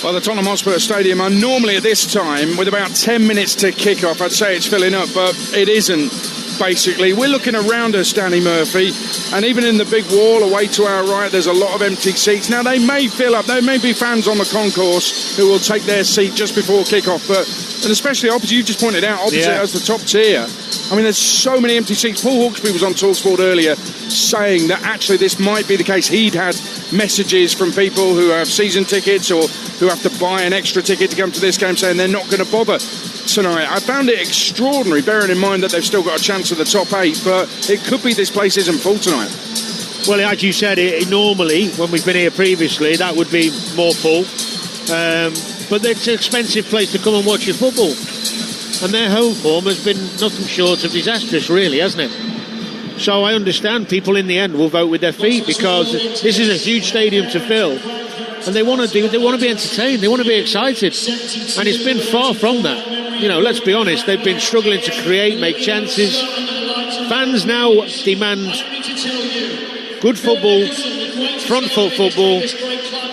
Well, the Tottenham Hotspur Stadium are normally at this time, with about 10 minutes to kick off, I'd say it's filling up, but it isn't, basically. We're looking around us, Danny Murphy, and even in the big wall away to our right, there's a lot of empty seats. Now, they may fill up. There may be fans on the concourse who will take their seat just before kick-off, but, and especially opposite, you just pointed out, opposite as the top tier. I mean, there's so many empty seats. Paul Hawksby was on Talksport earlier saying that actually this might be the case. He'd had messages from people who have season tickets or who have to buy an extra ticket to come to this game saying they're not going to bother tonight. I found it extraordinary, bearing in mind that they've still got a chance at the top 8, but it could be this place isn't full tonight. Well, as you said, normally, when we've been here previously, that would be more full. But it's an expensive place to come and watch your football. And their home form has been nothing short of disastrous, really, hasn't it? So I understand people in the end will vote with their feet, because this is a huge stadium to fill. And they want to be entertained, they want to be excited. And it's been far from that. You know, let's be honest, they've been struggling to create, make chances. Fans now demand good football, front foot football,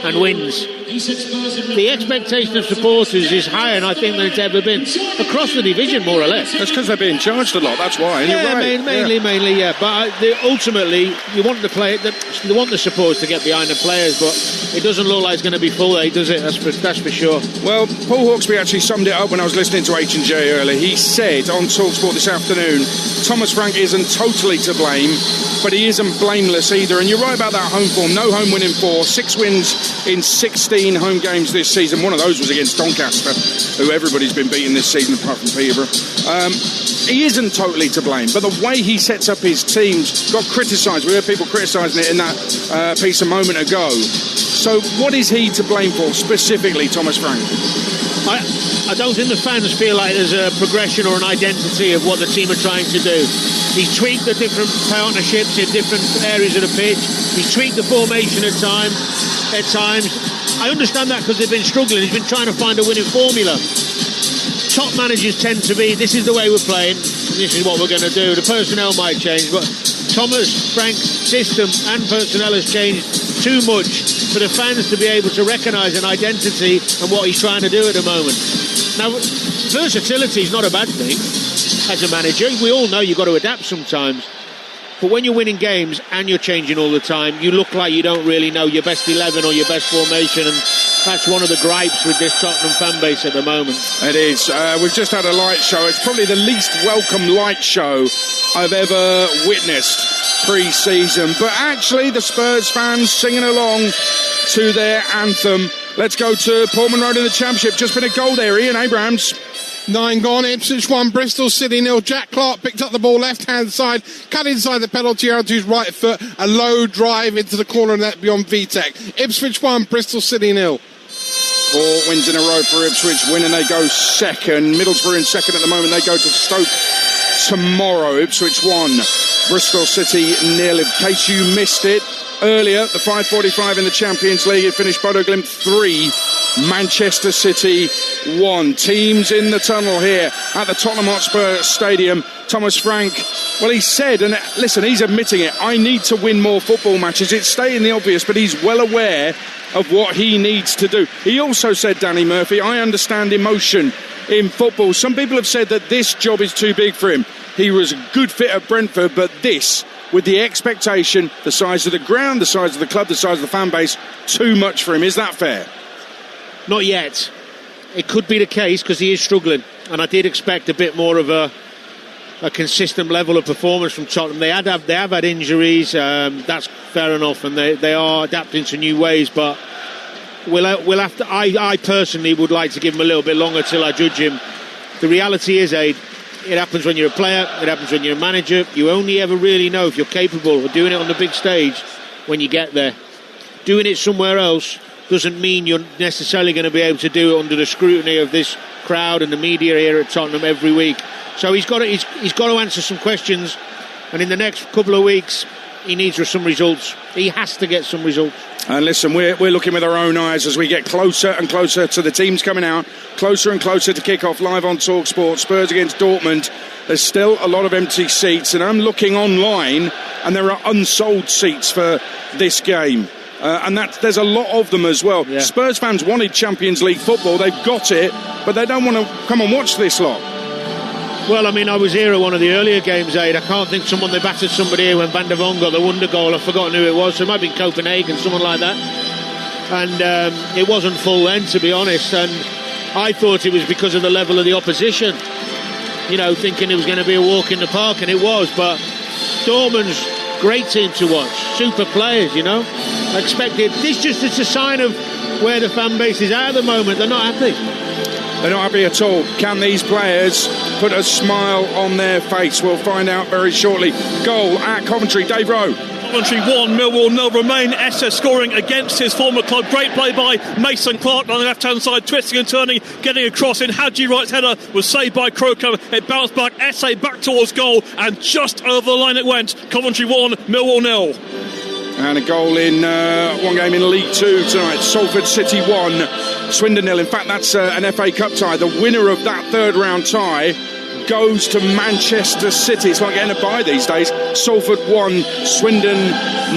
and wins. The expectation of supporters is higher, I think, than it's ever been across the division, more or less. That's because they're being charged a lot. That's why. And yeah, you're right. mainly. But ultimately, you want you want the supporters to get behind the players, but it doesn't look like it's going to be full, does it? That's for sure. Well, Paul Hawksby actually summed it up when I was listening to H&J earlier. He said on Talksport this afternoon, Thomas Frank isn't totally to blame, but he isn't blameless either. And you're right about that home form. No home win in 4, 6 wins in 16 home games this season. One of those was against Doncaster, who everybody's been beating this season apart from Peterborough. He isn't totally to blame, but the way he sets up his teams got criticised. We heard people criticising it in that piece a moment ago. So what is he to blame for specifically, Thomas Frank? I don't think the fans feel like there's a progression or an identity of what the team are trying to do. He's tweaked the different partnerships in different areas of the pitch. He's tweaked the formation at times. I understand that because they've been struggling. He's been trying to find a winning formula. Top managers tend to be, this is the way we're playing, and this is what we're going to do. The personnel might change, but Thomas Frank's system and personnel has changed too much for the fans to be able to recognise an identity and what he's trying to do at the moment. Now, versatility is not a bad thing as a manager. We all know you've got to adapt sometimes. But when you're winning games and you're changing all the time, you look like you don't really know your best 11 or your best formation, and that's one of the gripes with this Tottenham fan base at the moment. It is. We've just had a light show. It's probably the least welcome light show I've ever witnessed pre-season. But actually, the Spurs fans singing along to their anthem. Let's go to Portman Road in the Championship. Just been a goal there, Ian Abrahams. 9 gone, Ipswich 1, Bristol City 0. Jack Clark picked up the ball left-hand side, cut inside the penalty area to his right foot, a low drive into the corner net beyond Vitek. Ipswich 1, Bristol City 0. 4 wins in a row for Ipswich, win and they go second. Middlesbrough in second at the moment, they go to Stoke tomorrow. Ipswich 1, Bristol City 0. In case you missed it earlier, the 5:45 in the Champions League, it finished Bodo Glimt 3, Manchester City 1. Teams in the tunnel here at the Tottenham Hotspur Stadium. Thomas Frank, well, he said, and listen, he's admitting it, I need to win more football matches. It's stating the obvious, but he's well aware of what he needs to do. He also said, Danny Murphy, I understand emotion in football. Some people have said that this job is too big for him. He was a good fit at Brentford, but this, with the expectation, the size of the ground, the size of the club, the size of the fan base, too much for him. Is that fair? Not yet. It could be the case because he is struggling, and I did expect a bit more of a consistent level of performance from Tottenham. They have had injuries, that's fair enough, and they are adapting to new ways, but we'll have to. I personally would like to give him a little bit longer till I judge him. The reality is, Aid, it happens when you're a player, it happens when you're a manager. You only ever really know if you're capable of doing it on the big stage when you get there. Doing it somewhere else doesn't mean you're necessarily going to be able to do it under the scrutiny of this crowd and the media here at Tottenham every week. So he's got to answer some questions, and in the next couple of weeks he needs some results. He has to get some results. And listen, we're looking with our own eyes as we get closer and closer to the teams coming out, closer and closer to kick off live on Talksport. Spurs against Dortmund. There's still a lot of empty seats, and I'm looking online and there are unsold seats for this game. And there's a lot of them as well. Yeah. Spurs fans wanted Champions League football. They've got it, but they don't want to come and watch this lot. Well, I mean, I was here at one of the earlier games, Aid. I can't think they battered somebody here when Van der Vaart got the wonder goal. I've forgotten who it was. So it might have been Copenhagen, someone like that. And it wasn't full then, to be honest. And I thought it was because of the level of the opposition. You know, thinking it was going to be a walk in the park, and it was. But Dortmund's great team to watch. Super players, you know. I expected this. It's a sign of where the fan base is at the moment. They're not happy. They're not happy at all. Can these players put a smile on their face? We'll find out very shortly. Goal at Coventry, Dave Rowe. Coventry 1, Millwall 0 remain. Esse scoring against his former club. Great play by Mason Clark on the left-hand side, twisting and turning, getting across in. Hadji Wright's header was saved by Croker. It bounced back, Esse back towards goal, and just over the line it went. Coventry 1, Millwall 0. And a goal in one game in League Two tonight. Salford City 1, Swindon 0. In fact, that's an FA Cup tie. The winner of that third round tie goes to Manchester City. It's like getting a bye these days. Salford 1, Swindon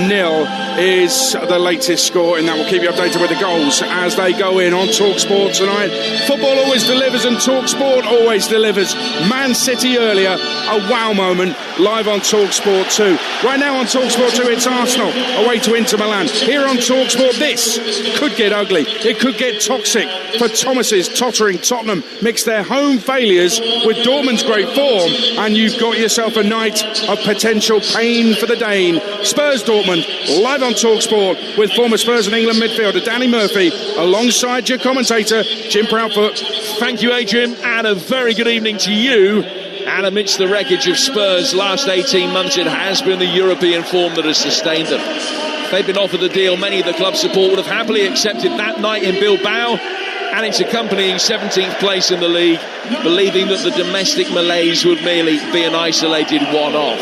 0 is the latest score in that. We'll keep you updated with the goals as they go in on Talksport tonight. Football always delivers, and Talksport always delivers. Man City earlier, a wow moment, live on Talksport 2. Right now on Talksport 2, it's Arsenal away to Inter Milan. Here on Talksport, this could get ugly. It could get toxic for Thomas's tottering Tottenham. Mix their home failures with Dortmund's great form, and you've got yourself a night of potential pain for the Dane. Spurs Dortmund, live on Talksport with former Spurs and England midfielder Danny Murphy, alongside your commentator Jim Proudfoot. Thank you, Adrian, and a very good evening to you. And amidst the wreckage of Spurs' last 18 months, it has been the European form that has sustained them. If they'd been offered the deal, many of the club support would have happily accepted that night in Bilbao and its accompanying 17th place in the league, believing that the domestic malaise would merely be an isolated one-off.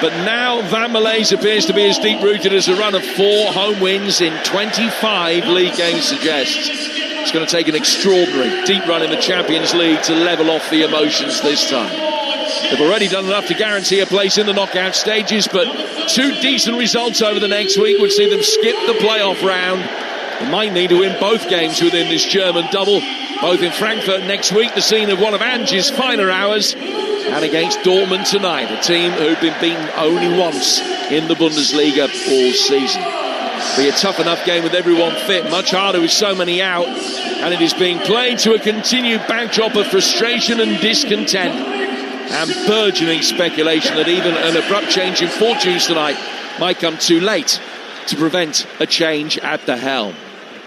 But now that malaise appears to be as deep-rooted as a run of 4 home wins in 25 league games suggests. It's going to take an extraordinary deep run in the Champions League to level off the emotions this time. They've already done enough to guarantee a place in the knockout stages, but 2 decent results over the next week would see them skip the playoff round. They might need to win both games within this German double, both in Frankfurt next week, the scene of one of Ange's finer hours, and against Dortmund tonight, a team who've been beaten only once in the Bundesliga all season. Be a tough enough game with everyone fit, much harder with so many out, and it is being played to a continued backdrop of frustration and discontent and burgeoning speculation that even an abrupt change in fortunes tonight might come too late to prevent a change at the helm.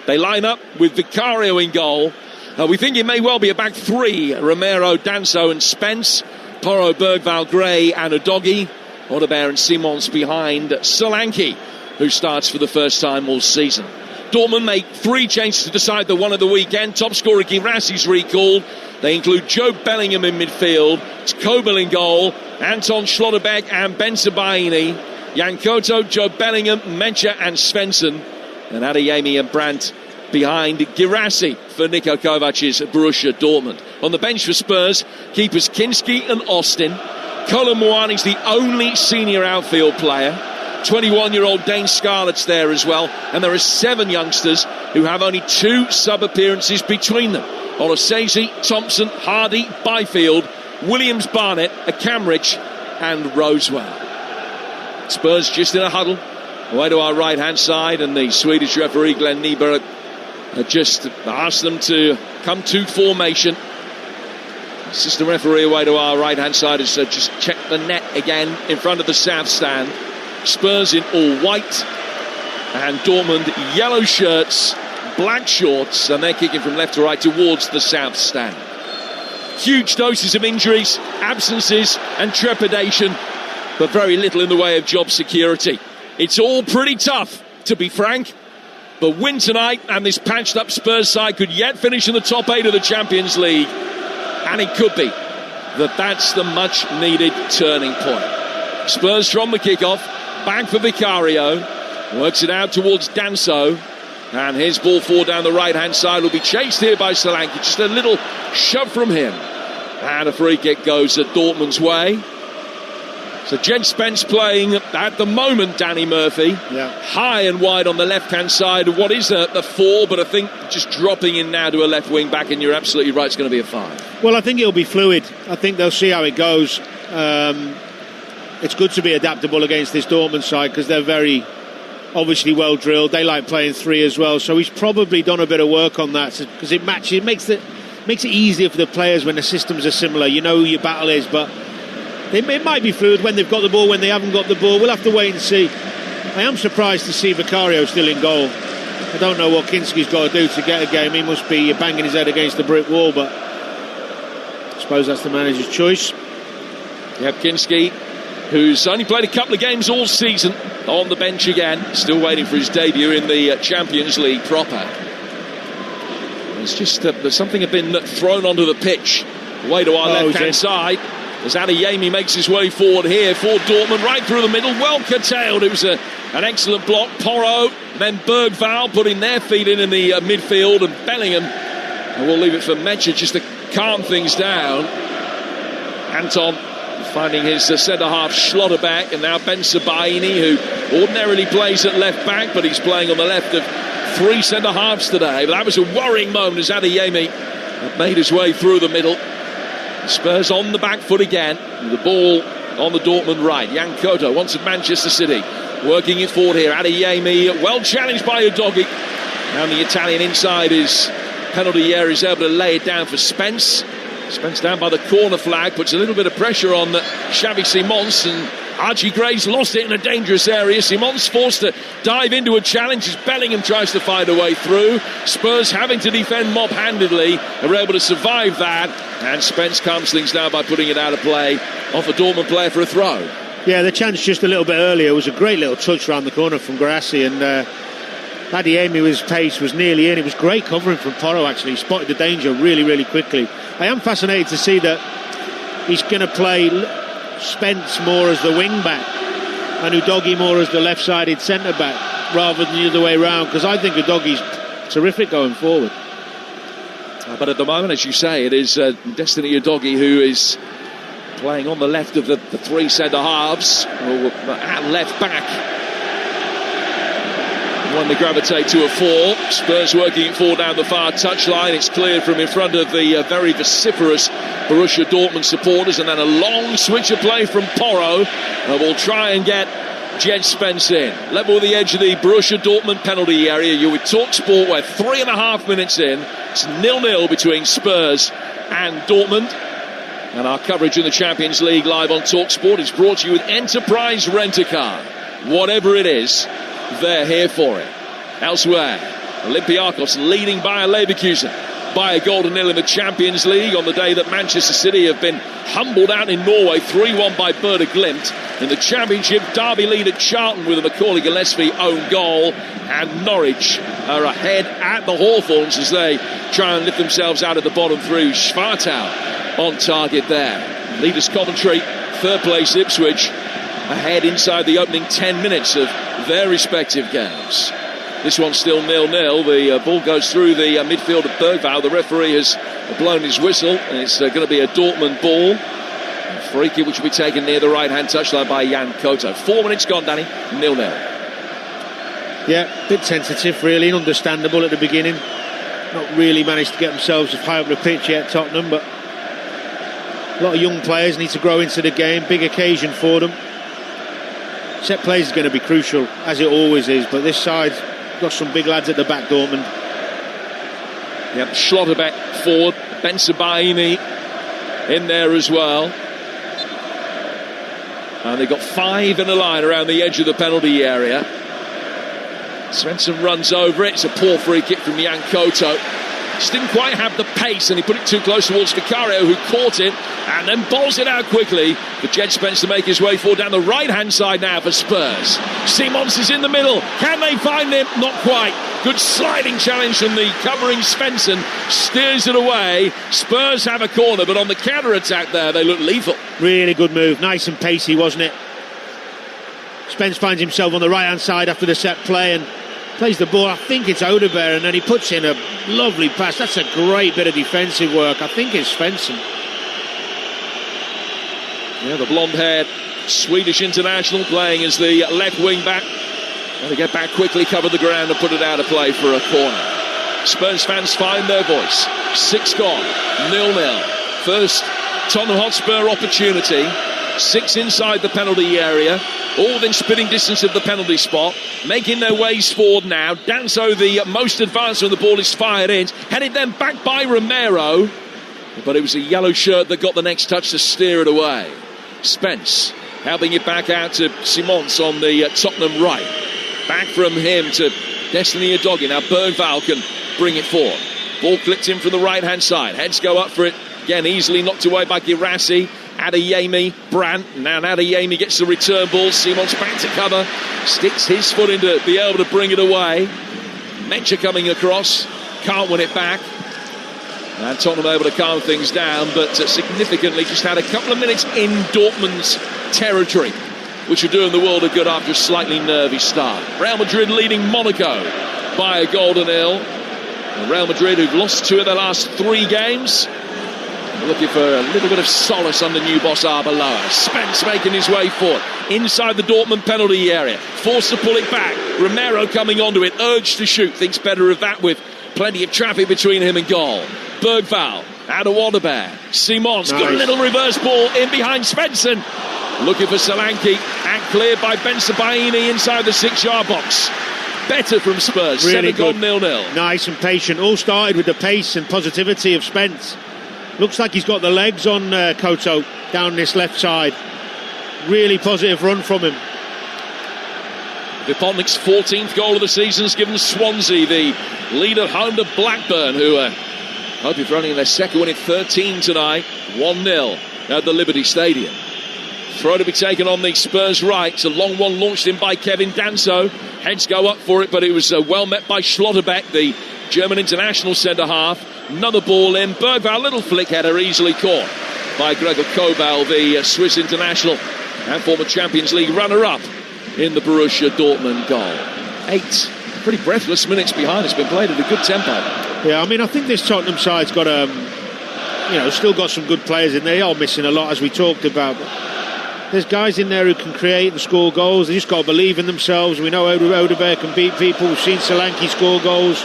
They line up with Vicario in goal. We think it may well be a back 3, Romero, Danso and Spence, Porro, Bergvall, Gray and Udogie, Odebear and Simons behind Solanke, who starts for the first time all season. Dortmund make 3 changes to decide the one of the weekend. Top scorer Guirassi's recalled. They include Joe Bellingham in midfield. It's Kobel in goal. Anton Schlotterbeck and Ben Sebaini. Jan Koto, Joe Bellingham, Mencha and Svensson. And Adeyemi and Brandt behind Guirassi for Niko Kovac's Borussia Dortmund. On the bench for Spurs, keepers Kinski and Austin. Colin Moani's the only senior outfield player. 21-year-old Dane Scarlett's there as well, and there are 7 youngsters who have only 2 sub-appearances between them. Olasese, Thompson, Hardy, Byfield, Williams, Barnett, Akamrich and Rosewell. Spurs just in a huddle, away to our right-hand side, and the Swedish referee Glenn Nyberg just asked them to come to formation. Assistant referee away to our right-hand side has just checked the net again in front of the south stand. Spurs in all white and Dortmund yellow shirts, black shorts, and they're kicking from left to right towards the south stand. Huge doses of injuries, absences and trepidation, but very little in the way of job security. It's all pretty tough, to be frank, but win tonight and this patched up Spurs side could yet finish in the top 8 of the Champions League, and it could be that's the much needed turning point. Spurs from the kickoff, back for Vicario, works it out towards Danso, and his ball forward down the right hand side will be chased here by Solanke, just a little shove from him, and a free kick goes at Dortmund's way. So Jed Spence playing at the moment, Danny Murphy, high and wide on the left-hand side of what is a 4, but I think just dropping in now to a left wing back, and you're absolutely right, it's going to be a 5. Well, I think it'll be fluid. I think they'll see how it goes. It's good to be adaptable against this Dortmund side because they're very obviously well drilled. They like playing 3 as well, so he's probably done a bit of work on that because it makes it easier for the players when the systems are similar. You know who your battle is, but it might be fluid when they've got the ball, when they haven't got the ball. We'll have to wait and see. I am surprised to see Vicario still in goal. I don't know what Kinski's got to do to get a game. He must be banging his head against the brick wall, but I suppose that's the manager's choice. Yep, Kinski, who's only played a couple of games all season, on the bench again, still waiting for his debut in the Champions League proper. It's just there's something had been thrown onto the pitch, away to our left-hand side, as Adeyemi makes his way forward here for Dortmund, right through the middle, well curtailed. It was an excellent block. Porro, then Bergvall putting their feet in the midfield, and Bellingham, and we'll leave it for Mecha just to calm things down. Anton finding his centre-half Schlotterbeck, and now Ben Sebaini, who ordinarily plays at left-back, but he's playing on the left of 3 centre-halves today. But that was a worrying moment as Adeyemi made his way through the middle. Spurs on the back foot again, with the ball on the Dortmund right. Jan Koto, once at Manchester City, working it forward here. Adeyemi, well challenged by Udogi. And the Italian inside his penalty area is able to lay it down for Spence. Spence down by the corner flag, puts a little bit of pressure on Xavi Simons, and Archie Gray's lost it in a dangerous area. Simons forced to dive into a challenge as Bellingham tries to find a way through. Spurs having to defend mob-handedly, are able to survive that, and Spence calms things down by putting it out of play off a Dortmund player for a throw. Yeah, the chance just a little bit earlier was a great little touch around the corner from Grassi, and Adeyemi, with his pace, was nearly in. It was great covering from Porro, actually. He spotted the danger really, really quickly. I am fascinated to see that he's going to play Spence more as the wing-back and Udogi more as the left-sided centre-back rather than the other way round, because I think Udogi's terrific going forward. But at the moment, as you say, it is Destiny Udogi who is playing on the left of the 3 centre-halves, at left-back. When they gravitate to a 4, Spurs working it forward down the far touchline. It's cleared from in front of the very vociferous Borussia Dortmund supporters, and then a long switch of play from Porro, and we'll try and get Jed Spence in. Level with the edge of the Borussia Dortmund penalty area. You're with Talksport, where 3.5 minutes in, it's 0-0 between Spurs and Dortmund. And our coverage in the Champions League live on Talksport is brought to you with Enterprise Rent-A-Car. Whatever it is, they're here for it. Elsewhere, Olympiacos leading Bayer Leverkusen by a goal to 0 in the Champions League on the day that Manchester City have been humbled out in Norway 3-1 by Werder Glimt. In the Championship, Derby lead at Charlton with a Macaulay Gillespie own goal, and Norwich are ahead at the Hawthorns as they try and lift themselves out of the bottom through. Schwartau on target there. Leaders Coventry, third place Ipswich, ahead inside the opening 10 minutes of their respective games. This one's still 0-0. The ball goes through the midfield of Bergvall. The referee has blown his whistle, and it's going to be a Dortmund ball. A free kick which will be taken near the right-hand touchline by Jan Koto. 4 minutes gone, Danny. 0-0. Yeah, a bit tentative, really, and understandable at the beginning. Not really managed to get themselves high up the pitch yet, Tottenham, but a lot of young players need to grow into the game. Big occasion for them. Set plays is going to be crucial, as it always is, but this side's got some big lads at the back, Dortmund. Yep, Schlotterbeck forward, Ben Sebaini in there as well. And they've got 5 in a line around the edge of the penalty area. Svensson runs over it. It's a poor free kick from Jan Koto. Just didn't quite have the pace, and he put it too close towards Vicario, who caught it and then bowls it out quickly for Jed Spence to make his way forward down the right-hand side now for Spurs. Simons is in the middle. Can they find him? Not quite. Good sliding challenge from the covering Svensson. Steers it away. Spurs have a corner, but on the counter-attack there, they look lethal. Really good move. Nice and pacey, wasn't it? Spence finds himself on the right-hand side after the set play and plays the ball. I think it's Odeberg, and then he puts in a lovely pass. That's a great bit of defensive work. I think it's Svensson. Yeah, the blonde-haired Swedish international, playing as the left wing back. And to get back quickly, cover the ground and put it out of play for a corner. Spurs fans find their voice. 6 gone, 0-0. First Tottenham Hotspur opportunity. 6 inside the penalty area, all within spitting distance of the penalty spot, making their ways forward now. Danso, the most advanced when the ball is fired in, headed then back by Romero, but it was a yellow shirt that got the next touch to steer it away. Spence helping it back out to Simons on the Tottenham right. Back from him to Destiny Udogie. Now Bergvall can bring it forward. Ball clipped in from the right hand side. Heads go up for it. Again, easily knocked away by Girassi. Adeyemi, Brandt. Now Adeyemi gets the return ball. Simons back to cover. Sticks his foot in to be able to bring it away. Mecha coming across. Can't win it back. And Tottenham able to calm things down, but significantly just had a couple of minutes in Dortmund's territory, which are doing the world a good after a slightly nervy start. Real Madrid leading Monaco by a goal to 0. And Real Madrid, who've lost 2 of their last 3 games, looking for a little bit of solace under new boss Arbeloa. Spence making his way forward inside the Dortmund penalty area, forced to pull it back. Romero coming onto it, urged to shoot, thinks better of that with plenty of traffic between him and goal. Bergvall out of Waterbear. Simons got a little reverse ball in behind Svensson, looking for Solanke, and cleared by Bensebaini inside the 6-yard box. Better from Spurs. Really 7 gone, 0-0. Nice and patient. All started with the pace and positivity of Spence. Looks like he's got the legs on Koto down this left side. Really positive run from him. Vipotnik's 14th goal of the season has given Swansea the lead at home to Blackburn, who are hoping for only their second win in 13 tonight. 1-0 at the Liberty Stadium. Throw to be taken on the Spurs right. It's a long one launched in by Kevin Danso. Heads go up for it, but it was well met by Schlotterbeck, the German international centre-half. Another ball in. Bergvall, little flick header, easily caught by Gregor Kobel, the Swiss international and former Champions League runner-up in the Borussia Dortmund goal. 8 pretty breathless minutes behind. It's been played at a good tempo. Yeah, I mean, I think this Tottenham side's got still got some good players in there. They are missing a lot, as we talked about. There's guys in there who can create and score goals. They just got to believe in themselves. We know Odegaard can beat people. We've seen Solanke score goals.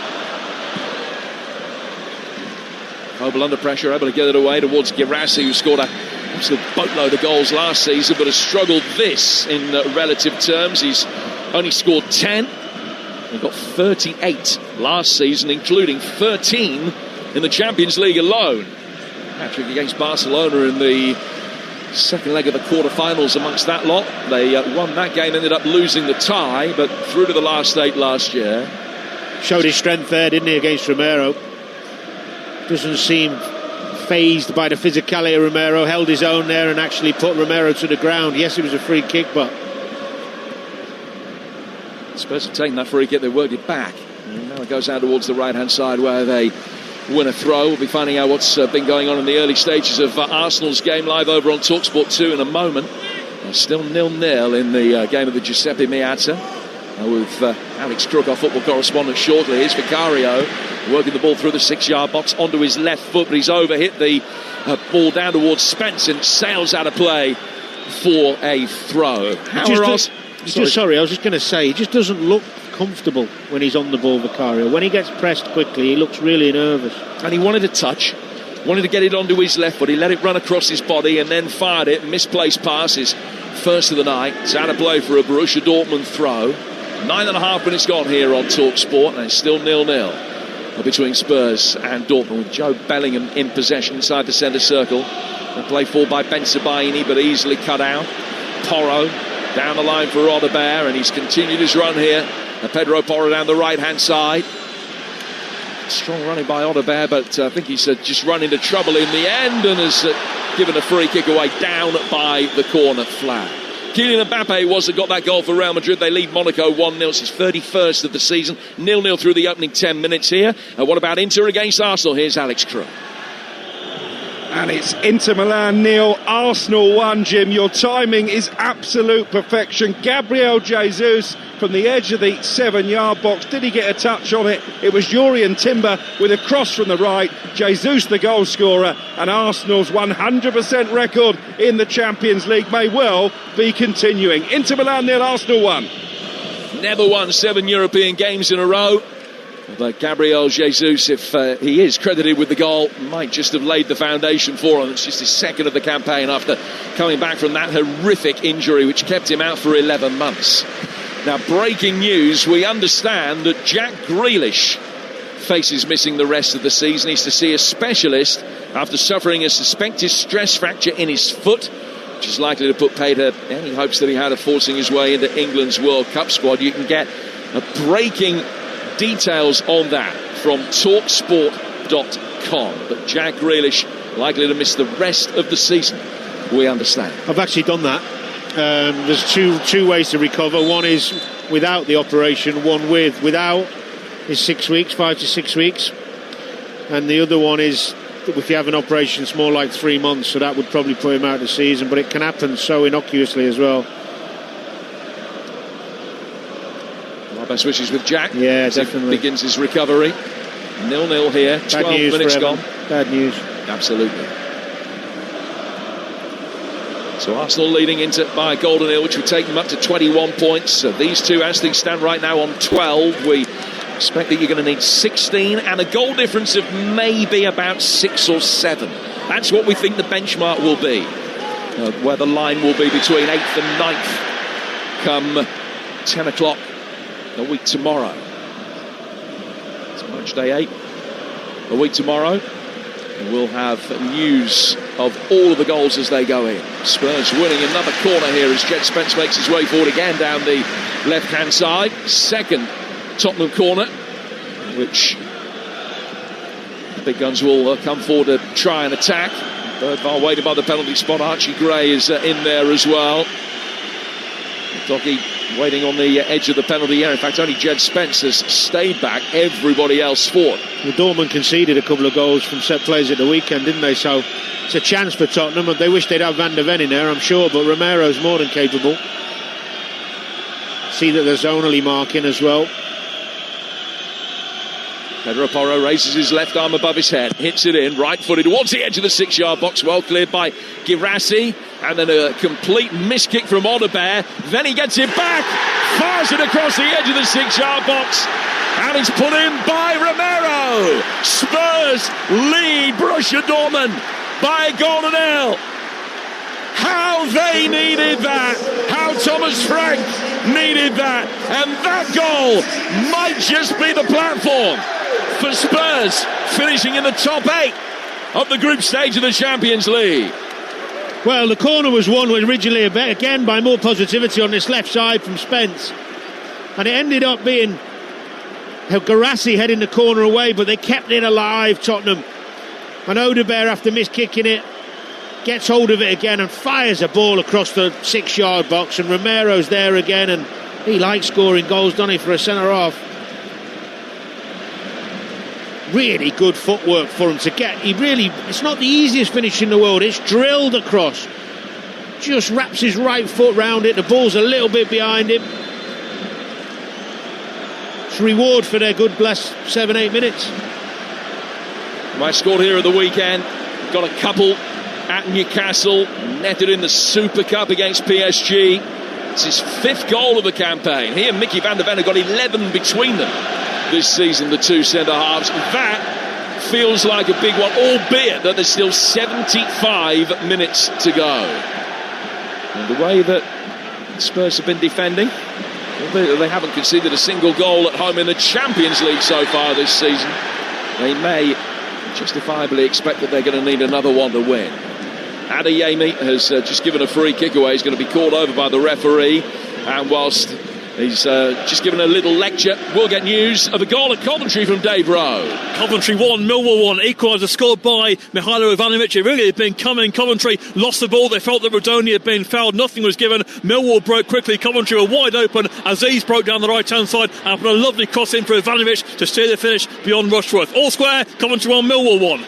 Kobel under pressure, able to get it away towards Girassi, who scored a absolute boatload of goals last season, but has struggled this in relative terms. He's only scored 10. He got 38 last season, including 13 in the Champions League alone. Hat-trick against Barcelona in the second leg of the quarter-finals amongst that lot. They won that game, ended up losing the tie, but through to the last 8 last year. Showed his strength there, didn't he, against Romero? Doesn't seem fazed by the physicality of Romero. Held his own there and actually put Romero to the ground. Yes, it was a free kick, but Spurs have taken that free kick, they worked it back. And now it goes out towards the right-hand side where they win a throw. We'll be finding out what's been going on in the early stages of Arsenal's game live over on Talksport 2 in a moment. Still 0-0 in the game of the Giuseppe Meazza. With Alex Crook, our football correspondent, shortly. Here's Vicario working the ball through the 6-yard box onto his left foot, but he's overhit the ball down towards Spence and sails out of play for a throw. I was just going to say, he just doesn't look comfortable when he's on the ball, Vicario. When he gets pressed quickly, he looks really nervous. And he wanted a touch, wanted to get it onto his left foot. He let it run across his body and then fired it. Misplaced pass, his first of the night. It's out of play for a Borussia Dortmund throw. 9.5 minutes gone here on Talksport, and it's still 0-0 between Spurs and Dortmund, with Joe Bellingham in possession inside the centre circle. And play forward by Bensebaini, but easily cut out. Porro down the line for Odegaard, and he's continued his run here. Pedro Porro down the right-hand side. Strong running by Odegaard, but I think he's just run into trouble in the end and has given a free kick away down by the corner flag. Kylian Mbappe was that got that goal for Real Madrid. They lead Monaco 1-0. It's his 31st of the season. 0-0 through the opening 10 minutes here. What about Inter against Arsenal? Here's Alex Crook. And it's Inter Milan 0, Arsenal 1, Jim. Your timing is absolute perfection. Gabriel Jesus from the edge of the 7-yard box. Did he get a touch on it? It was Jurriën Timber with a cross from the right. Jesus the goal scorer, and Arsenal's 100% record in the Champions League may well be continuing. Inter Milan 0, Arsenal 1. Never won 7 European games in a row. But Gabriel Jesus, if he is credited with the goal, might just have laid the foundation for him. It's just his second of the campaign after coming back from that horrific injury which kept him out for 11 months. Now, breaking news, we understand that Jack Grealish faces missing the rest of the season. He's to see a specialist after suffering a suspected stress fracture in his foot, which is likely to put paid any hopes that he had of forcing his way into England's World Cup squad. You can get a breaking details on that from Talksport.com. But Jack Grealish likely to miss the rest of the season, we understand. I've actually done that. There's two ways to recover. One is without the operation, one with. Without is 6 weeks, 5 to 6 weeks. And the other one is, if you have an operation, it's more like 3 months, so that would probably put him out of the season. But it can happen so innocuously as well. Our best wishes with Jack. Yeah, definitely. He begins his recovery. 0-0 here. Bad 12 news minutes for gone. Bad news. Absolutely. So Arsenal leading into by a goal to 0, which would take them up to 21 points. So these two, as things stand right now, on 12. We expect that you're going to need 16 and a goal difference of maybe about 6 or 7. That's what we think the benchmark will be. Where the line will be between 8th and 9th come 10 o'clock a week tomorrow. It's match day 8. A week tomorrow, we'll have news of all of the goals as they go in. Spurs winning another corner here as Jed Spence makes his way forward again down the left-hand side. Second Tottenham corner, which the big guns will come forward to try and attack. Birdvar waiting by the penalty spot. Archie Gray is in there as well. Doggy waiting on the edge of the penalty area. In fact, only Jed Spence has stayed back. Everybody else fought. Well, Dortmund conceded a couple of goals from set plays at the weekend, didn't they? So it's a chance for Tottenham, and they wish they'd have Van der Ven in there, I'm sure, but Romero's more than capable. See that there's zonally marking as well. Pedro Porro raises his left arm above his head, hits it in, right-footed towards the edge of the 6-yard box, well cleared by Girassi, and then a complete miskick from Odebear. Then he gets it back, fires it across the edge of the 6-yard box, and it's put in by Romero. Spurs lead Borussia Dortmund by a goal to 0. How they needed that. How Thomas Frank needed that. And that goal might just be the platform for Spurs finishing in the top 8 of the group stage of the Champions League. Well, the corner was won originally again by more positivity on this left side from Spence, and it ended up being Girassi heading the corner away, but they kept it alive, Tottenham. And Odebear, after miskicking it, gets hold of it again and fires a ball across the 6-yard box, and Romero's there again, and he likes scoring goals, doesn't he, for a centre-half. Really good footwork for him to get. It's not the easiest finish in the world. It's drilled across. Just wraps his right foot round it. The ball's a little bit behind him. It's a reward for their good blessed 7-8 minutes. My score here of the weekend. Got a couple at Newcastle. Netted in the Super Cup against PSG. It's his 5th goal of the campaign. He and Mickey van der Ven have got 11 between them this season, the two centre-halves. That feels like a big one, albeit that there's still 75 minutes to go. And the way that Spurs have been defending, they haven't conceded a single goal at home in the Champions League so far this season. They may justifiably expect that they're going to need another one to win. Adeyemi has just given a free kick away. He's going to be called over by the referee, and whilst he's just given a little lecture, we'll get news of a goal at Coventry from Dave Rowe. Coventry 1, Millwall 1. Equaliser scored by Mihailo Ivanovic. It really had been coming. Coventry lost the ball. They felt that Rodoni had been fouled. Nothing was given. Millwall broke quickly. Coventry were wide open. Aziz broke down the right-hand side and put a lovely cross in for Ivanovic to steer the finish beyond Rushworth. All square, Coventry 1, Millwall 1.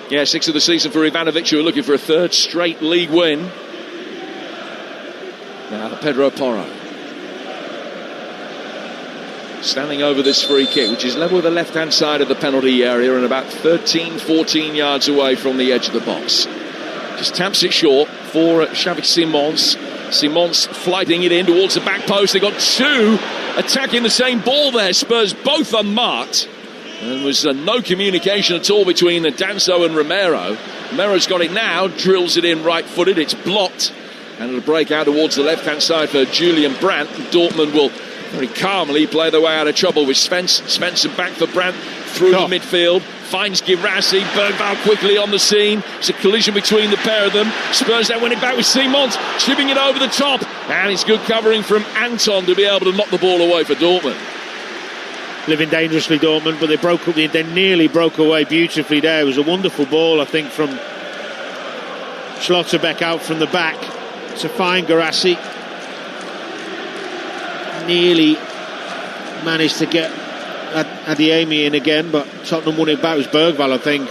Yeah, 6th of the season for Ivanovic, who are looking for a 3rd straight league win. Now Pedro Porro standing over this free kick, which is level with the left-hand side of the penalty area and about 13-14 yards away from the edge of the box. Just taps it short for Xavi Simons. Simons flighting it in towards the back post. They got 2 attacking the same ball there. Spurs both unmarked. And there was no communication at all between Danso and Romero. Romero's got it now, drills it in right-footed. It's blocked. And it'll break out towards the left-hand side for Julian Brandt. Dortmund will very calmly play their way out of trouble with Spence. Svensson back for Brandt through the midfield. Finds Guirassy. Bergvall quickly on the scene. It's a collision between the pair of them. Spurs then win it back with Simons, chipping it over the top. And it's good covering from Anton to be able to knock the ball away for Dortmund. Living dangerously, Dortmund, but they nearly broke away beautifully there. It was a wonderful ball, I think, from Schlotterbeck out from the back to find Guirassy. Nearly managed to get Adeyemi in again, but Tottenham won it back. It was Bergvall, I think.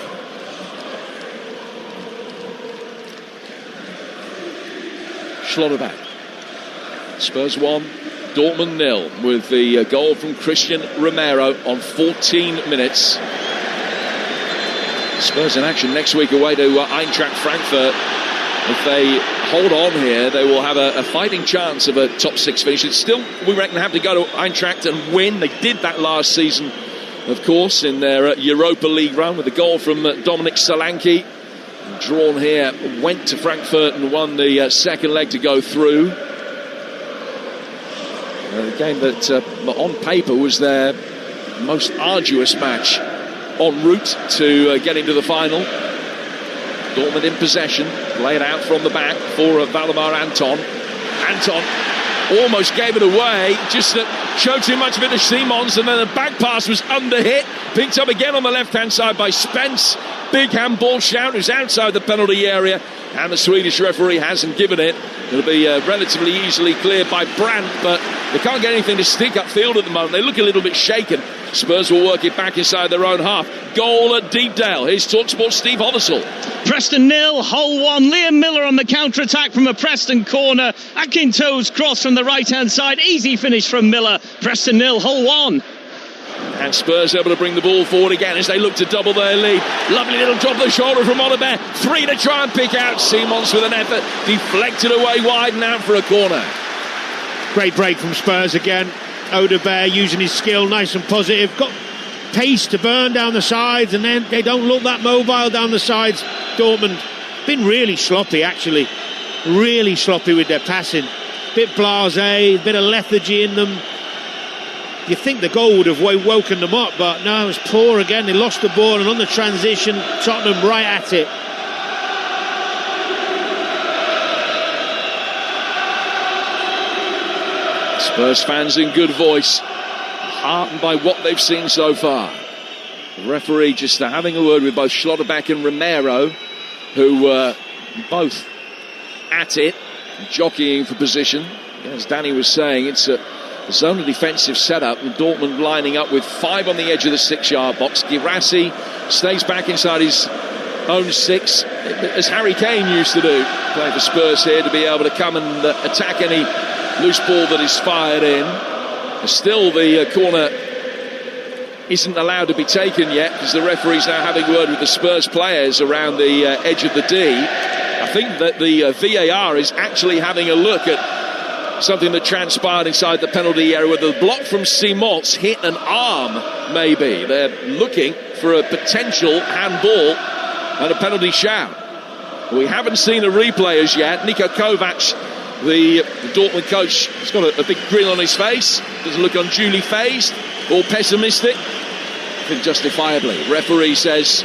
Schlotterbeck. Spurs 1, Dortmund 0, with the goal from Christian Romero on 14 minutes. Spurs in action next week away to Eintracht Frankfurt. If they hold on here, they will have a fighting chance of a top 6 finish. It's still, we reckon, have to go to Eintracht and win. They did that last season, of course, in their Europa League run with a goal from Dominic Solanke. Drawn here, went to Frankfurt and won the second leg to go through. A game that on paper was their most arduous match en route to get into the final. Dortmund in possession, laid out from the back for Valdemar Anton. Anton almost gave it away, just showed too much of it to Simons, and then the back pass was under hit, picked up again on the left-hand side by Spence. Big handball shout, who's outside the penalty area, and the Swedish referee hasn't given it. It'll be relatively easily cleared by Brandt, but they can't get anything to stick upfield at the moment. They look a little bit shaken. Spurs will work it back inside their own half. Goal at Deepdale. Here's Talksport Steve Hothersall. Preston 0, Hull 1. Liam Miller on the counter-attack from a Preston corner. Akinto's cross from the right-hand side. Easy finish from Miller. Preston 0, Hull 1. And Spurs able to bring the ball forward again as they look to double their lead. Lovely little drop of the shoulder from Oliver. 3 to try and pick out. Simons with an effort. Deflected away wide and out for a corner. Great break from Spurs again. Odebear using his skill, nice and positive. Got pace to burn down the sides, and then they don't look that mobile down the sides. Dortmund been really sloppy, actually. Really sloppy with their passing. Bit blasé, bit of lethargy in them. You think the goal would have woken them up, but no, it was poor again. They lost the ball, and on the transition, Tottenham right at it. Spurs fans in good voice, heartened by what they've seen so far. The referee just having a word with both Schlotterbeck and Romero, who were both at it, jockeying for position. As Danny was saying, it's a zone of defensive setup, and Dortmund lining up with 5 on the edge of the 6-yard box. Guirassy stays back inside his own 6, as Harry Kane used to do, playing for Spurs here, to be able to come and attack any loose ball that is fired in. Still, the corner isn't allowed to be taken yet, because the referee's now having a word with the Spurs players around the edge of the D. I think that the VAR is actually having a look at something that transpired inside the penalty area, where the block from Simons hit an arm, maybe. They're looking for a potential handball and a penalty shout. We haven't seen a replay as yet. Niko Kovac, the Dortmund coach, has got a big grin on his face. Doesn't look unduly phased or pessimistic. I think justifiably. Referee says,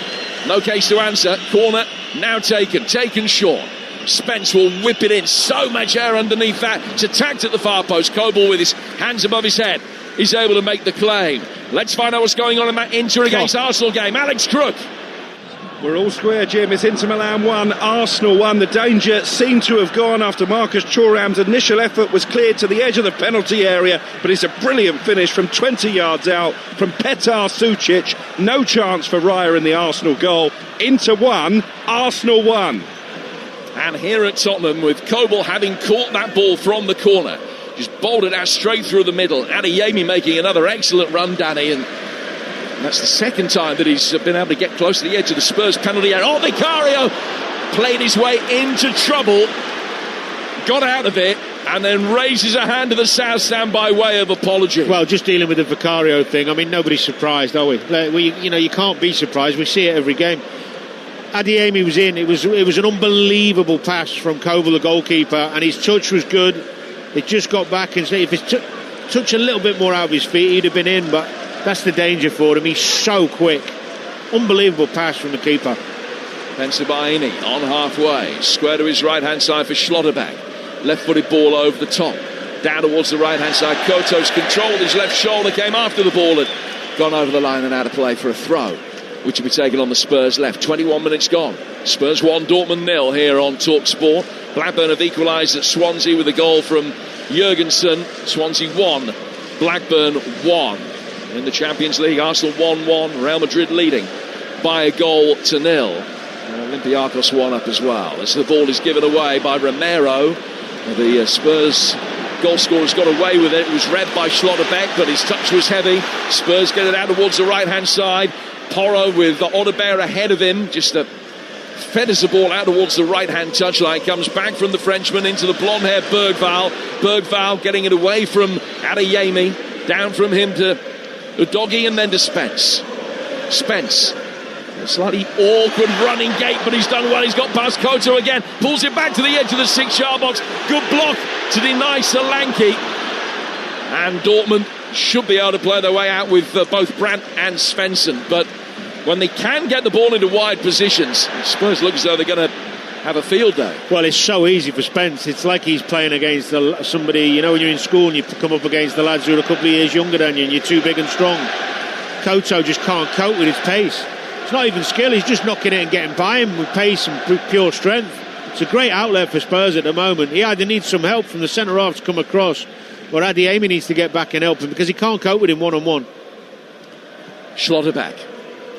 no case to answer. Corner now taken short. Spence will whip it in. So much air underneath that. It's attacked at the far post. Coble with his hands above his head is able to make the claim. Let's find out what's going on in that Inter against Arsenal game. Alex Crook. We're all square, Jim. It's Inter Milan 1, Arsenal 1. The danger seemed to have gone after Marcus Thuram's initial effort was cleared to the edge of the penalty area, but it's a brilliant finish from 20 yards out from Petar Sucic. No chance for Raya in the Arsenal goal. Inter 1, Arsenal 1. And here at Tottenham, with Kobel having caught that ball from the corner, just bowled it out straight through the middle. Adeyemi making another excellent run, Danny, and that's the second time that he's been able to get close to the edge of the Spurs penalty area. Oh, Vicario played his way into trouble, got out of it, and then raises a hand to the south stand by way of apology. Well, just dealing with the Vicario thing, I mean, nobody's surprised, are we? You can't be surprised. We see it every game. Adeyemi was in. It was an unbelievable pass from Kobel, the goalkeeper, and his touch was good. It just got back, and if his touch a little bit more out of his feet, he'd have been in, but that's the danger for him. He's so quick. Unbelievable pass from the keeper. Bensebaini on halfway. Square to his right-hand side for Schlotterbeck. Left-footed ball over the top. Down towards the right-hand side. Koto's controlled his left shoulder. Came after the ball and gone over the line and out of play for a throw, which will be taken on the Spurs left. 21 minutes gone. Spurs 1, Dortmund 0 here on Talksport. Blackburn have equalised at Swansea with a goal from Jurgensen. Swansea 1, Blackburn 1. In the Champions League, Arsenal 1-1, Real Madrid leading by a goal to 0. Olympiacos 1 up as well. As the ball is given away by Romero, the Spurs goal scorer's got away with it. It was read by Schlotterbeck, but his touch was heavy. Spurs get it out towards the right-hand side. Porro with Odebear ahead of him, just feathers the ball out towards the right-hand touchline. Comes back from the Frenchman into the blonde-haired Bergvall. Bergvall getting it away from Adeyemi. Down from him to Udogie and then to Spence. Spence, a slightly awkward running gait, but he's done well. He's got past Koto again. Pulls it back to the edge of the 6-yard box. Good block to deny Solanke. And Dortmund should be able to play their way out with both Brandt and Svensson. But when they can get the ball into wide positions, Spurs look as though they're going to have a field day. Well, it's so easy for Spence. It's like he's playing against somebody, you know, when you're in school and you come up against the lads who are a couple of years younger than you and you're too big and strong. Koto just can't cope with his pace. It's not even skill, he's just knocking it and getting by him with pace and pure strength. It's a great outlet for Spurs at the moment. He either needs some help from the centre-half to come across, or Adeyemi needs to get back and help him because he can't cope with him one-on-one. Schlotterbeck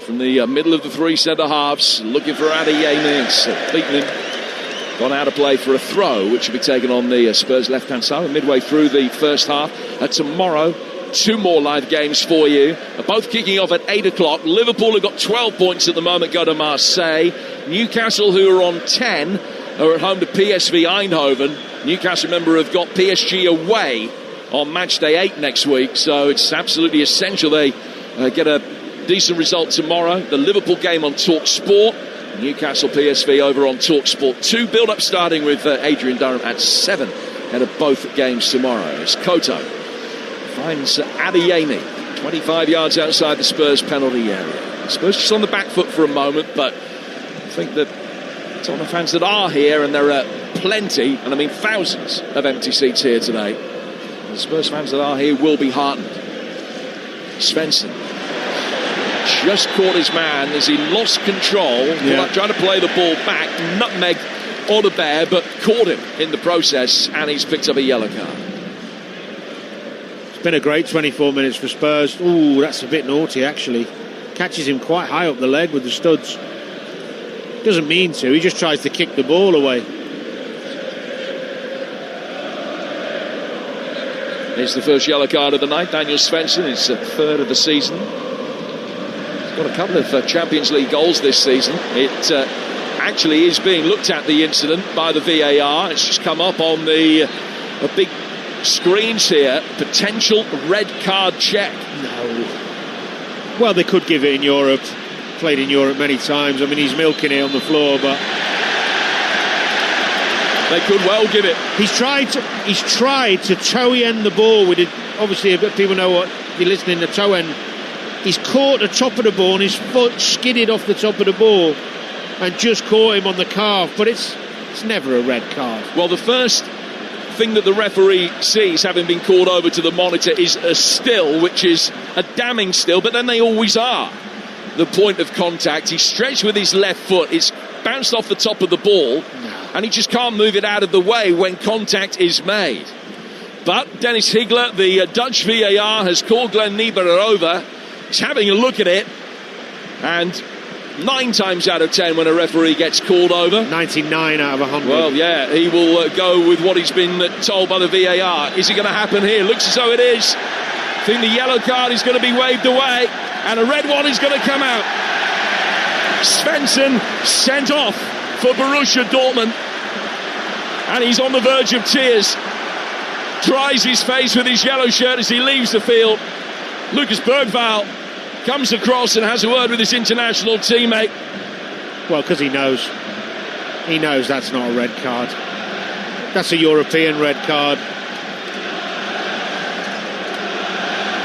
from the middle of the three centre-halves, looking for Adeyemi. It's beaten him. Gone out of play for a throw, which will be taken on the Spurs left-hand side. Midway through the first half. Tomorrow, 2 more live games for you. Both kicking off at 8 o'clock. Liverpool have got 12 points at the moment, go to Marseille. Newcastle, who are on 10, are at home to PSV Eindhoven. Newcastle, remember, have got PSG away on match day 8 next week, so it's absolutely essential they get a decent result tomorrow. The Liverpool game on Talksport, Newcastle PSV over on Talksport 2. Build-up starting with Adrian Durham at 7 ahead of both games tomorrow. As Koto finds Adeyemi 25 yards outside the Spurs penalty area. Spurs just on the back foot for a moment, but I think that Tottenham fans that are here, and there are plenty, and I mean thousands of empty seats here today, the Spurs fans that are here will be heartened. Svensson just caught his man as he lost control, trying to play the ball back, nutmeg Odebear, but caught him in the process, and he's picked up a yellow card. It's been a great 24 minutes for Spurs. Ooh, that's a bit naughty actually. Catches him quite high up the leg with the studs. Doesn't mean to, he just tries to kick the ball away. It's the first yellow card of the night. Daniel Svensson, his third of the season. He's got a couple of Champions League goals this season. It actually is being looked at, the incident, by the VAR. It's just come up on the big screens here. Potential red card check. No. Well, they could give it in Europe. Played in Europe many times. I mean, he's milking it on the floor, but they could well give it. He's tried to toe end the ball with it. Obviously, if people know what you're listening to toe end. He's caught the top of the ball and his foot skidded off the top of the ball and just caught him on the calf. But it's never a red card. Well, the first thing that the referee sees, having been called over to the monitor, is a still, which is a damning still, but then they always are. the point of contact. He stretched with his left foot. It's bounced off the top of the ball, and he just can't move it out of the way when contact is made. But Dennis Higler, the Dutch VAR, has called Glenn Niebuhr over. He's having a look at it, and 9 times out of 10 when a referee gets called over, 99 out of 100. Well, yeah, he will go with what he's been told by the VAR. Is it going to happen here? Looks as though it is. I think the yellow card is going to be waved away, and a red one is going to come out. Svensson sent off for Borussia Dortmund, and he's on the verge of tears. Dries his face with his yellow shirt as he leaves the field. Lucas Bergvall comes across and has a word with his international teammate. Well, because he knows. He knows that's not a red card. That's a European red card.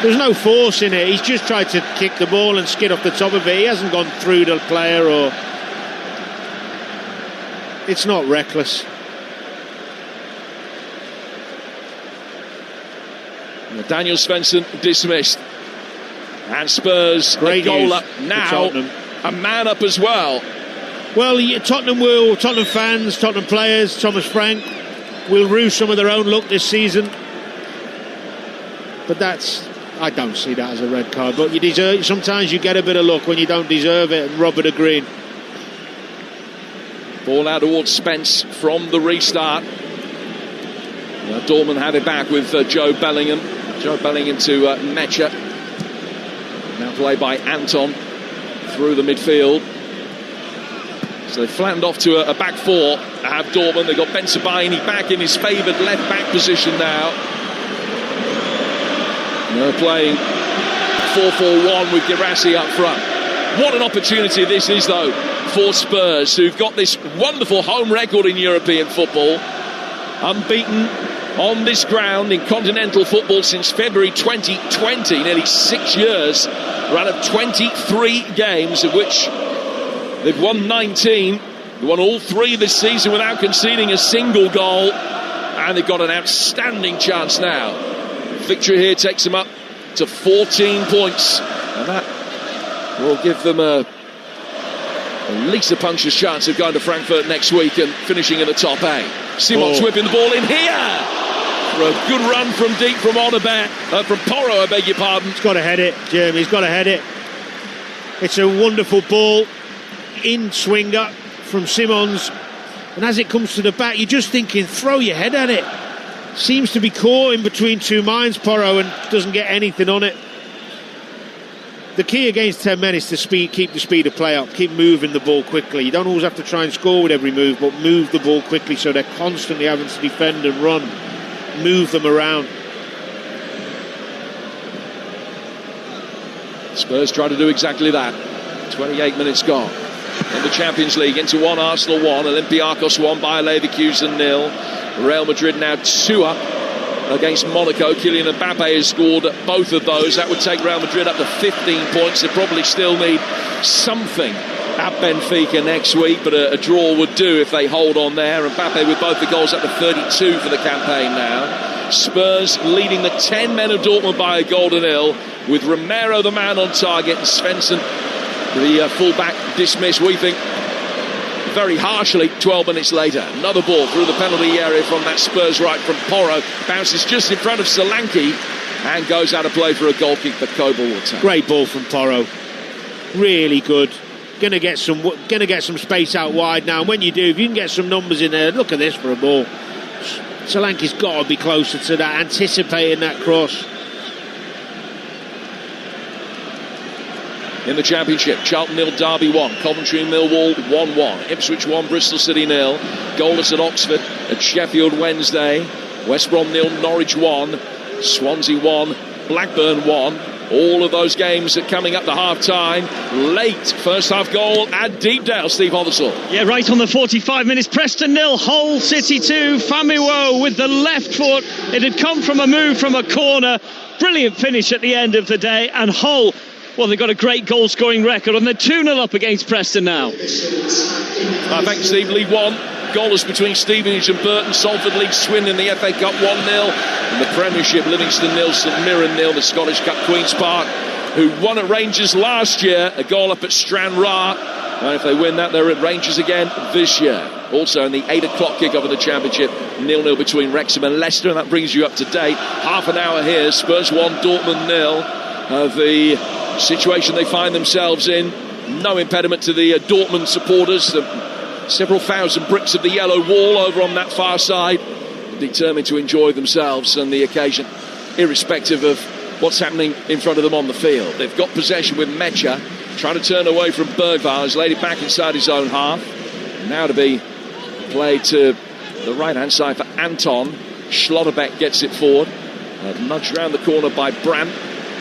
There's no force in it. He's just tried to kick the ball and skid off the top of it. He hasn't gone through the player, or... It's not reckless. Daniel Svensson dismissed. And Spurs, great a goal news up now, a man up as well. Well, Tottenham fans, Tottenham players, Thomas Frank will rue some of their own luck this season. But I don't see that as a red card. But you deserve. Sometimes you get a bit of luck when you don't deserve it, and Robert agreed. Ball out towards Spence from the restart. Dortmund have it back with Joe Bellingham. Joe Bellingham to Mecha. Now played by Anton through the midfield. So they flattened off to a back four. Have Dortmund. They've got Bensebaini back in his favoured left back position now. They're playing 4-4-1 with Guirassy up front. What an opportunity this is, though, for Spurs, who've got this wonderful home record in European football. Unbeaten on this ground in continental football since February 2020, nearly 6 years. Run of 23 games, of which they've won 19. They won all 3 this season without conceding a single goal, and they've got an outstanding chance now. Victory here takes them up to 14 points, and that will give them at least a puncher's chance of going to Frankfurt next week and finishing in the top 8. Simon's whipping the ball in here for a good run from deep from Porro, I beg your pardon. He's got to head it, Jim. He's got to head it. It's a wonderful ball in swinger from Simons, and as it comes to the back, you're just thinking, throw your head at it. Seems to be caught in between two minds, Porro, and doesn't get anything on it. The key against 10 men is to keep the speed of play up, keep moving the ball quickly. You don't always have to try and score with every move, but move the ball quickly so they're constantly having to defend and run. Move them around. Spurs try to do exactly that. 28 minutes gone. In the Champions League, into 1, Arsenal 1, Olympiacos 1, Bayer Leverkusen 0. Real Madrid now 2 up against Monaco. Kylian Mbappe has scored both of those. That would take Real Madrid up to 15 points. They probably still need something at Benfica next week, but a draw would do if they hold on there. Mbappe with both the goals up to 32 for the campaign now. Spurs leading the 10 men of Dortmund by a goal to 0, with Romero the man on target and Svensson, the full-back, dismissed, we think, very harshly 12 minutes later. Another ball through the penalty area from that Spurs right from Porro. Bounces just in front of Solanke and goes out of play for a goal kick, but Kobel will take. Great ball from Porro. Really good. Gonna get some space out wide now. And when you do, if you can get some numbers in there, look at this for a ball. Solanke's got to be closer to that, anticipating that cross. In the Championship, Charlton 0, Derby 1, Coventry Millwall 1-1, Ipswich 1, Bristol City 0, goalless at Oxford, at Sheffield Wednesday, West Brom 0, Norwich 1, Swansea 1, Blackburn 1. All of those games are coming up to half-time. Late first half goal at Deepdale, Steve Hothersall. Yeah, right on the 45 minutes. Preston 0, Hull City 2. Famiwo with the left foot. It had come from a move from a corner. Brilliant finish at the end of the day. And Hull, well, they've got a great goal-scoring record, and they're 2-0 up against Preston now. Thanks, Steve. League 1. Goalless between Stevenage and Burton. Salford leads Swindon in the FA Cup 1-0. In the Premiership, Livingston 0, St Mirren 0. The Scottish Cup, Queen's Park who won at Rangers last year, a goal up at Stranraer. And if they win that, they're at Rangers again this year. Also in the 8 o'clock kick-off of the Championship, 0-0 between Wrexham and Leicester, and that brings you up to date. Half an hour here, Spurs 1, Dortmund 0. The situation they find themselves in, no impediment to the Dortmund supporters. Several thousand bricks of the yellow wall over on that far side, determined to enjoy themselves and the occasion, irrespective of what's happening in front of them on the field. They've got possession with Mecha, trying to turn away from Bergvall, has laid it back inside his own half. Now to be played to the right-hand side for Anton. Schlotterbeck gets it forward. Nudged round the corner by Brandt.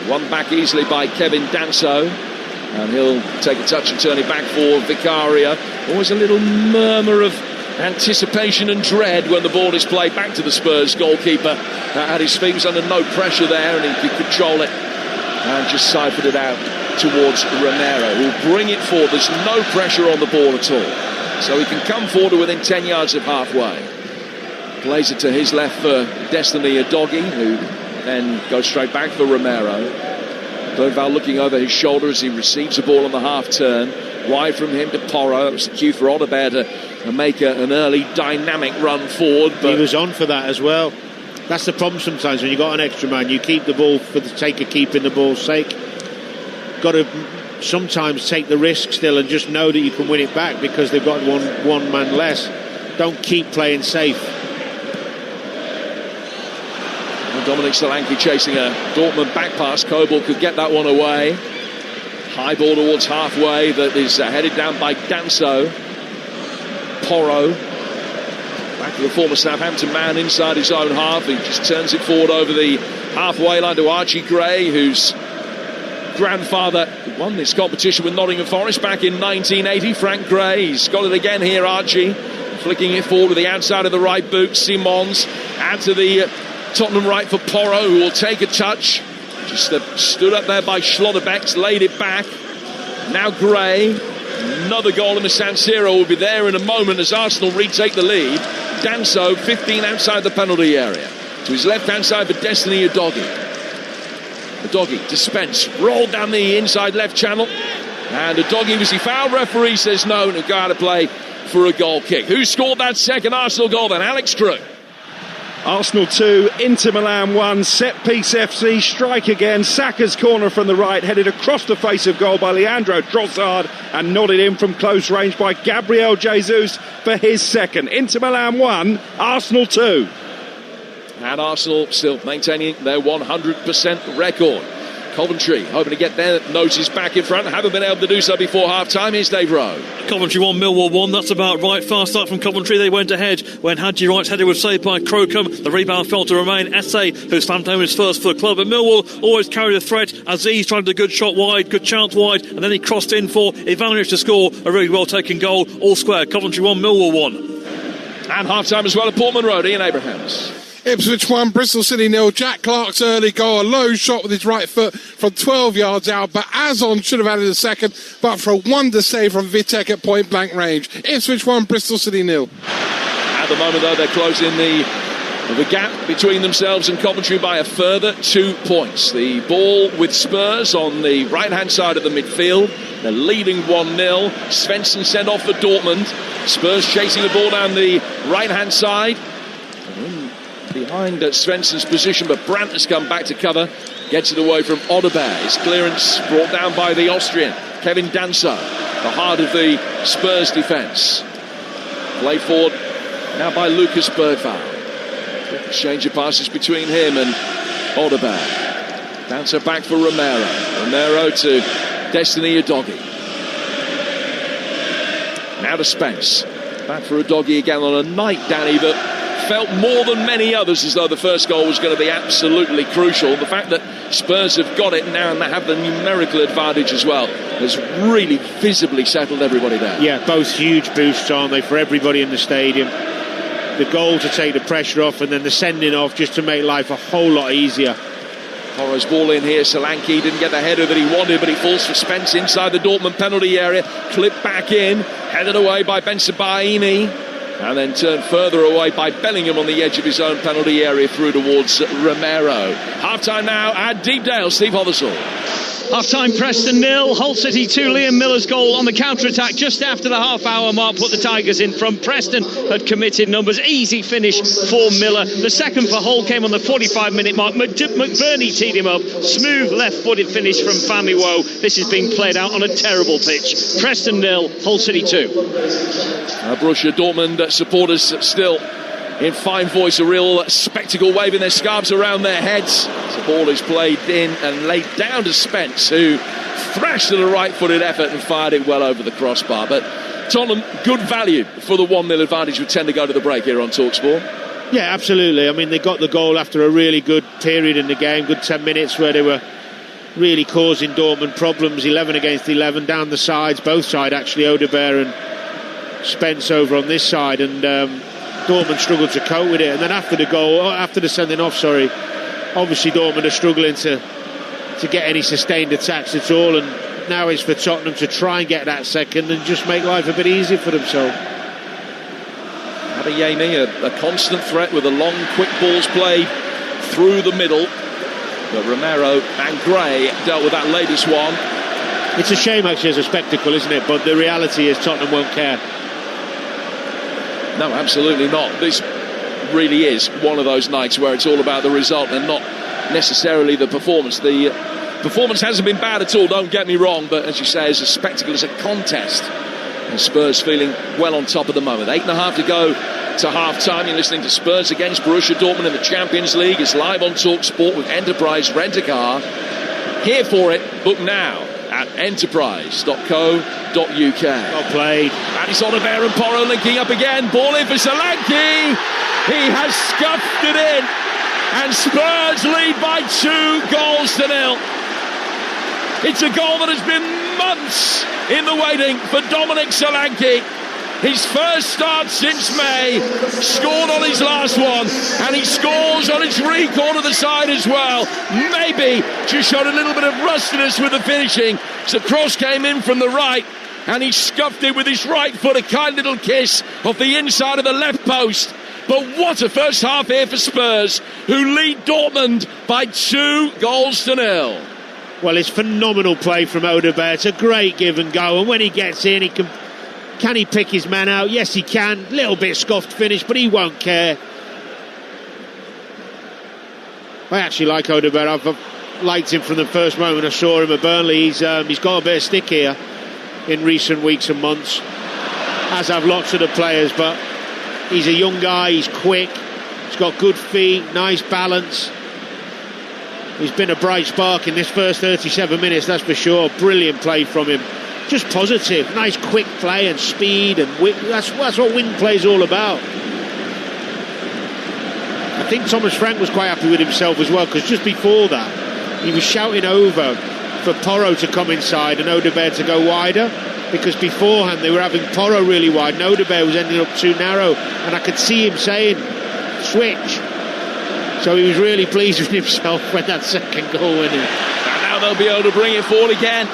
Won back easily by Kevin Danso. And he'll take a touch and turn it back for Vicaria. Always a little murmur of anticipation and dread when the ball is played back to the Spurs goalkeeper. Had his feet, was under no pressure there, and he could control it and just siphoned it out towards Romero, who'll bring it forward. There's no pressure on the ball at all, so he can come forward to within 10 yards of halfway. Plays it to his left for Destiny Udogie, who then goes straight back for Romero. Bergvall looking over his shoulder as he receives the ball on the half turn. Wide from him to Porro. It was the cue for Odegaard to make an early dynamic run forward. But he was on for that as well. That's the problem sometimes when you've got an extra man. You keep the ball for the sake of keeping the ball's sake. Got to sometimes take the risk still and just know that you can win it back because they've got one man less. Don't keep playing safe. Dominic Solanke chasing a Dortmund back pass. Kobel could get that one away. High ball towards halfway that is headed down by Danso. Porro. Back to the former Southampton man inside his own half. He just turns it forward over the halfway line to Archie Gray, whose grandfather won this competition with Nottingham Forest back in 1980. Frank Gray. He's got it again here, Archie. Flicking it forward with the outside of the right boot. Simons. Out to the Tottenham right for Porro, who will take a touch. Just stood up there by Schlotterbeck, laid it back. Now Gray. Another goal in the San Siro will be there in a moment as Arsenal retake the lead. Danso, 15 outside the penalty area. To his left-hand side for Destiny Udogie. Udogie to Spence. Rolled down the inside left channel. And Udogie, was he fouled? Referee says no, and he'll go out of play for a goal kick. Who scored that second Arsenal goal then? Alex Crew. Arsenal 2, Inter Milan 1, set-piece FC, strike again, Saka's corner from the right, headed across the face of goal by Leandro Trossard and nodded in from close range by Gabriel Jesus for his second. Inter Milan 1, Arsenal 2. And Arsenal still maintaining their 100% record. Coventry hoping to get their notice back in front. Haven't been able to do so before half-time. Here's Dave Rowe. Coventry 1, Millwall 1. That's about right. Fast start from Coventry. They went ahead when Hadji Wright's header was saved by Crocombe. The rebound fell to remain Esse, who stamped home his first for the club. But Millwall always carried the threat. Aziz tried a good shot wide, good chance wide, and then he crossed in for Ivanovic to score a really well-taken goal. All square. Coventry 1, Millwall 1. And half-time as well at Portman Road. Ian Abrahams. Ipswich 1, Bristol City 0. Jack Clark's early goal, a low shot with his right foot from 12 yards out, but Azon should have added a second, but for a wonder save from Vitek at point blank range. Ipswich 1, Bristol City 0. At the moment, though, they're closing the gap between themselves and Coventry by a further 2 points. The ball with Spurs on the right-hand side of the midfield. They're leading 1-0. Svensson sent off for Dortmund. Spurs chasing the ball down the right-hand side. Behind Svensson's position, but Brandt has come back to cover. Gets it away from Odegaard. His clearance brought down by the Austrian, Kevin Danso, the heart of the Spurs defence. Play forward now by Lucas Bergvall. Exchange of passes between him and Odegaard. Danso back for Romero. Romero to Destiny Udogie. Now to Spence. Back for Udogie again on a night, Danny, that felt more than many others as though the first goal was going to be absolutely crucial. The fact that Spurs have got it now and they have the numerical advantage as well has really visibly settled everybody down. Yeah, both huge boosts, aren't they, for everybody in the stadium. The goal to take the pressure off and then the sending off just to make life a whole lot easier. Porro's ball in here. Solanke didn't get the header that he wanted, but he falls for Spence inside the Dortmund penalty area. Clipped back in, headed away by Bensebaini. And then turned further away by Bellingham on the edge of his own penalty area through towards Romero. Half-time now at Deepdale. Steve Hothersall. Half-time, Preston 0, Hull City 2. Liam Miller's goal on the counter-attack just after the half-hour mark put the Tigers in front. Preston had committed numbers. Easy finish for Miller. The second for Hull came on the 45-minute mark. McBurney teed him up. Smooth left-footed finish from Famiwo. This is being played out on a terrible pitch. Preston 0, Hull City 2. Borussia Dortmund supporters still in fine voice, a real spectacle, waving their scarves around their heads. The ball is played in and laid down to Spence, who thrashed at a right-footed effort and fired it well over the crossbar. But Tottenham, good value for the 1-0 advantage. We tend to go to the break here on Talksport. Yeah, absolutely. I mean, they got the goal after a really good period in the game, good 10 minutes where they were really causing Dortmund problems. 11 against 11 down the sides, both sides actually, Odegaard and Spence over on this side, and Dortmund struggled to cope with it. And then after the goal, after the sending off, obviously Dortmund are struggling to get any sustained attacks at all, and now it's for Tottenham to try and get that second and just make life a bit easier for themselves. Adeyemi, a constant threat with the long, quick balls played through the middle. But Romero and Gray dealt with that latest one. It's a shame actually as a spectacle, isn't it? But the reality is Tottenham won't care. No, absolutely not. This really is one of those nights where it's all about the result and not necessarily the performance. The performance hasn't been bad at all, don't get me wrong, but as you say, as a spectacle, as a contest, and Spurs feeling well on top at the moment. 8.5 to go to half-time. You're listening to Spurs against Borussia Dortmund in the Champions League. It's live on Talksport with Enterprise Rent-A-Car. Here for it, book now at enterprise.co.uk. Well played. And it's Oliver and Porro linking up again. Ball in for Solanke. He has scuffed it in. And Spurs lead by 2-0. It's a goal that has been months in the waiting for Dominic Solanke. His first start since May, scored on his last one, and he scores on his re-corner the side as well. Maybe just showed a little bit of rustiness with the finishing. So cross came in from the right, and he scuffed it with his right foot, a kind little kiss off the inside of the left post. But what a first half here for Spurs, who lead Dortmund by 2-0. Well, it's phenomenal play from Odegaard. It's a great give and go, and when he gets in, he can he pick his man out? Yes, he can. Little bit scuffed finish, but he won't care. I actually like Odegaard. I've liked him from the first moment I saw him at Burnley. He's got a bit of stick here in recent weeks and months, as have lots of the players, but he's a young guy, he's quick, he's got good feet, nice balance. He's been a bright spark in this first 37 minutes, that's for sure. Brilliant play from him. Just positive, nice quick play and speed, and that's what wing play is all about. I think Thomas Frank was quite happy with himself as well, because just before that he was shouting over for Porro to come inside and Odegaard to go wider, because beforehand they were having Porro really wide and Odegaard was ending up too narrow, and I could see him saying switch. So he was really pleased with himself when that second goal went in. And now they'll be able to bring it forward again.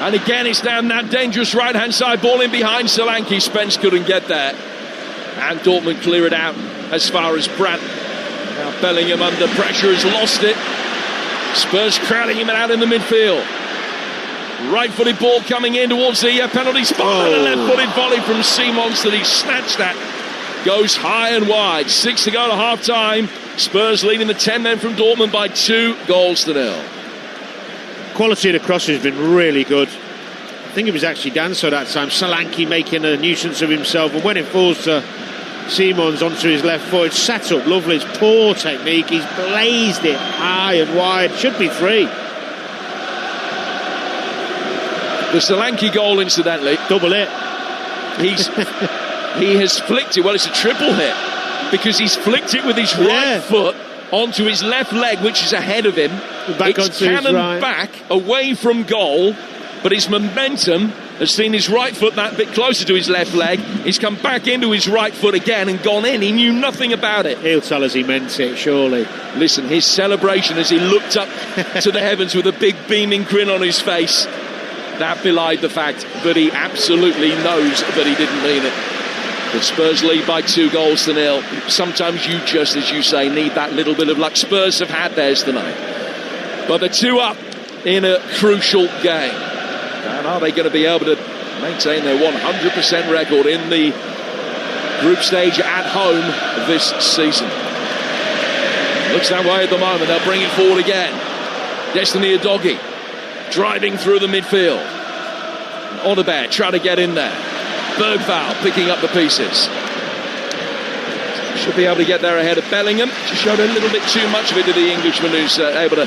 And again, it's down that dangerous right-hand side, ball in behind Solanke. Spence couldn't get there. And Dortmund clear it out as far as Brandt. Now Bellingham under pressure has lost it. Spurs crowding him out in the midfield. Right-footed ball coming in towards the penalty spot. And a left-footed volley from Simons that he snatched at. Goes high and wide. 6 to go to half-time. Spurs leading the 10 men from Dortmund by 2-0. Quality of the cross has been really good. I think it was actually Danso that time. Solanke making a nuisance of himself, and when it falls to Simons onto his left foot, it's set up lovely. It's poor technique. He's blazed it high and wide. Should be 3. The Solanke goal, incidentally, double hit. He has flicked it. Well, it's a triple hit, because he's flicked it with his right foot onto his left leg, which is ahead of him. It's cannoned back away from goal, but his momentum has seen his right foot that bit closer to his left leg. He's come back into his right foot again and gone in. He knew nothing about it. He'll tell us he meant it, surely. Listen, his celebration as he looked up to the heavens with a big beaming grin on his face, that belied the fact that he absolutely knows that he didn't mean it. The Spurs lead by 2-0. Sometimes you just, as you say, need that little bit of luck. Spurs have had theirs tonight. But they're 2 up in a crucial game. And are they going to be able to maintain their 100% record in the group stage at home this season? Looks that way at the moment. They'll bring it forward again. Destiny Udogie driving through the midfield. Odobert trying to get in there. Bergvall picking up the pieces. Should be able to get there ahead of Bellingham. Just showed a little bit too much of it to the Englishman, who's able to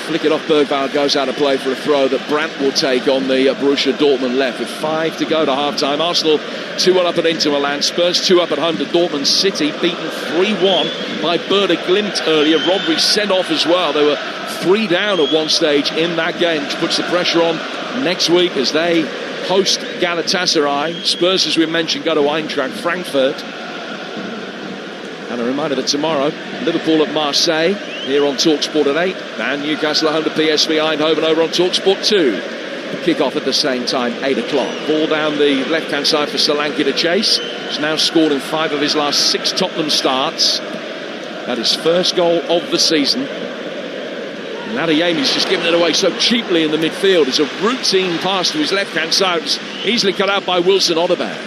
flick it off. Bergvall goes out of play for a throw that Brandt will take on the Borussia Dortmund left with 5 to go to half-time. Arsenal 2-1 up at Inter Milan. Spurs 2 up at home to Dortmund City, beaten 3-1 by Werder Glimt earlier. Rodri sent off as well. They were 3 down at one stage in that game, which puts the pressure on next week as they host Galatasaray. Spurs, as we mentioned, go to Eintracht Frankfurt. And a reminder that tomorrow, Liverpool at Marseille, here on Talksport at 8, and Newcastle at home to PSV Eindhoven over on Talksport 2. Kick-off at the same time, 8 o'clock. Ball down the left-hand side for Solanke to chase. He's now scored in 5 of his last 6 Tottenham starts. That is first goal of the season. And Adeyemi's just given it away so cheaply in the midfield. It's a routine pass to his left-hand side. It's easily cut out by Wilson Odobert.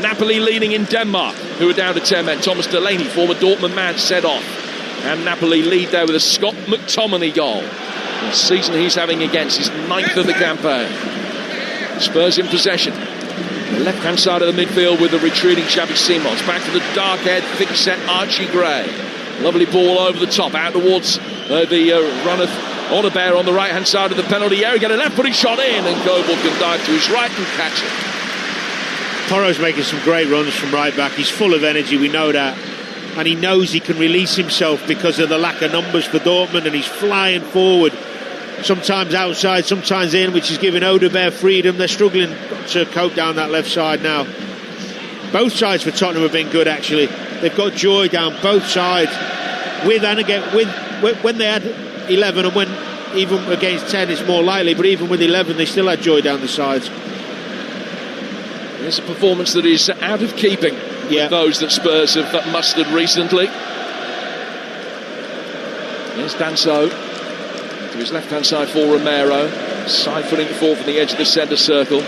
Napoli leading in Denmark, who are down to 10 men. Thomas Delaney, former Dortmund man, set off. And Napoli lead there with a Scott McTominay goal. The season he's having against his 9th of the campaign. Spurs in possession. The left-hand side of the midfield with the retreating Xabi Simons. Back to the dark-haired, thick-set Archie Gray. Lovely ball over the top, out towards the run of Odobert on the right-hand side of the penalty area. Get a left-footed shot in, and Goebel can dive to his right and catch it. Porro's making some great runs from right back. He's full of energy, we know that. And he knows he can release himself because of the lack of numbers for Dortmund, and he's flying forward. Sometimes outside, sometimes in, which is giving Odobert freedom. They're struggling to cope down that left side now. Both sides for Tottenham have been good, actually. They've got joy down both sides. With and again, when they had 11, and when even against 10 it's more likely, but even with 11 they still had joy down the sides. It's a performance that is out of keeping with those that Spurs have mustered recently. Here's Danso to his left-hand side for Romero. Side-footing the ball from the edge of the centre circle.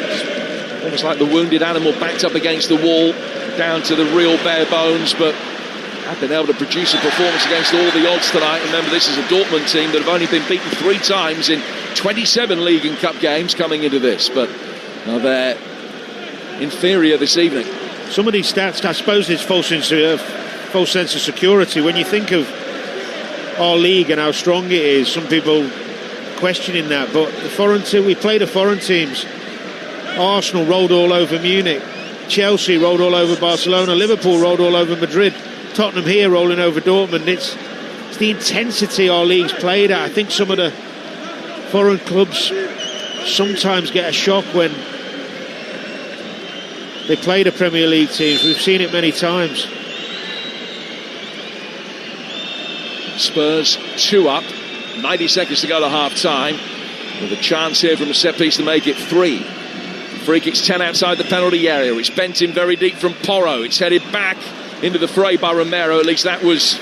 It's almost like the wounded animal backed up against the wall, down to the real bare bones, but have been able to produce a performance against all the odds tonight. Remember, this is a Dortmund team that have only been beaten 3 times in 27 League and Cup games coming into this, but now they're inferior this evening. Some of these stats, I suppose, it's false sense of security. When you think of our league and how strong it is, some people questioning that. But the foreign team, we played the foreign teams. Arsenal rolled all over Munich. Chelsea rolled all over Barcelona. Liverpool rolled all over Madrid. Tottenham here rolling over Dortmund. It's the intensity our league's played at. I think some of the foreign clubs sometimes get a shock when they play the Premier League teams. We've seen it many times. Spurs 2 up, 90 seconds to go to half-time, with a chance here from a set-piece to make it 3. Free kick's 10 outside the penalty area. It's bent in very deep from Porro. It's headed back into the fray by Romero. At least that was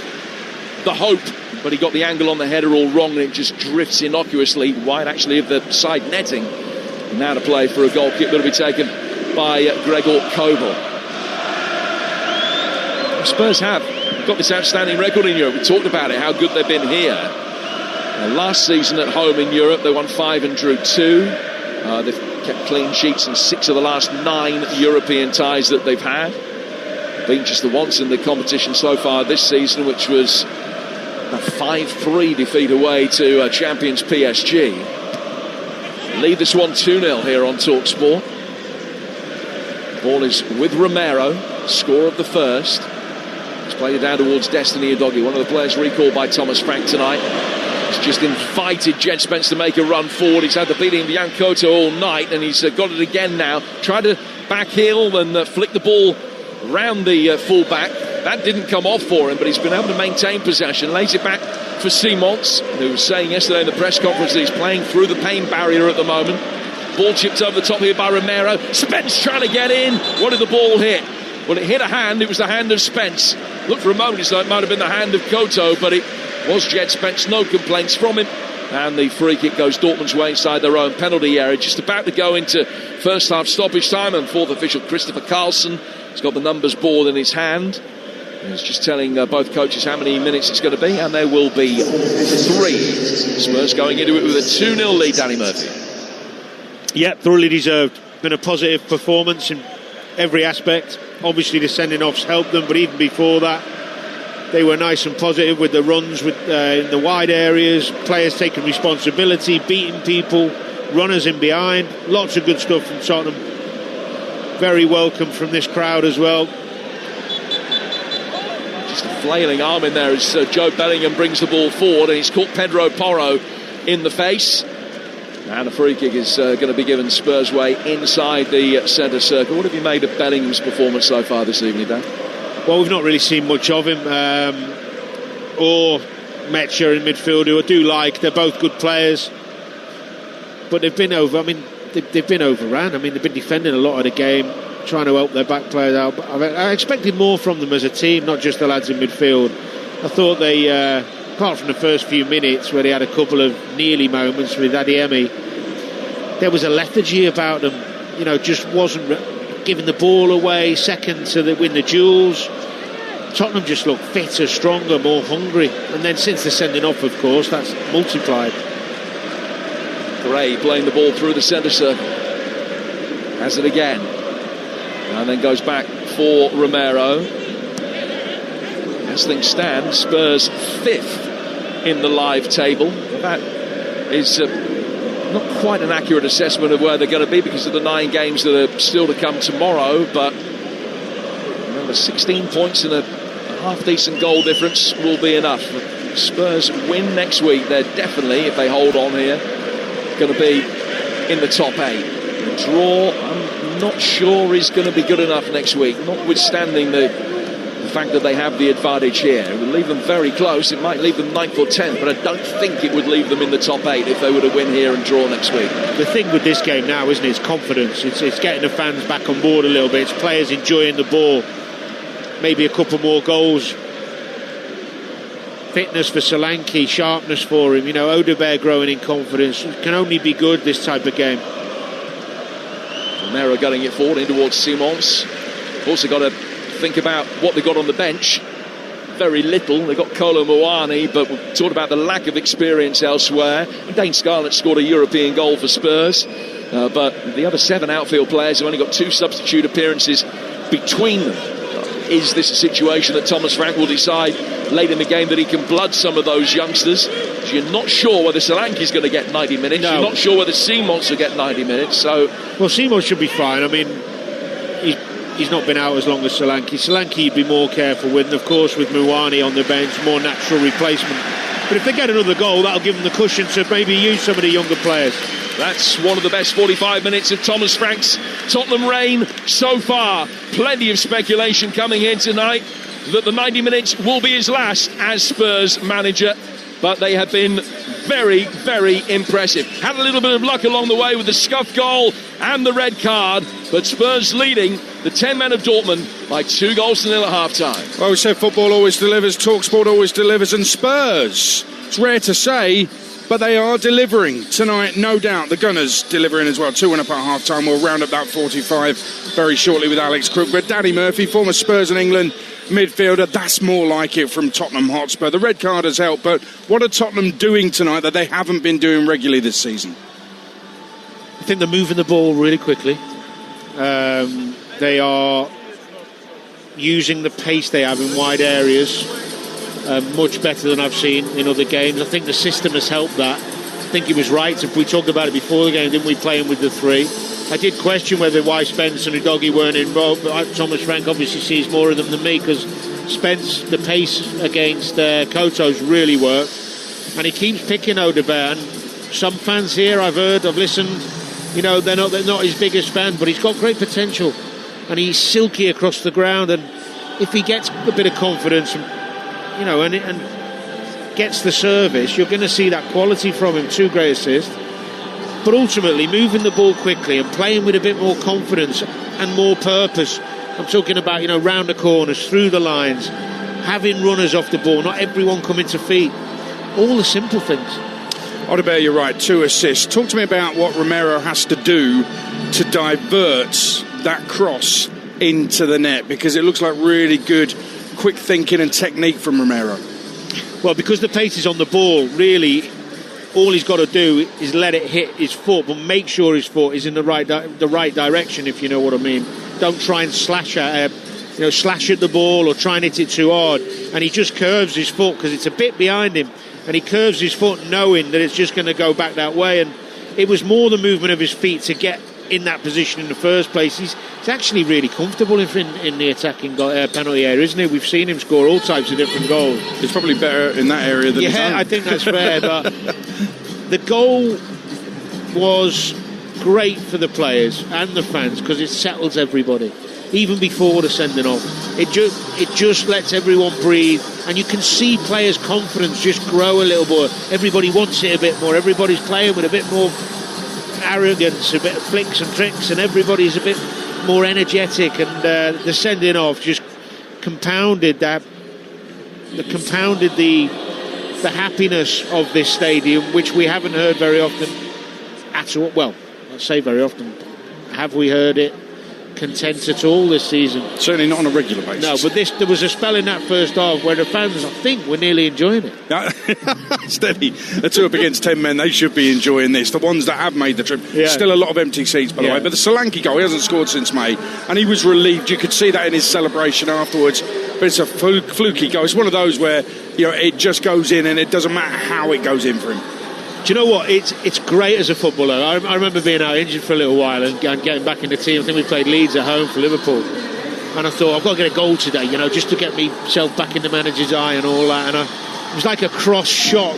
the hope, but he got the angle on the header all wrong, and it just drifts innocuously wide, actually, of the side netting. And now to play for a goal kick that'll be taken by Gregor Kobel. Spurs have got this outstanding record in Europe. We talked about it, how good they've been here. Last season at home in Europe, they won 5 and drew 2. They've kept clean sheets in 6 of the last 9 European ties that they've had. Been just the once in the competition so far this season, which was a 5-3 defeat away to champions PSG. Lead this one 2-0 here on Talksport. Ball is with Romero, score of the first. He's played it down towards Destiny Udogie, one of the players recalled by Thomas Frank tonight. He's just invited Jed Spence to make a run forward. He's had the beating of Jan Koto all night, and he's got it again now. Tried to back heel and flick the ball round the full-back. That didn't come off for him, but he's been able to maintain possession. Lays it back for Simons, who was saying yesterday in the press conference that he's playing through the pain barrier at the moment. Ball chipped over the top here by Romero. Spence trying to get in. What did the ball hit? Well, it hit a hand. It was the hand of Spence. Looked for a moment, so it might have been the hand of Koto, but it was Jed Spence. No complaints from him. And the free kick goes Dortmund's way inside their own penalty area. Just about to go into first half stoppage time. And fourth official Christopher Carlson has got the numbers board in his hand. He's just telling both coaches how many minutes it's going to be. And there will be 3. Spurs going into it with a 2-0 lead, Danny Murphy. Yeah, thoroughly deserved. Been a positive performance in every aspect. Obviously the sending offs helped them, but even before that they were nice and positive with the runs with in the wide areas, players taking responsibility, beating people, runners in behind. Lots of good stuff from Tottenham. Very welcome from this crowd as well. Just a flailing arm in there as Joe Bellingham brings the ball forward, and he's caught Pedro Porro in the face. And a free kick is going to be given Spurs way inside the centre circle. What have you made of Bellingham's performance so far this evening, Dan? Well, we've not really seen much of him, or Metcher in midfield, who I do like. They're both good players, but they've been overrun. They've been defending a lot of the game, trying to help their back players out. But I expected more from them as a team, not just the lads in midfield. I thought they, apart from the first few minutes where they had a couple of nearly moments with Adeyemi, there was a lethargy about them. Just wasn't giving the ball away, second to win the duels. Tottenham just looked fitter, stronger, more hungry. And then since the sending off, of course, that's multiplied. Gray playing the ball through the centre circle. Has it again. And then goes back for Romero. As things stand, Spurs 5th in the live table. That is not quite an accurate assessment of where they're going to be because of the 9 games that are still to come tomorrow, but remember, 16 points and a half-decent goal difference will be enough. If Spurs win next week, they're definitely, if they hold on here, going to be in the top 8. The draw, I'm not sure is going to be good enough next week, notwithstanding the fact that they have the advantage here. It would leave them very close. It might leave them 9th or 10th, but I don't think it would leave them in the top 8 if they were to win here and draw next week. The thing with this game now, isn't it, it's confidence. It's getting the fans back on board a little bit. It's players enjoying the ball. Maybe a couple more goals. Fitness for Solanke, sharpness for him. Odegaard growing in confidence. It can only be good, this type of game. Romero getting it forward in towards Simons. Also got to think about what they got on the bench. Very little. They got Kolo Muani, but we've talked about the lack of experience elsewhere. Dane Scarlett scored a European goal for Spurs, but the other 7 outfield players have only got 2 substitute appearances between them. Is this a situation that Thomas Frank will decide late in the game that he can blood some of those youngsters? You're not sure whether Solanke's going to get 90 minutes. No. You're not sure whether Simons will get 90 minutes. Well, Simons should be fine. He's not been out as long as Solanke. Solanke you'd be more careful with, and of course with Muani on the bench, more natural replacement. But if they get another goal, that'll give them the cushion to maybe use some of the younger players. That's one of the best 45 minutes of Thomas Frank's Tottenham reign so far. Plenty of speculation coming in tonight that the 90 minutes will be his last as Spurs manager, but they have been very, very impressive. Had a little bit of luck along the way with the scuff goal and the red card, but Spurs leading the 10 men of Dortmund by 2-0 at half-time. Well, we said football always delivers, Talksport always delivers, and Spurs, it's rare to say, but they are delivering tonight, no doubt. The Gunners delivering as well. 2-1 up at half-time. We'll round up that 45 very shortly with Alex Crook. But Danny Murphy, former Spurs and England midfielder, that's more like it from Tottenham Hotspur. The red card has helped, but what are Tottenham doing tonight that they haven't been doing regularly this season? I think they're moving the ball really quickly. They are using the pace they have in wide areas much better than I've seen in other games. I think the system has helped that. I think it was right. If we talked about it before the game, didn't we, playing with the 3? I did question why Spence and Udogie weren't involved, but Thomas Frank obviously sees more of them than me, because Spence, the pace against Koto's really worked, and he keeps picking Odegaard. And some fans here, I've listened, they're not his biggest fan, but he's got great potential, and he's silky across the ground. And if he gets a bit of confidence, and gets the service, you're going to see that quality from him. 2 great assists. But ultimately, moving the ball quickly and playing with a bit more confidence and more purpose. I'm talking about, round the corners, through the lines, having runners off the ball, not everyone coming to feet. all the simple things. Odobert, you're right, 2 assists. Talk to me about what Romero has to do to divert that cross into the net, because it looks like really good quick thinking and technique from Romero. Well, because the pace is on the ball, really all he's got to do is let it hit his foot, but make sure his foot is in the right direction, if you know what I mean. Don't try and slash at the ball or try and hit it too hard. And he just curves his foot because it's a bit behind him, and he curves his foot knowing that it's just going to go back that way. And it was more the movement of his feet to get in that position in the first place. He's actually really comfortable in the attacking penalty area, isn't he? We've seen him score all types of different goals. He's probably better in that area than his own. I think that's fair. But the goal was great for the players and the fans because it settles everybody, even before the sending off. It just lets everyone breathe, and you can see players' confidence just grow a little more. Everybody wants it a bit more. Everybody's playing with a bit more arrogance, a bit of flicks and tricks, and everybody's a bit more energetic, and the sending off just compounded the happiness of this stadium, which we haven't heard very often at all. Well, I say very often, have we heard it content at all this season? Certainly not on a regular basis. No, but there was a spell in that first half where the fans, I think, were nearly enjoying it. Steady. The 2 up against 10 men, they should be enjoying this. The ones that have made the trip. Yeah. Still a lot of empty seats, by the way. But the Solanke goal, he hasn't scored since May, and he was relieved. You could see that in his celebration afterwards. But it's a fluky goal. It's one of those where it just goes in, and it doesn't matter how it goes in for him. Do you know what? It's great as a footballer. I remember being out injured for a little while and getting back in the team. I think we played Leeds at home for Liverpool. And I thought, I've got to get a goal today, just to get myself back in the manager's eye and all that. And it was like a cross shot.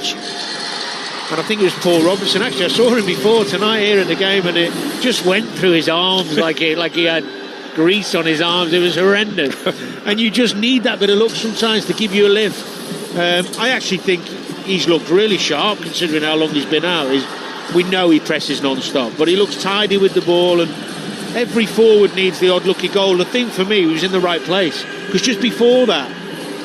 And I think it was Paul Robinson. Actually, I saw him before tonight here in the game, and it just went through his arms like he had grease on his arms. It was horrendous. And you just need that bit of luck sometimes to give you a lift. I actually think he's looked really sharp considering how long he's been out. We know he presses non-stop, but he looks tidy with the ball, and every forward needs the odd lucky goal. The thing for me, he was in the right place, because just before that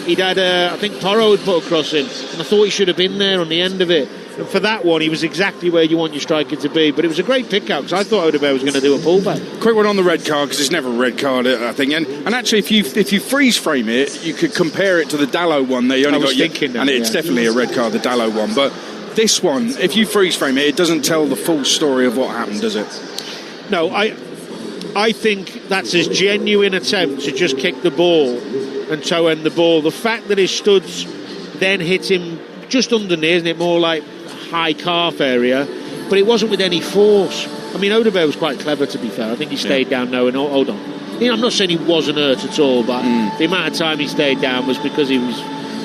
he'd had I think Porro had put a cross in, and I thought he should have been there on the end of it. And for that one, he was exactly where you want your striker to be. But it was a great pick-out, because I thought Odobert was going to do a pullback. Quick one on the red card, because it's never a red card, I think. And actually, if you freeze frame it, you could compare it to the Dalot one. It's definitely a red card, the Dalot one. But this one, if you freeze frame it, it doesn't tell the full story of what happened, does it? No, I think that's his genuine attempt to just kick the ball and toe end the ball. The fact that his studs then hit him just underneath, isn't it, more like high calf area, but it wasn't with any force. I mean, Odobert was quite clever, to be fair. I think he stayed down knowing, hold on. I'm not saying he wasn't hurt at all, but the amount of time he stayed down was because he was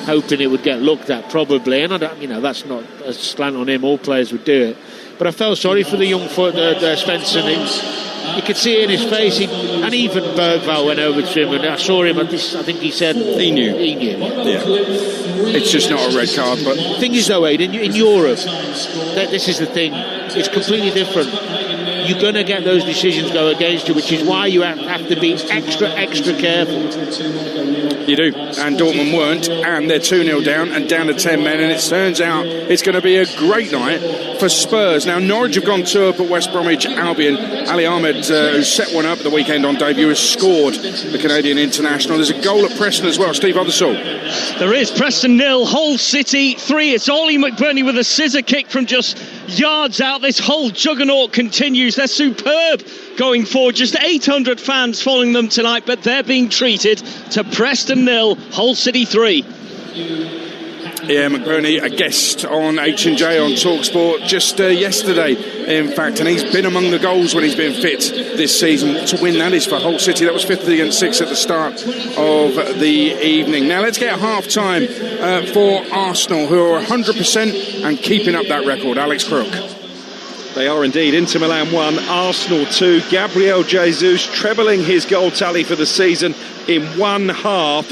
hoping it would get looked at, probably. And that's not a slant on him. All players would do it. But I felt sorry for the young foot, Svensson. You could see it in his face, and even Bergvall went over to him, and I saw him. I think he said he knew. Yeah, it's just not a red card. But the thing is, though, Aidan, in Europe, this is the thing. It's completely different. You're going to get those decisions go against you, which is why you have to be extra careful. You do, and Dortmund weren't, and they're 2-0 down and down to 10 men, and it turns out it's going to be a great night for Spurs. Now, Norwich have gone 2 up at West Bromwich Albion. Ali Ahmed, who set one up at the weekend on debut, has scored the Canadian international. There's a goal at Preston as well. Steve Othersall. There is. Preston 0, Hull City 3. It's Ollie McBurney with a scissor kick from just yards out. This whole juggernaut continues. They're superb going forward. Just 800 fans following them tonight, but they're being treated to Preston 0, Hull City 3. Yeah, McBurney, a guest on H&J on Talksport just yesterday, in fact, and he's been among the goals when he's been fit this season. What a win that is for Hull City. That was 5th against 6 at the start of the evening. Now let's get half-time for Arsenal, who are 100% and keeping up that record. Alex Crook. They are indeed. Inter Milan 1, Arsenal 2. Gabriel Jesus trebling his goal tally for the season in one half.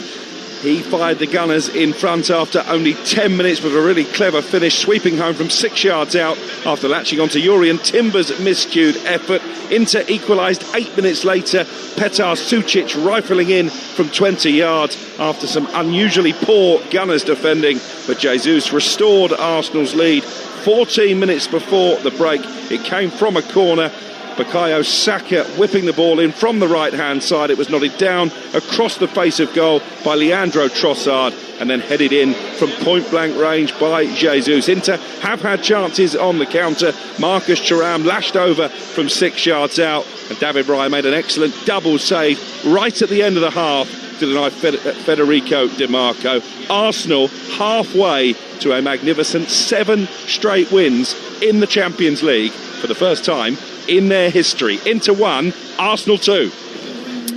He fired the Gunners in front after only 10 minutes with a really clever finish, sweeping home from 6 yards out after latching onto Jurien Timber's miscued effort. Inter equalised 8 minutes later. Petar Sucic rifling in from 20 yards after some unusually poor Gunners defending, but Jesus restored Arsenal's lead 14 minutes before the break. It came from a corner. Bukayo Saka whipping the ball in from the right-hand side. It was nodded down across the face of goal by Leandro Trossard and then headed in from point-blank range by Jesus. Inter have had chances on the counter. Marcus Thuram lashed over from 6 yards out, and David Raya made an excellent double save right at the end of the half to deny Federico Di Marco. Arsenal halfway to a magnificent 7 straight wins in the Champions League for the first time in their history. Inter 1, Arsenal 2.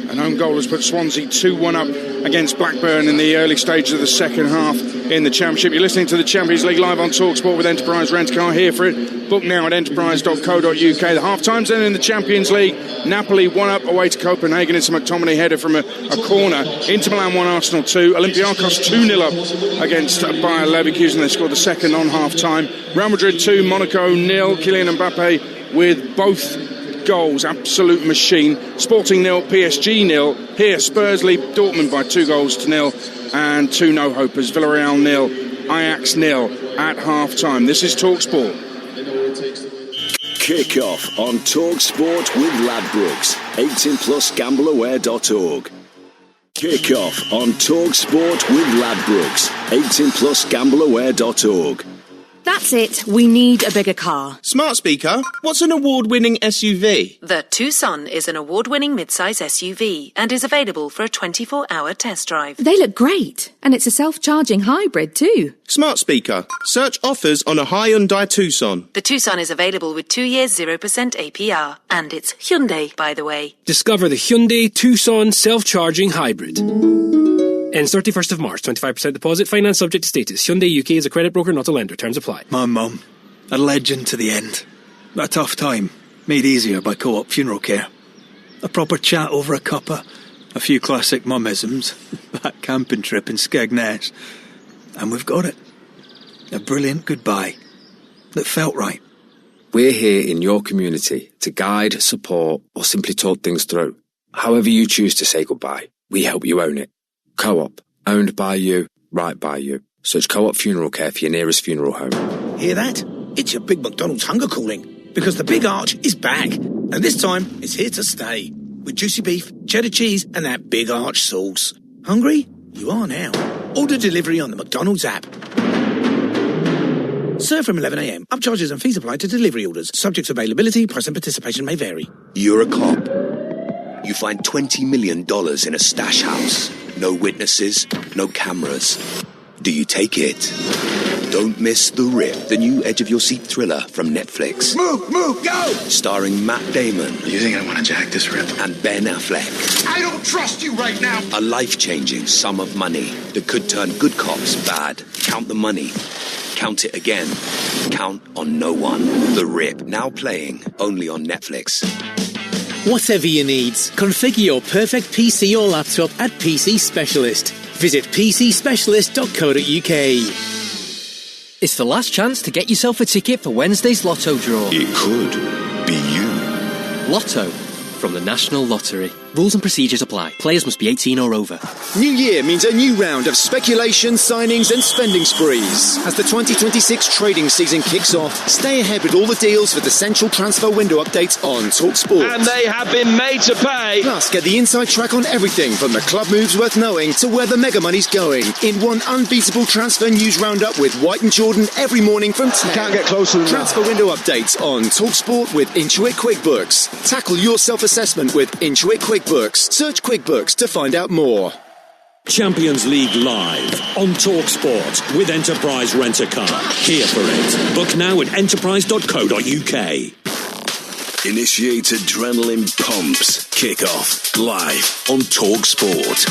An own goal has put Swansea 2-1 up against Blackburn in the early stages of the second half in the Championship. You're listening to the Champions League live on Talksport with Enterprise Rent-A-Car. Here for it. Book now at enterprise.co.uk. The half-times then in the Champions League. Napoli 1 up away to Copenhagen. It's a McTominay header from a corner. Inter Milan 1, Arsenal 2. Olympiacos 2-0 up against Bayer Leverkusen. They scored the second on half-time. Real Madrid 2, Monaco 0. Kylian Mbappe with both goals, absolute machine. Sporting 0, PSG 0. Here Spurs lead Dortmund by 2-0 and 2 no-hopers. Villarreal 0, Ajax 0 at half-time. This is TalkSport. Kick-off on TalkSport with Ladbrokes. 18plusgambleaware.org. Kick-off on TalkSport with Ladbrokes. 18plusgambleaware.org. That's it. We need a bigger car. Smart speaker, what's an award-winning SUV? The Tucson is an award-winning midsize SUV and is available for a 24-hour test drive. They look great. And it's a self-charging hybrid too. Smart speaker, search offers on a Hyundai Tucson. The Tucson is available with 2 years 0% APR. And it's Hyundai, by the way. Discover the Hyundai Tucson self-charging hybrid. Ends 31st of March, 25% deposit, finance subject to status. Hyundai UK is a credit broker, not a lender. Terms apply. My mum, a legend to the end. A tough time, made easier by Co-op Funeral Care. A proper chat over a cuppa, a few classic mummisms, that camping trip in Skegness. And we've got it. A brilliant goodbye that felt right. We're here in your community to guide, support, or simply talk things through. However you choose to say goodbye, we help you own it. Co-op, owned by you, right by you. Search Co-op Funeral Care for your nearest funeral home. Hear that? It's your Big McDonald's hunger calling. Because the Big Arch is back. And this time, it's here to stay. With juicy beef, cheddar cheese, and that Big Arch sauce. Hungry? You are now. Order delivery on the McDonald's app. Serve from 11 a.m. Upcharges and fees apply to delivery orders. Subject to availability, price and participation may vary. You're a cop. You find $20 million in a stash house. No witnesses, no cameras. Do you take it? Don't miss The Rip, the new edge-of-your-seat thriller from Netflix. Move, go! Starring Matt Damon. You think I want to jack this Rip? And Ben Affleck. I don't trust you right now! A life-changing sum of money that could turn good cops bad. Count the money. Count it again. Count on no one. The Rip, now playing only on Netflix. Whatever you need, configure your perfect PC or laptop at PC Specialist. Visit pcspecialist.co.uk. It's the last chance to get yourself a ticket for Wednesday's Lotto draw. It could be you. Lotto from the National Lottery. Rules and procedures apply. Players must be 18 or over. New year means a new round of speculation, signings and spending sprees. As the 2026 trading season kicks off, stay ahead with all the deals for the central transfer window updates on Talksport. And they have been made to pay. Plus, get the inside track on everything from the club moves worth knowing to where the mega money's going in one unbeatable transfer news roundup with White and Jordan every morning from 10. Can't get closer than transfer window updates on Talksport with Intuit QuickBooks. Tackle your self-assessment with Intuit QuickBooks. Search QuickBooks to find out more. Champions League live on Talksport with Enterprise Rent-A-Car. Here for it. Book now at enterprise.co.uk. Initiate adrenaline pumps. Kick off live on Talksport.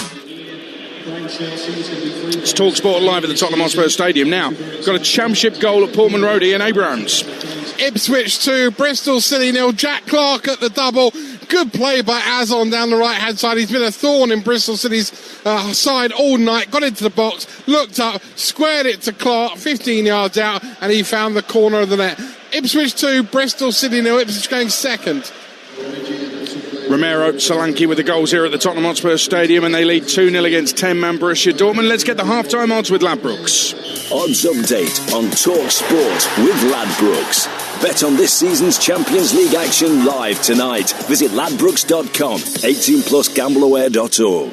It's Talksport live at the Tottenham Hotspur Stadium. Now, got a championship goal at Portman Road, Ian Abrams. Ipswich 2, Bristol City 0. Jack Clark at the double. Good play by Azon down the right-hand side. He's been a thorn in Bristol City's side all night. Got into the box, looked up, squared it to Clark, 15 yards out, and he found the corner of the net. Ipswich 2, Bristol City 0. Ipswich going second. Romero, Solanke with the goals here at the Tottenham Hotspur Stadium, and they lead 2-0 against 10-man Borussia Dortmund. Let's get the half-time odds with Ladbrokes. Odds update on Talksport with Ladbrokes. Bet on this season's Champions League action live tonight. Visit ladbrokes.com. 18+ gambleaware.org.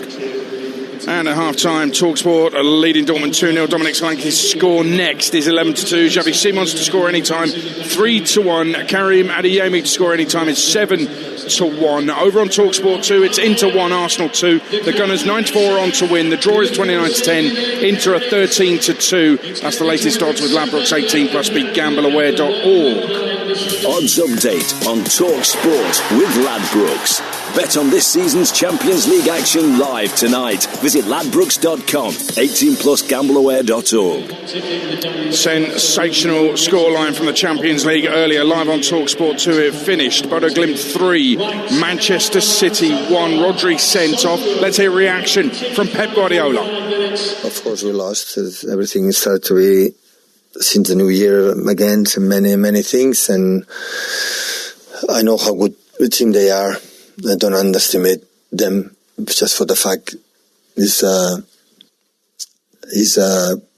And at half-time, Talksport are leading Dortmund 2-0. Dominic Solanke's score next is 11-2. Xavi Simons to score anytime, 3-1. Karim Adeyemi to score anytime is 7-1. Over on Talksport 2, it's Inter 1, Arsenal 2. The Gunners 9-4 on to win. The draw is 29-10. Inter are 13-2. That's the latest odds with Ladbrokes 18+ begambleaware.org. Odds update on Talksport with Ladbrokes. Bet on this season's Champions League action live tonight. Visit ladbrokes.com. 18+ gambleaware.org. Sensational scoreline from the Champions League earlier, live on Talksport 2. It finished. Bodo Glimt 3, Manchester City 1. Rodri sent off. Let's hear reaction from Pep Guardiola. Of course we lost. Everything started to be, since the new year, against many things, and I know how good a team they are. I don't underestimate them just for the fact is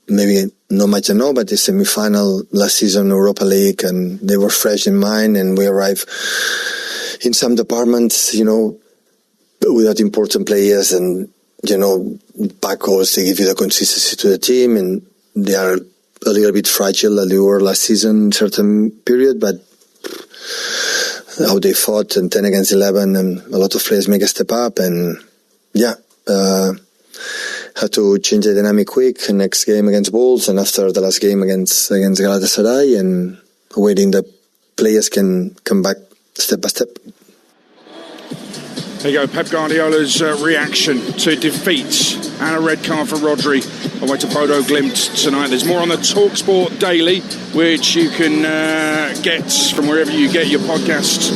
maybe not much I know, but the semi-final last season Europa League, and they were fresh in mind, and we arrived in some departments, without important players, and backholes, they give you the consistency to the team, and they are a little bit fragile as they were last season in certain period, but how they fought, and 10 against 11, and a lot of players make a step up, and had to change the dynamic quick. Next game against Wolves, and after the last game against Galatasaray, and waiting the players can come back step by step. There you go, Pep Guardiola's reaction to defeats and a red card for Rodri away to Bodo Glimt tonight. There's more on the Talksport Daily, which you can get from wherever you get your podcasts.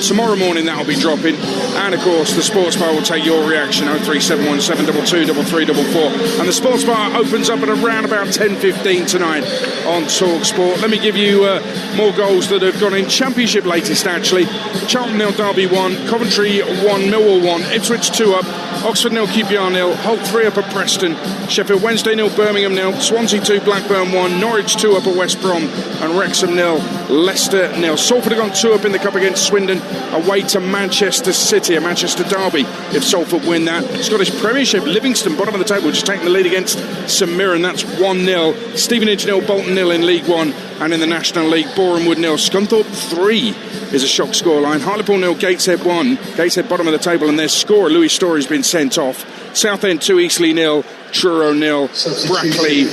Tomorrow morning that'll be dropping, and of course the Sports Bar will take your reaction. 0371 722 3344, and the Sports Bar opens up at around about 10:15 tonight on Talksport. Let me give you more goals that have gone in. Championship latest, actually. Charlton 0, Derby 1, Coventry 1, Millwall 1, Ipswich 2 up, Oxford 0, QPR 0, Hull 3 up at Preston, Sheffield Wednesday 0, Birmingham 0, Swansea 2, Blackburn 1, Norwich 2 up at West Brom, and Wrexham 0, Leicester 0. Salford have gone 2 up in the cup against Swindon, away to Manchester City, a Manchester derby if Salford win that. Scottish Premiership, Livingston bottom of the table, just taking the lead against St Mirren, that's 1-0. Stevenage 0, Bolton 0 in League 1, and in the National League, Borehamwood 0, Scunthorpe 3 is a shock scoreline. Hartlepool 0, Gateshead 1. Gateshead bottom of the table, and their scorer, Louis Story's been sent off. Southend 2, Eastleigh 0, Truro 0, Brackley 2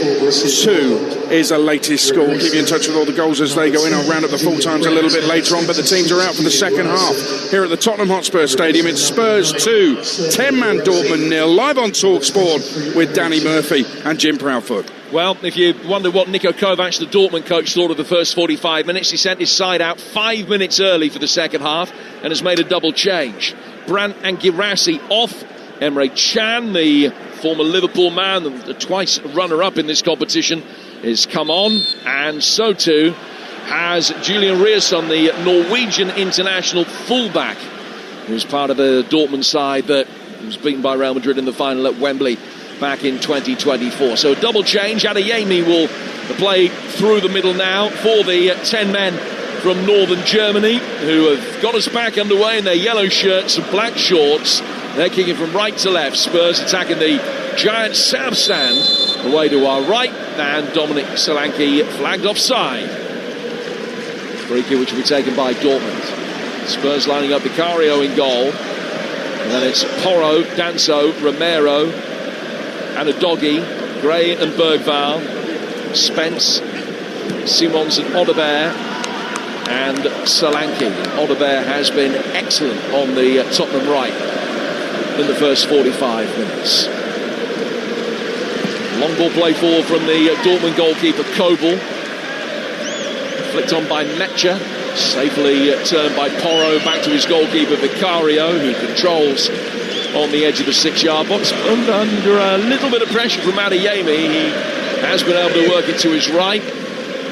is a latest score. We'll keep you in touch with all the goals as they go in. I'll round up the full times a little bit later on, but the teams are out for the second half. Here at the Tottenham Hotspur Stadium, it's Spurs 2, 10-man Dortmund 0, live on Talksport with Danny Murphy and Jim Proudfoot. Well, if you wonder what Niko Kovac, the Dortmund coach, thought of the first 45 minutes, he sent his side out 5 minutes early for the second half and has made a double change. Brandt and Guirassy off. Emre Can, the former Liverpool man, the twice runner-up in this competition, is come on, and so too has Julian Ryerson, the Norwegian international fullback, who's part of a Dortmund side that was beaten by Real Madrid in the final at Wembley back in 2024. So a double change. Adeyemi will play through the middle now for the 10 men from northern Germany, who have got us back underway in their yellow shirts and black shorts. They're kicking from right to left. Spurs attacking the giant south stand away to our right, and Dominic Solanke flagged offside. Free kick which will be taken by Dortmund. Spurs lining up Vicario in goal, and then it's Porro, Danso, Romero, and a doggy, Gray and Bergvall, Spence, Simons and Odobert, and Solanke. Odobert has been excellent on the Tottenham right in the first 45 minutes. Long ball play forward from the Dortmund goalkeeper Kobel. Flicked on by Metcher. Safely turned by Porro back to his goalkeeper Vicario, who controls on the edge of the 6-yard box. And under a little bit of pressure from Adeyemi, he has been able to work it to his right.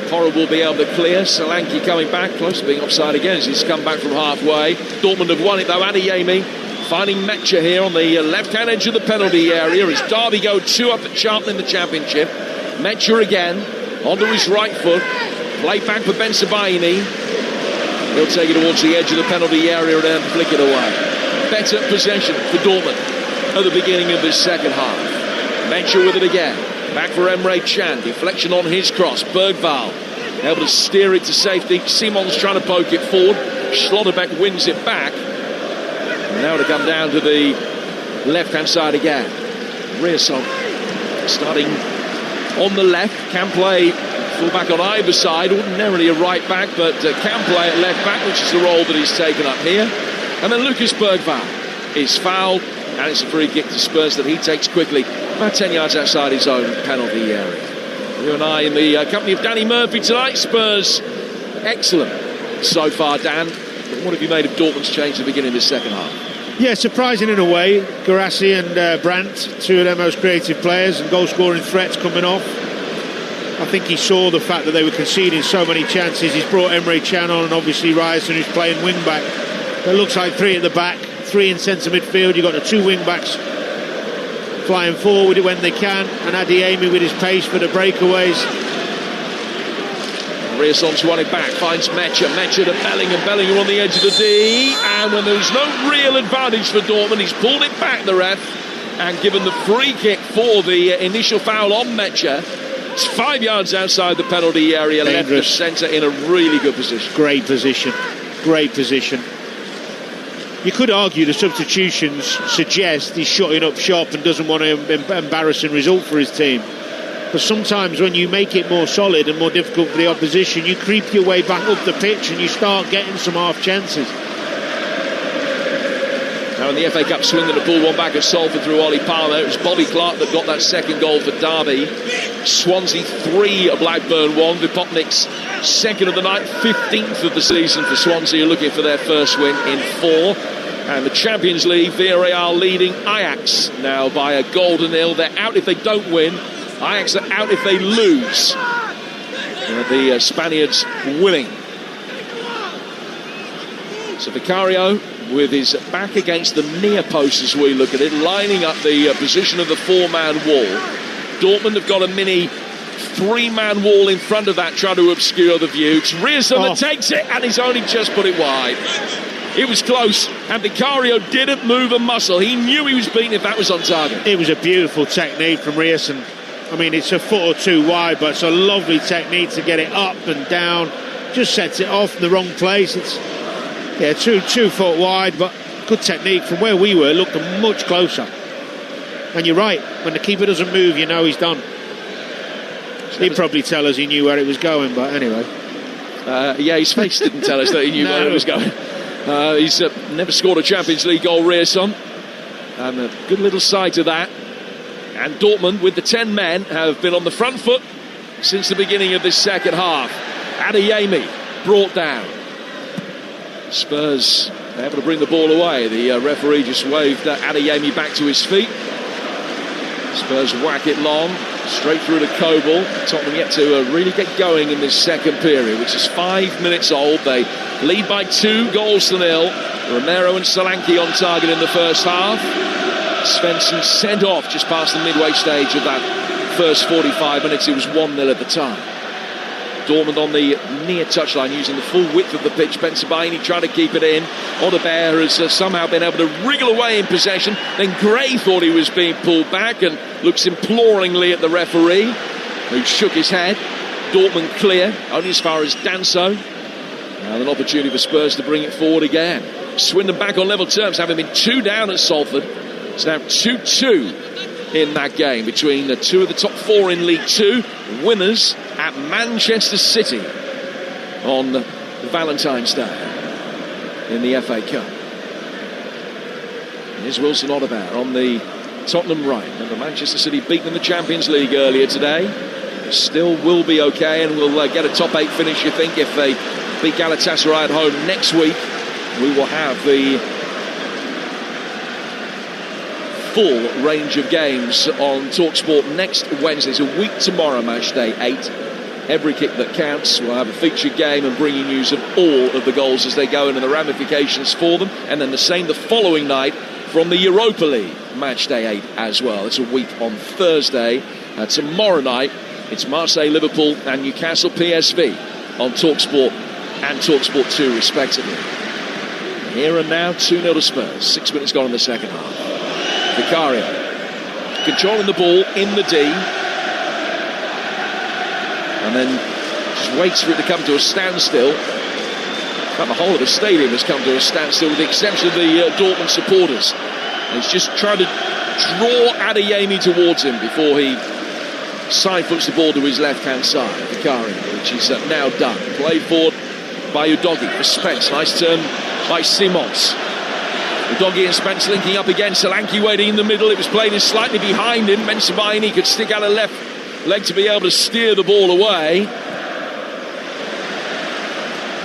Porro will be able to clear. Solanke coming back, close to being offside again as he's come back from halfway. Dortmund have won it though. Adeyemi finding Mecha here on the left-hand edge of the penalty area as Derby go 2 up at Charlton in the Championship. Mecha again onto his right foot. Play back for Ben Sebaini. He'll take it towards the edge of the penalty area and then flick it away. Better possession for Dortmund at the beginning of this second half. Mecha with it again. Back for Emre Can. Deflection on his cross. Bergvall able to steer it to safety. Simon's trying to poke it forward. Schlotterbeck wins it back. And now to come down to the left-hand side again. Rearson starting on the left. Can play full-back on either side. Ordinarily a right-back, but can play at left-back, which is the role that he's taken up here. And then Lucas Bergvall is fouled. And it's a free kick to Spurs that he takes quickly, about 10 yards outside his own penalty area. You and I in the company of Danny Murphy tonight. Spurs, excellent so far, Dan. But what have you made of Dortmund's change at the beginning of the second half? Yeah, surprising in a way. Guirassy and Brandt, 2 of their most creative players, and goal-scoring threats coming off. I think he saw the fact that they were conceding so many chances. He's brought Emre Can on, and obviously Ryerson, who's playing wing-back. It looks like 3 at the back, 3 in centre midfield. You've got the 2 wing-backs flying forward when they can, and Adeyemi with his pace for the breakaways. Rearson's won it back, finds Mecha to Bellingham on the edge of the D, and when there's no real advantage for Dortmund, he's pulled it back, the ref, and given the free kick for the initial foul on Mecha. It's 5 yards outside the penalty area, dangerous. Left of centre in a really good position. Great position. You could argue the substitutions suggest he's shutting up shop and doesn't want an embarrassing result for his team. But sometimes when you make it more solid and more difficult for the opposition, you creep your way back up the pitch and you start getting some half chances. Now in the FA Cup swing and the pull one back of Salford through Ollie Palmer. It was Bobby Clark that got that second goal for Derby. Swansea 3, Blackburn 1. Vipotnik's second of the night, 15th of the season for Swansea, looking for their first win in 4. And the Champions League, Villarreal leading Ajax now by a goal to 0. They're out if they don't win. Ajax are out if they lose. The Spaniards winning. So Vicario with his back against the near post as we look at it, lining up the position of the 4-man wall. Dortmund have got a mini 3-man wall in front of that, trying to obscure the view. It's Rearsson that takes it, and he's only just put it wide. It was close, and Vicario didn't move a muscle. He knew he was beaten if that was on target. It was a beautiful technique from Rearsson. I mean, it's a foot or 2 wide, but it's a lovely technique to get it up and down. Just sets it off in the wrong place. It's 2 foot wide, but good technique. From where we were, looked much closer. And you're right, when the keeper doesn't move, you know he's done. He'd probably tell us he knew where it was going, but anyway. His face didn't tell us that he knew where it was going. He's never scored a Champions League goal, Rearsson. And a good little side to that. And Dortmund, with the 10 men, have been on the front foot since the beginning of this second half. Adeyemi brought down. Spurs able to bring the ball away. The referee just waved Adeyemi back to his feet. Spurs whack it long, straight through to Kobel. Tottenham yet to really get going in this second period, which is 5 minutes old. They lead by 2 goals to 0. Romero and Solanke on target in the first half. Svensson sent off just past the midway stage of that first 45 minutes. It was 1-0 at the time. Dortmund on the near touchline using the full width of the pitch. Bensebaini trying to keep it in. Odebear has somehow been able to wriggle away in possession. Then Gray thought he was being pulled back and looks imploringly at the referee, who shook his head. Dortmund clear, only as far as Danso. Now an opportunity for Spurs to bring it forward again. Swindon back on level terms, having been 2 down at Salford. It's now 2-2 in that game between the 2 of the top 4 in League 2. Winners at Manchester City on Valentine's Day in the FA Cup. Here's Wilson Odebear on the Tottenham right. Remember, Manchester City beaten in the Champions League earlier today. Still will be okay and will get a top 8 finish, you think, if they beat Galatasaray at home next week. We will have the full range of games on Talksport next Wednesday. It's a week tomorrow, match day 8. Every kick that counts. We'll have a featured game and bringing news of all of the goals as they go in and the ramifications for them. And then the same the following night from the Europa League, match day 8 as well. It's a week on Thursday. Tomorrow night, it's Marseille-Liverpool and Newcastle-PSV on Talksport and Talksport 2 respectively. Here and now, 2-0 to Spurs. 6 minutes gone in the second half. Vicario controlling the ball in the D, and then just waits for it to come to a standstill. The whole of the stadium has come to a standstill with the exception of the Dortmund supporters. And he's just trying to draw Adeyemi towards him before he side foots the ball to his left-hand side. Vicario, which is now done. Played forward by Udogie for Spence. Nice turn by Simons. Udogie and Spence linking up again. Solanke waiting in the middle. It was played in slightly behind him. Bensebaini could stick out a left leg to be able to steer the ball away.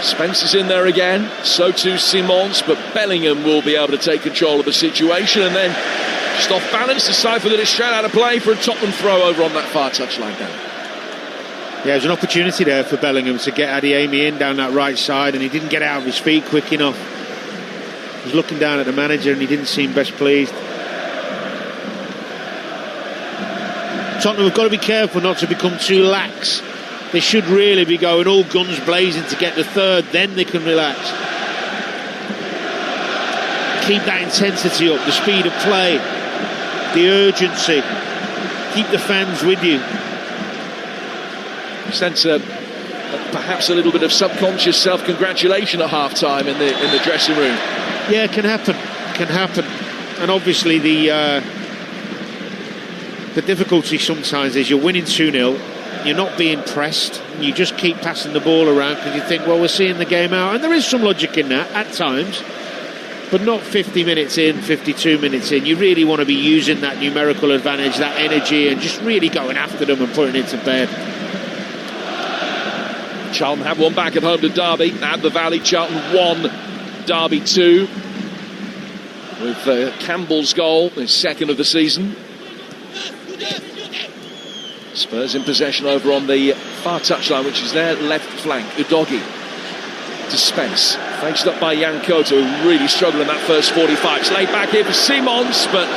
Spence is in there again. So too Simons, but Bellingham will be able to take control of the situation and then just off balance, decipher that it's straight out of play for a Tottenham throw over on that far touchline down. Yeah, there's an opportunity there for Bellingham to get Adeyemi in down that right side, and he didn't get out of his feet quick enough. He was looking down at the manager and he didn't seem best pleased. Tottenham have got to be careful not to become too lax. They should really be going all guns blazing to get the third, then they can relax. Keep that intensity up, the speed of play, the urgency. Keep the fans with you. Sense perhaps a little bit of subconscious self-congratulation at half-time in the dressing room. Yeah, it can happen. And obviously the difficulty sometimes is you're winning 2-0, you're not being pressed, you just keep passing the ball around because you think, well, we're seeing the game out. And there is some logic in that at times, but not 50 minutes in, 52 minutes in. You really want to be using that numerical advantage, that energy, and just really going after them and putting it to bed. Charlton have one back at home to Derby at the Valley. Charlton 1, Derby 2, with Campbell's goal, his second of the season. Spurs in possession over on the far touchline, which is their left flank. Udogie to Spence, faced up by Yankoto, who really struggled in that first 45. It's laid back here for Simons, but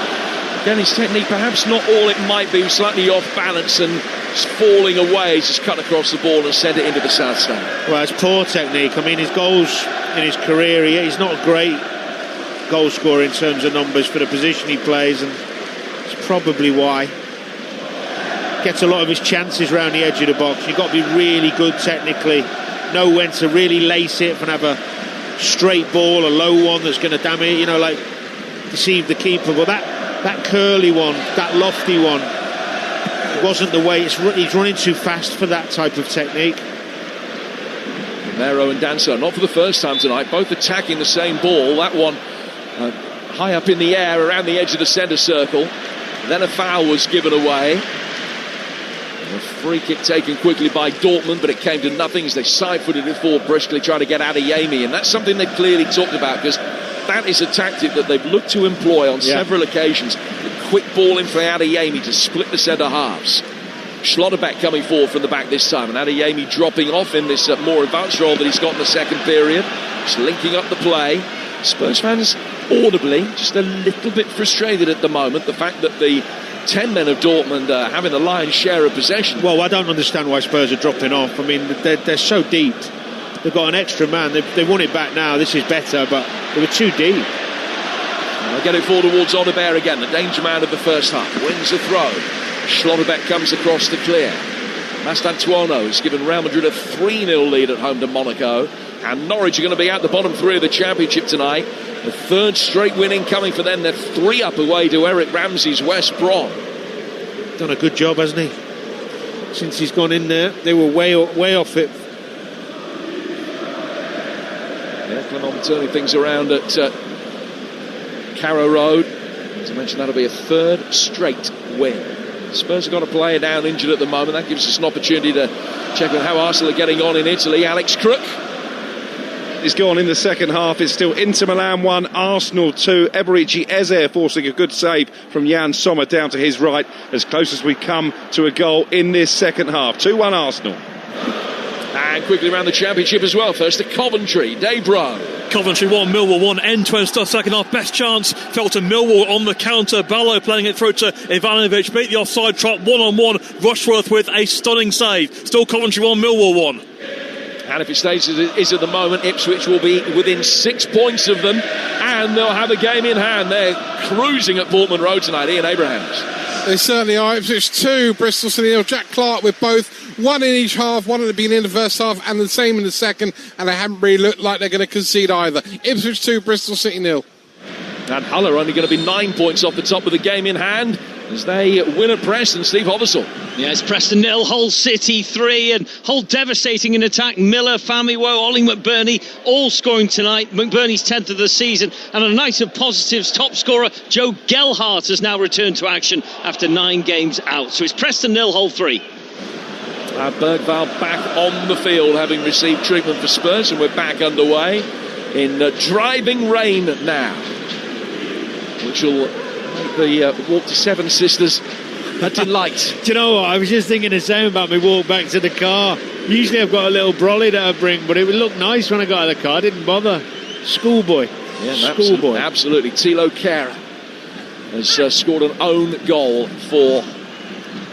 again his technique perhaps not all it might be, slightly off balance and just falling away. He's just cut across the ball and sent it into the south stand. Well, it's poor technique. I mean, his goals in his career, he's not a great goal scorer in terms of numbers for the position he plays, and it's probably why. Gets a lot of his chances round the edge of the box. You've got to be really good technically, know when to really lace it and have a straight ball, a low one that's going to damage, like deceive the keeper. But that curly one, that lofty one, wasn't the way. He's running too fast for that type of technique. Romero and Danso, not for the first time tonight, both attacking the same ball. That one high up in the air around the edge of the centre circle. Then a foul was given away. A free kick taken quickly by Dortmund, but it came to nothing as they side-footed it forward briskly, trying to get Adeyemi, and that's something they've clearly talked about, because that is a tactic that they've looked to employ on several occasions. The quick ball in for Adeyemi to split the centre halves. Schlotterbeck coming forward from the back this time, and Adeyemi dropping off in this more advanced role that he's got in the second period, just linking up the play. Spurs fans audibly just a little bit frustrated at the moment, the fact that the 10 men of Dortmund having the lion's share of possession. Well, I don't understand why Spurs are dropping off. I mean, they're so deep. They've got an extra man. They won it back now. This is better, but they were too deep. And they'll get it forward towards Oliver again, the danger man of the first half. Wins the throw. Schlotterbeck comes across to clear. Mastantuono has given Real Madrid a 3-0 lead at home to Monaco. And Norwich are going to be out the bottom three of the Championship tonight. The third straight winning coming for them. They're 3 up away to Eric Ramsey's West Brom. Done a good job, hasn't he? Since he's gone in there, they were way off it. Yeah, Clement turning things around at Carrow Road. As I mentioned, that'll be a third straight win. Spurs have got a player down injured at the moment. That gives us an opportunity to check on how Arsenal are getting on in Italy. Alex Crook is gone in the second half. It's still Inter Milan 1, Arsenal 2. Eberechi Eze forcing a good save from Jan Sommer down to his right, as close as we come to a goal in this second half. 2-1 Arsenal. And quickly around the Championship as well. First to Coventry, Dave Brown. Coventry 1, Millwall 1, end to end stuff second half. Best chance fell to Millwall on the counter. Ballo playing it through to Ivanovic, beat the offside trap 1-on-1. Rushworth with a stunning save. Still Coventry 1, Millwall 1. And if it stays as it is at the moment, Ipswich will be within 6 points of them, and they'll have a game in hand. They're cruising at Portman Road tonight. Ian Abrahams. They certainly are. Ipswich 2, Bristol City 0. Jack Clark with both. One in each half, one at the beginning of the first half and the same in the second, and they haven't really looked like they're going to concede either. Ipswich 2, Bristol City 0. And Hull are only going to be 9 points off the top with the game in hand as they win at Preston. Steve Hoversall. Yes, Preston 0, Hull City 3, and Hull devastating in attack. Miller, Famiwo, Ollie McBurney all scoring tonight. McBurney's 10th of the season, and a night of positives. Top scorer Joe Gelhardt has now returned to action after 9 games out. So it's Preston 0, Hull 3. Bergvall back on the field, having received treatment for Spurs, and we're back underway in driving rain now, which will make the walk to Seven Sisters a delight. Do you know what? I was just thinking the same about my walk back to the car. Usually I've got a little brolly that I bring, but it would look nice when I got out of the car. I didn't bother. Schoolboy. Yeah, schoolboy. Absolutely. Thilo Kehrer has scored an own goal for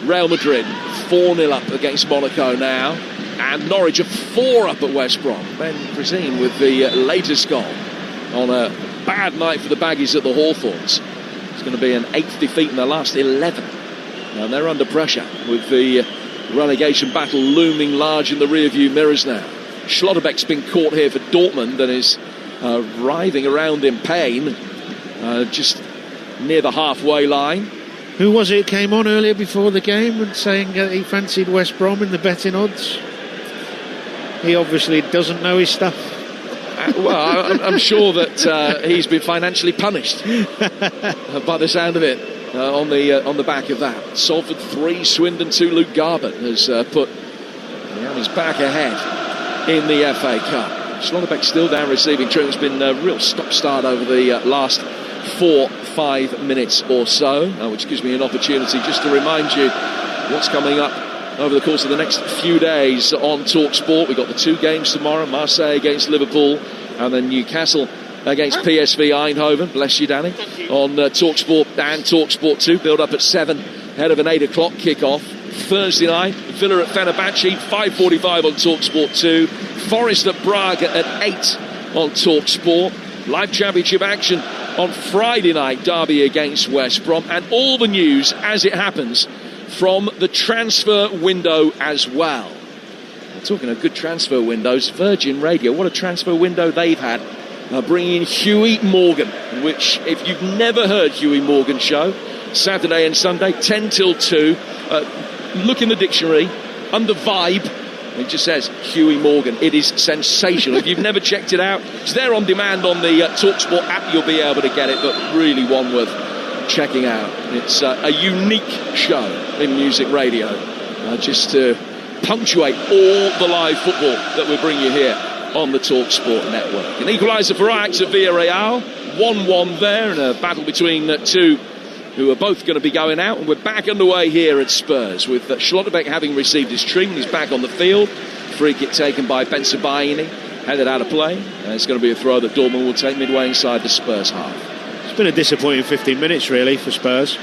Real Madrid. 4-0 up against Monaco now, and Norwich are 4 up at West Brom. Ben Brazine with the latest goal on a bad night for the Baggies at the Hawthorns. It's going to be an 8th defeat in their last 11, and they're under pressure with the relegation battle looming large in the rearview mirrors now. Schlotterbeck's been caught here for Dortmund and is writhing around in pain just near the halfway line. Who was it came on earlier before the game and saying he fancied West Brom in the betting odds? He obviously doesn't know his stuff. Well, I'm sure that he's been financially punished by the sound of it on the back of that. Salford 3, Swindon 2. Luke Garbutt has put his back ahead in the FA Cup. Schlotterbeck still down receiving treatment. It's been a real stop-start over the last 4-5 minutes or so, which gives me an opportunity just to remind you what's coming up over the course of the next few days on Talksport. We've got the 2 games tomorrow, Marseille against Liverpool and then Newcastle against PSV Eindhoven. Bless you, Danny. On Talksport and Talksport 2, build up at 7 ahead of an 8 o'clock kickoff. Thursday night, Villa at Fenerbahce, 5:45 on Talksport 2. Forest at Braga at 8 on Talksport. Live Championship action on Friday night, Derby against West Brom, and all the news as it happens from the transfer window as well. We're talking of good transfer windows. Virgin Radio, what a transfer window they've had, bringing in Huey Morgan, which, if you've never heard Huey Morgan's show, Saturday and Sunday, 10 till 2, look in the dictionary, under Vibe, it just says Huey Morgan. It is sensational. If you've never checked it out, it's there on demand on the Talksport app. You'll be able to get it, but really one worth checking out. It's a unique show in music radio, just to punctuate all the live football that we bring you here on the Talksport network. An equaliser for Ajax at Villarreal, 1-1 there, and a battle between two who are both going to be going out, and we're back underway here at Spurs with Schlotterbeck having received his treatment. He's back on the field. Free kick taken by Bensebaini, headed out of play, and it's going to be a throw that Dortmund will take midway inside the Spurs half. It's been a disappointing 15 minutes really for Spurs.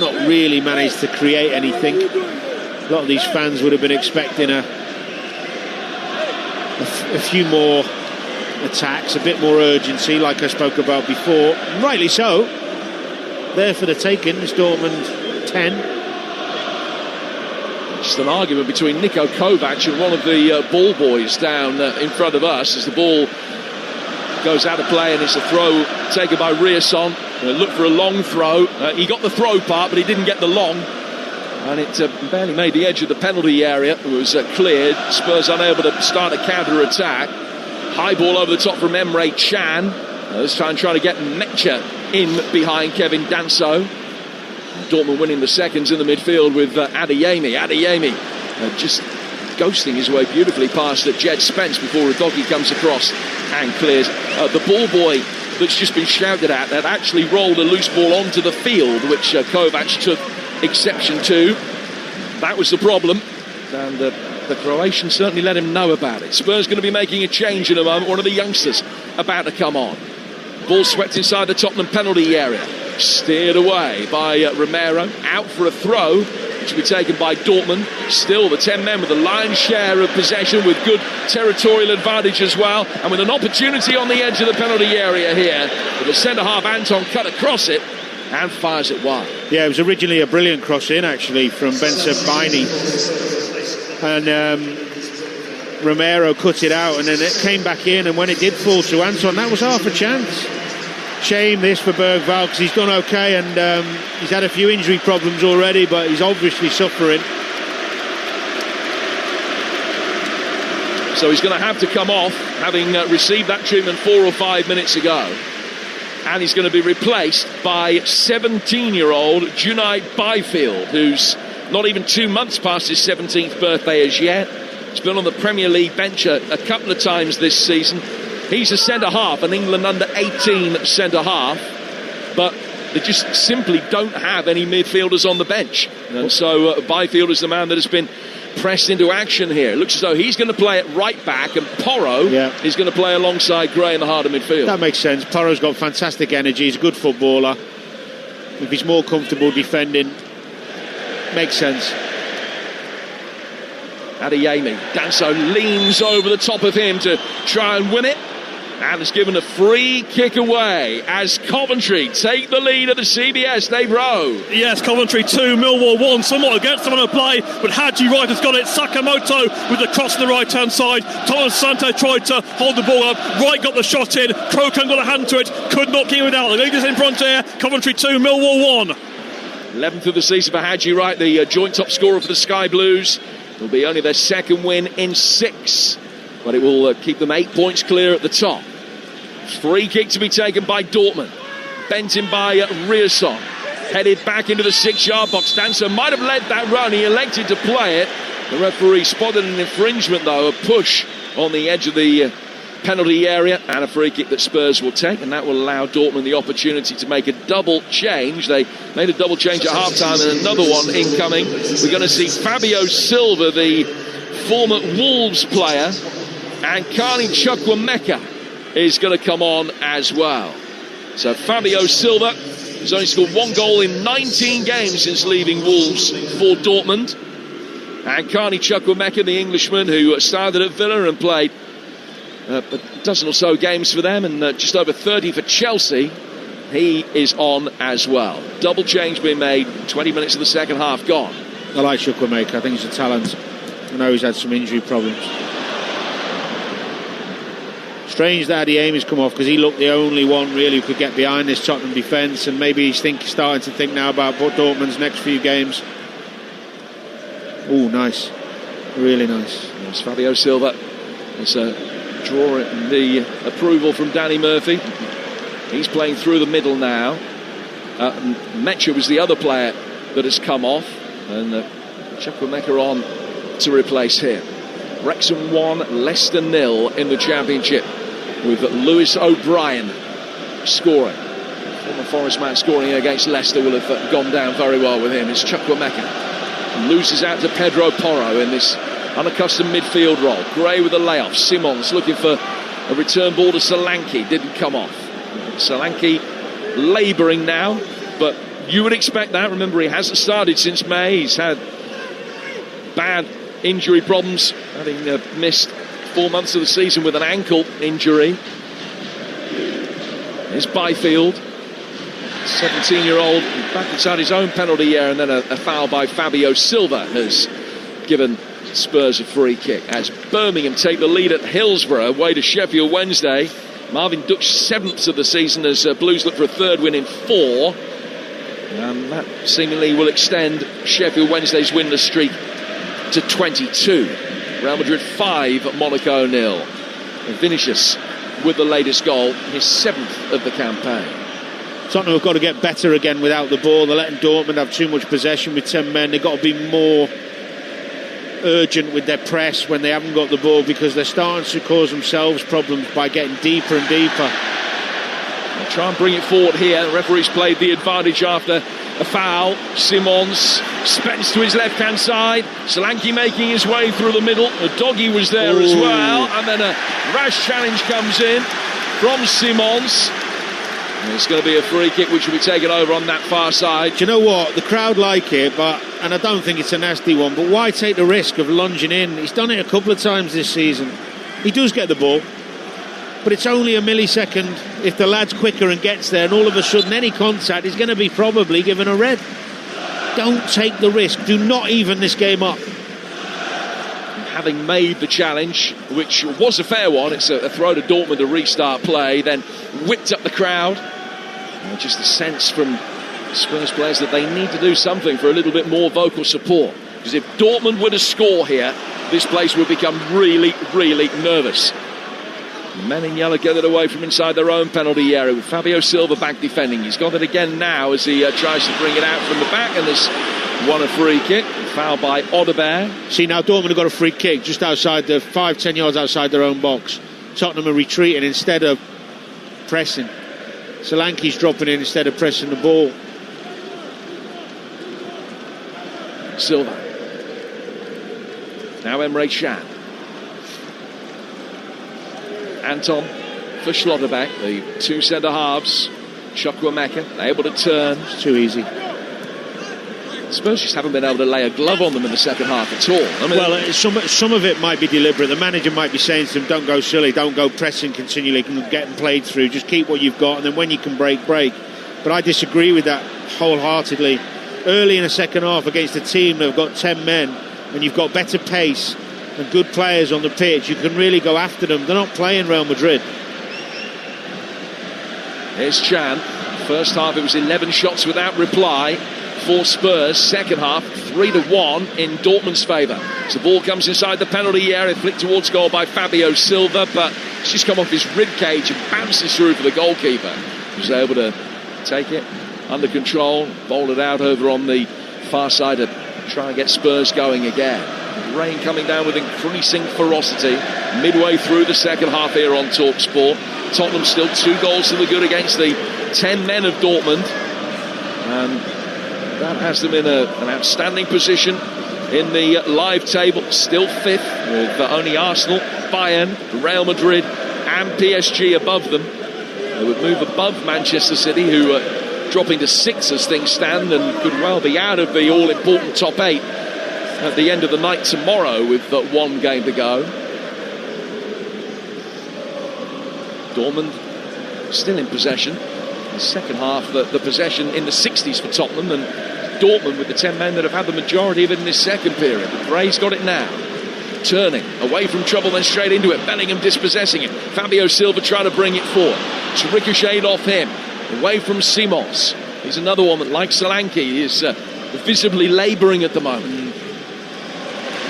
Not really managed to create anything. A lot of these fans would have been expecting a few more attacks, a bit more urgency, like I spoke about before. And rightly so. There for the taking is Dortmund 10. Just an argument between Niko Kovac and one of the ball boys down in front of us as the ball goes out of play, and it's a throw taken by Riasson. Looked for a long throw. He got the throw part, but he didn't get the long. And it barely made the edge of the penalty area. It was cleared. Spurs unable to start a counter-attack. High ball over the top from Emre Can. This time trying to get Mekcha in behind Kevin Danso. Dortmund winning the seconds in the midfield with Adeyemi. Adeyemi just ghosting his way beautifully past Jed Spence before Udogie comes across and clears. The ball boy that's just been shouted at had actually rolled a loose ball onto the field, which Kovac took exception to. That was the problem, and the Croatian certainly let him know about it. Spurs going to be making a change in a moment. One of the youngsters about to come on. Ball swept inside the Tottenham penalty area. Steered away by Romero. Out for a throw, which will be taken by Dortmund. Still the 10 men with the lion's share of possession, with good territorial advantage as well, and with an opportunity on the edge of the penalty area here. With the centre-half Anton cut across it and fires it wide. Yeah, it was originally a brilliant cross in, actually, from Bensebaini. And Romero cut it out, and then it came back in, and when it did fall to Anton, that was half a chance. Shame this for Bergvall, because he's done okay, and he's had a few injury problems already, but he's obviously suffering. So he's going to have to come off, having received that treatment 4 or 5 minutes ago. And he's going to be replaced by 17-year-old Junai Byfield, who's not even 2 months past his 17th birthday as yet. He's been on the Premier League bench a couple of times this season. He's a centre-half, an England under-18 centre-half, but they just simply don't have any midfielders on the bench. And so Byfield is the man that has been pressed into action here. It looks as though he's going to play at right back, and Porro is going to play alongside Gray in the heart of midfield. That makes sense. Porro's got fantastic energy. He's a good footballer. If he's more comfortable defending, makes sense. Adeyemi. Danso leans over the top of him to try and win it, and has given a free kick away as Coventry take the lead at the CBS. Dave Rowe. Yes, Coventry 2, Millwall 1. Somewhat against them on a play, but Haji Wright has got it. Sakamoto with the cross on the right hand side. Thomas Sante tried to hold the ball up. Wright got the shot in. Krokan got a hand to it, could not keep it out. The leaders in front here. Coventry 2, Millwall 1. 11th of the season for Haji Wright, the joint top scorer for the Sky Blues. It'll be only their second win in 6, but it will keep them 8 points clear at the top. Free kick to be taken by Dortmund. Bent in by Rierson. Headed back into the 6-yard box. Danso might have led that run. He elected to play it. The referee spotted an infringement, though, a push on the edge of the penalty area, and a free kick that Spurs will take, and that will allow Dortmund the opportunity to make a double change. They made a double change at half-time, and another one incoming. We're going to see Fabio Silva, the former Wolves player, and Carney Chukwuemeka is going to come on as well. So Fabio Silva has only scored 1 goal in 19 games since leaving Wolves for Dortmund, and Carney Chukwuemeka, the Englishman who started at Villa and played a dozen or so games for them, and just over 30 for Chelsea. He is on as well. Double change being made, 20 minutes of the second half gone. I like Chukwuemeka. I think he's a talent. I know he's had some injury problems. Strange that Adeyemi's come off, because he looked the only one really who could get behind this Tottenham defence, and maybe he's starting to think now about Dortmund's next few games. Oh, nice. Really nice. There's Fabio Silva. It's drawing the approval from Danny Murphy. He's playing through the middle now. Mecha was the other player that has come off, and Chukwuemeka on to replace him. Wrexham 1, Leicester 0 in the Championship, with Lewis O'Brien scoring. Former Forest man scoring against Leicester will have gone down very well with him. It's Chukwuemeka. Loses out to Pedro Porro in this unaccustomed midfield role. Gray with a layoff. Simons looking for a return ball to Solanke. Didn't come off. Solanke labouring now, but you would expect that. Remember, he hasn't started since May. He's had bad injury problems, having missed 4 months of the season with an ankle injury. Here's Byfield, 17-year-old, back inside his own penalty area, and then a foul by Fabio Silva has given Spurs a free kick as Birmingham take the lead at Hillsborough away to Sheffield Wednesday. Marvin Duk's 7th of the season as Blues look for a 3rd win in 4, and that seemingly will extend Sheffield Wednesday's winless streak to 22. Real Madrid 5, Monaco 0. Vinicius with the latest goal, his 7th of the campaign. Tottenham have got to get better again without the ball. They're letting Dortmund have too much possession with 10 men. They've got to be more urgent with their press when they haven't got the ball, because they're starting to cause themselves problems by getting deeper and deeper. They'll try and bring it forward here. The referee's played the advantage after a foul. Simons, Spence to his left-hand side. Solanke making his way through the middle. The doggy was there as well. And then a rash challenge comes in from Simons. And it's going to be a free kick which will be taken over on that far side. Do you know what? The crowd like it, and I don't think it's a nasty one, but why take the risk of lunging in? He's done it a couple of times this season. He does get the ball, but it's only a millisecond. If the lad's quicker and gets there, and all of a sudden any contact is going to be probably given a red. Don't take the risk. Do not even this game up. Having made the challenge, which was a fair one, it's a throw to Dortmund to restart play, then whipped up the crowd. Just a sense from Spurs players that they need to do something for a little bit more vocal support. Because if Dortmund were to score here, this place would become really, really nervous. Men in yellow get it away from inside their own penalty area with Fabio Silva back defending. He's got it again now as he tries to bring it out from the back, and there's won a free kick. Foul by Odeberg. See, now Dortmund have got a free kick just outside the 5-10 yards outside their own box. Tottenham are retreating instead of pressing. Solanke's dropping in instead of pressing the ball. Silva. Now Emre Can. Anton for Schlotterbeck. The two centre-halves. Chukwuemeka able to turn. It's too easy. Spurs just haven't been able to lay a glove on them in the second half at all. I mean, well, some of it might be deliberate. The manager might be saying to them, don't go silly, don't go pressing continually, getting played through, just keep what you've got, and then when you can break. But I disagree with that wholeheartedly. Early in the second half against a team that have got 10 men, and you've got better pace and good players on the pitch, you can really go after them. They're not playing Real Madrid. Here's Can. First half it was 11 shots without reply for Spurs. Second half 3-1 in Dortmund's favour. So the ball comes inside the penalty area, flicked towards goal by Fabio Silva, but it's just come off his rib cage and bounces through for the goalkeeper, who's able to take it under control, bowl it out over on the far side to try and get Spurs going again. Rain coming down with increasing ferocity midway through the second half here on Talksport. Tottenham still 2 goals to the good against the 10 men of Dortmund, and that has them in an outstanding position in the live table, still 5th, with only Arsenal, Bayern, Real Madrid and PSG above them. They would move above Manchester City, who are dropping to 6 as things stand, and could well be out of the all-important top 8 at the end of the night tomorrow with 1 game to go. Dortmund still in possession. The second half, the possession in the 60s for Tottenham, and Dortmund with the 10 men that have had the majority of it in this second period. But Bray's got it now. Turning away from trouble, then straight into it. Bellingham dispossessing it. Fabio Silva trying to bring it forward. It's ricocheted off him. Away from Simons. He's another one that, like Solanke, is visibly labouring at the moment.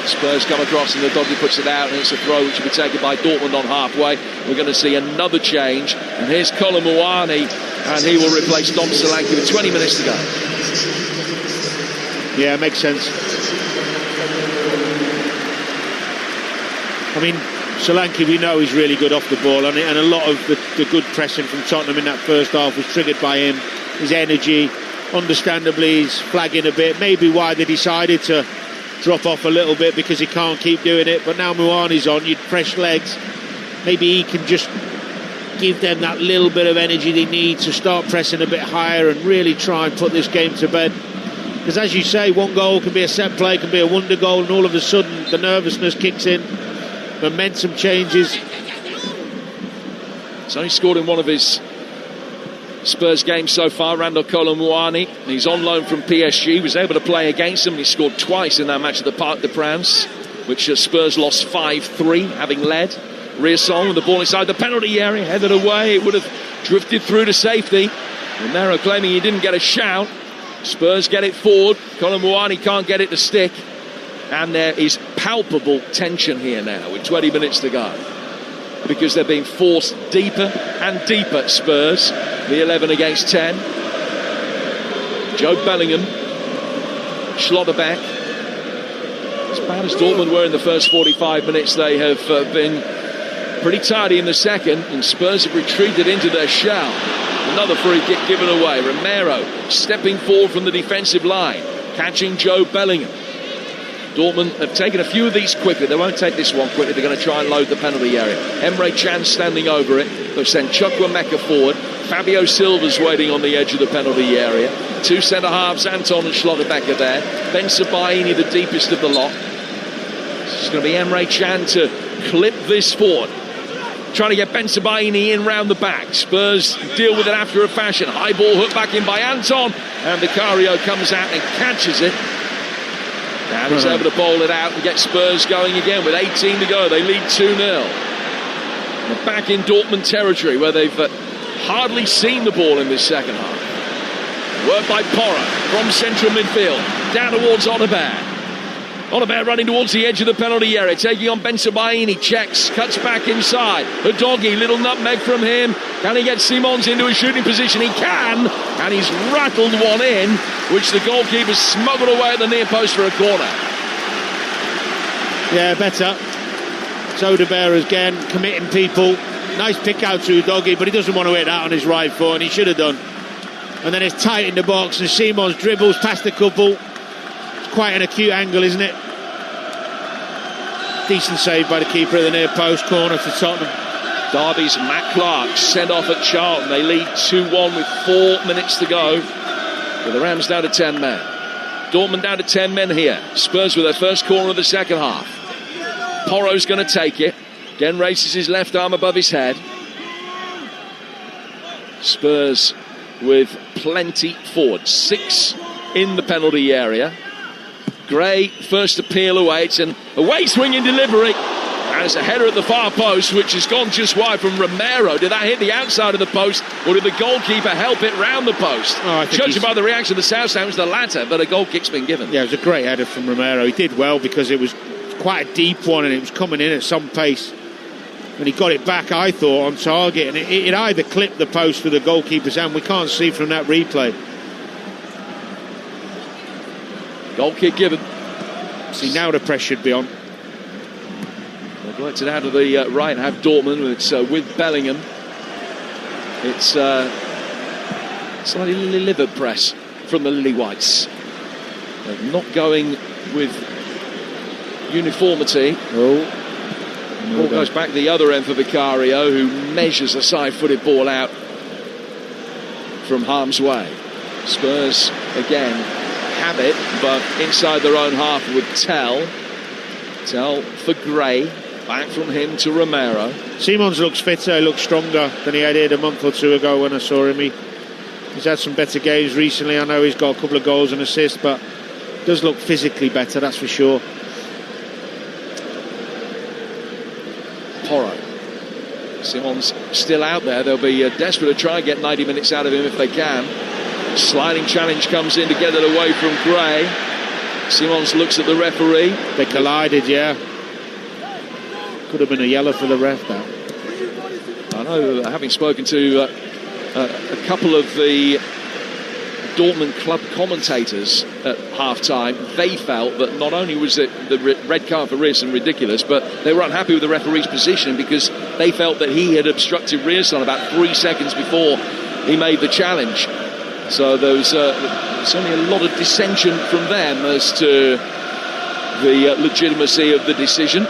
Spurs come across and the doggy puts it out, and it's a throw which will be taken by Dortmund on halfway. We're going to see another change, and here's Kolo Muani, and he will replace Dom Solanke with 20 minutes to go. Yeah, makes sense. I mean, Solanke, we know he's really good off the ball, and a lot of the good pressing from Tottenham in that first half was triggered by him. His energy, understandably, he's flagging a bit. Maybe why they decided to drop off a little bit, because he can't keep doing it. But now Muani's on, you'd fresh legs. Maybe he can just give them that little bit of energy they need to start pressing a bit higher and really try and put this game to bed. Because as you say, 1 goal can be a set play, can be a wonder goal, and all of a sudden the nervousness kicks in, momentum changes. He's only scored in one of his Spurs games so far, Randal Kolo Muani. He's on loan from PSG. He was able to play against them. He scored twice in that match at the Parc des Princes, which Spurs lost 5-3, having led. Riasson with the ball inside the penalty area, headed away. It would have drifted through to safety. Romero claiming he didn't get a shout. Spurs get it forward. Kolo Muani can't get it to stick. And there is palpable tension here now with 20 minutes to go, because they're being forced deeper and deeper, Spurs. The 11 against 10. Joe Bellingham. Schlotterbeck. As bad as Dortmund were in the first 45 minutes, they have been pretty tidy in the second, and Spurs have retreated into their shell. Another free kick given away. Romero stepping forward from the defensive line, catching Joe Bellingham. Dortmund have taken a few of these quickly. They won't take this one quickly. They're going to try and load the penalty area. Emre Can standing over it. They've sent Chukwuemeka forward. Fabio Silva's waiting on the edge of the penalty area. Two centre-halves, Anton and Schlotterbeck there. Ben Sebaini, the deepest of the lot. It's going to be Emre Can to clip this forward. Trying to get Ben Sebaini in round the back. Spurs deal with it after a fashion. High ball hooked back in by Anton. And Vicario comes out and catches it. And he's able to bowl it out and get Spurs going again with 18 to go. They lead 2-0. They're back in Dortmund territory where they've hardly seen the ball in this second half. Work by Porro from central midfield. Down towards Onabare. Onabare running towards the edge of the penalty area. Taking on Ben Sebaini. Checks. Cuts back inside. Udogie. Little nutmeg from him. Can he get Simons into a shooting position? He can. And he's rattled one in, which the goalkeeper smuggled away at the near post for a corner. Yeah, better. Soderbergh again committing people. Nice pick out to Udogie, but he doesn't want to hit that on his right foot, and he should have done. And then it's tight in the box, and Simons dribbles past a couple. It's quite an acute angle, isn't it? Decent save by the keeper at the near post, corner for Tottenham. Derby's Matt Clark sent off at Charlton. They lead 2-1 with 4 minutes to go. With the Rams down to 10 men. Dortmund down to 10 men here. Spurs with their first corner of the second half. Porro's going to take it. Again raises his left arm above his head. Spurs with plenty forward. 6 in the penalty area. Gray first appeal away. It's an away swinging delivery. And it's a header at the far post, which has gone just wide from Romero. Did that hit the outside of the post, or did the goalkeeper help it round the post? Judging by the reaction of the South Stand, it was the latter, but a goal kick's been given. Yeah, it was a great header from Romero. He did well because it was quite a deep one and it was coming in at some pace. And he got it back, I thought, on target. And it either clipped the post with the goalkeeper's hand. We can't see from that replay. Goal kick given. See, now the press should be on. They've worked it out of the right and have Dortmund. It's with Bellingham. It's slightly liver press from the Lily Whites. They're not going with uniformity. Ball goes back the other end for Vicario, who measures a side-footed ball out from harm's way. Spurs again have it, but inside their own half with Tell for Gray. Back from him to Romero. Simons looks fitter, he looks stronger than he had a month or two ago when I saw him. He's had some better games recently. I know he's got a couple of goals and assists, but does look physically better, that's for sure. Porro. Simons still out there. They'll be desperate to try and get 90 minutes out of him if they can. Sliding challenge comes in to get it away from Gray. Simons looks at the referee. They collided, yeah. Could have been a yellow for the ref, that. I know, having spoken to a couple of the Dortmund club commentators at half-time, they felt that not only was it the red card for Rierson ridiculous, but they were unhappy with the referee's position because they felt that he had obstructed Rierson about 3 seconds before he made the challenge. So there was certainly a lot of dissension from them as to the legitimacy of the decision.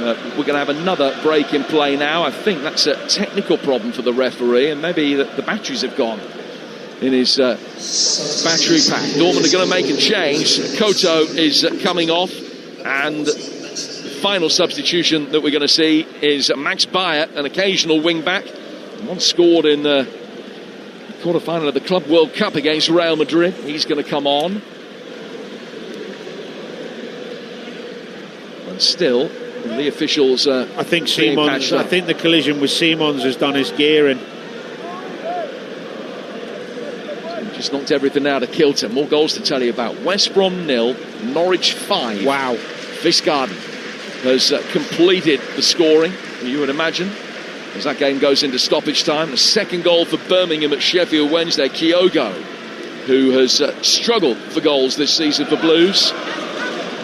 We're going to have another break in play now. I think that's a technical problem for the referee, and maybe the batteries have gone in his battery pack. Dortmund are going to make a change. Koto is coming off, and the final substitution that we're going to see is Max Bayer, an occasional wing-back. Once scored in the quarter-final of the Club World Cup against Real Madrid. He's going to come on. And still, the officials I think Simons, I think the collision with Simons has done his gearing. Just knocked everything out of kilter. More goals to tell you about. West Brom 0, Norwich 5. Wow. Visgarden has completed the scoring, you would imagine, as that game goes into stoppage time. The second goal for Birmingham at Sheffield Wednesday. Kyogo, who has struggled for goals this season for Blues.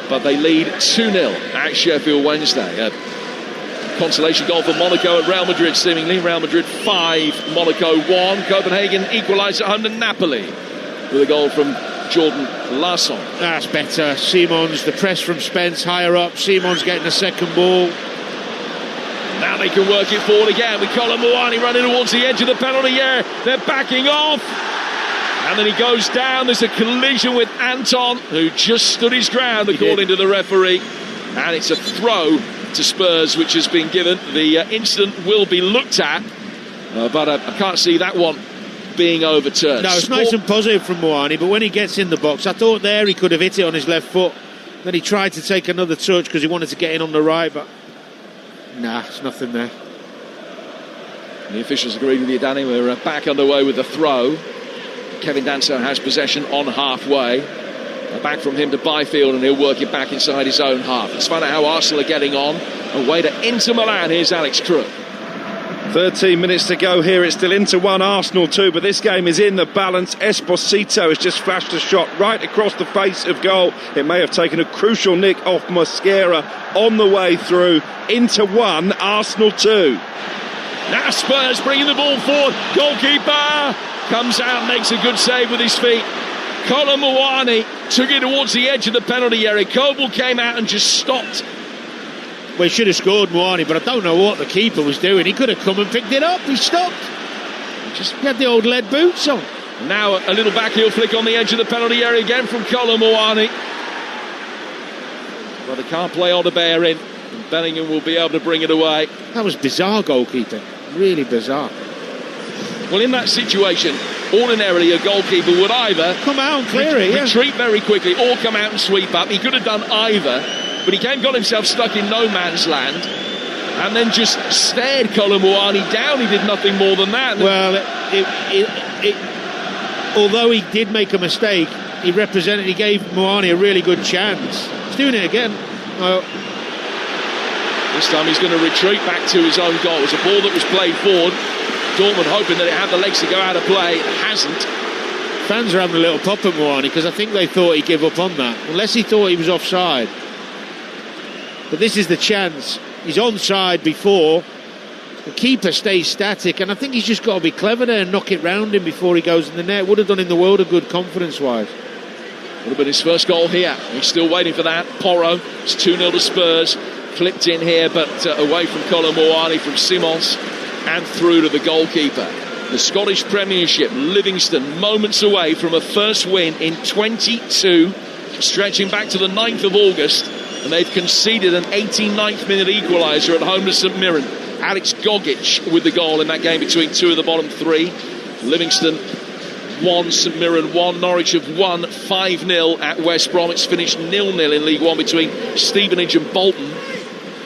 but they lead 2-0 at Sheffield Wednesday. A consolation goal for Monaco at Real Madrid, seemingly. Real Madrid 5, Monaco 1. Copenhagen equalised at home to Napoli with a goal from Jordan Larsson. That's better. Simons, the press from Spence higher up. Simons getting the second ball. Now they can work it forward again with Colin Muani running towards the edge of the penalty area. They're backing off. And then he goes down. There's a collision with Anton, who just stood his ground, according to the referee. And it's a throw to Spurs, which has been given. The incident will be looked at, but I can't see that one being overturned. No, it's nice and positive from Muani, but when he gets in the box, I thought there he could have hit it on his left foot. Then he tried to take another touch because he wanted to get in on the right, but nah, it's nothing there. The officials agreed with you, Danny. We're back underway with the throw. Kevin Danso has possession on halfway. Back from him to Byfield, and he'll work it back inside his own half. Let's find out how Arsenal are getting on. Away to Inter Milan. Here's Alex Crook. 13 minutes to go here. It's still Inter 1, Arsenal 2, but this game is in the balance. Esposito has just flashed a shot right across the face of goal. It may have taken a crucial nick off Mosquera on the way through. Inter 1, Arsenal 2. Now Spurs bringing the ball forward. Goalkeeper comes out, makes a good save with his feet. Colin Muani took it towards the edge of the penalty area. Coble came out and just stopped. Well, he should have scored, Muani, but I don't know what the keeper was doing. He could have come and picked it up. He stopped. He had the old lead boots on. Now a little backheel flick on the edge of the penalty area again from Colin Muani. But they can't play Odebear in. And Bellingham will be able to bring it away. That was bizarre goalkeeping. Really bizarre. Well, in that situation, ordinarily a goalkeeper would either come out and clear it, retreat very quickly, or come out and sweep up. He could have done either, but he got himself stuck in no man's land and then just stared Colin Muani down. He did nothing more than that. Well, although he did make a mistake, he gave Muani a really good chance. He's doing it again. This time he's going to retreat back to his own goal. It's a ball that was played forward. Dortmund hoping that it had the legs to go out of play. It hasn't. Fans are having a little pop at Muani because I think they thought he'd give up on that, unless he thought he was offside. But this is the chance. He's onside before. The keeper stays static, and I think he's just got to be clever there and knock it round him before he goes in the net. Would have done in the world of good confidence-wise. Would have been his first goal here. He's still waiting for that. Porro. It's 2-0 to Spurs. Clipped in here, but away from Colin Muani, from Simons, and through to the goalkeeper. The Scottish Premiership, Livingston, moments away from a first win in 22, stretching back to the 9th of August, and they've conceded an 89th minute equaliser at home to St Mirren. Alex Gogic with the goal in that game between two of the bottom three. Livingston 1, St Mirren 1, Norwich have won 5-0 at West Brom. It's finished 0-0 in League One between Stevenage and Bolton.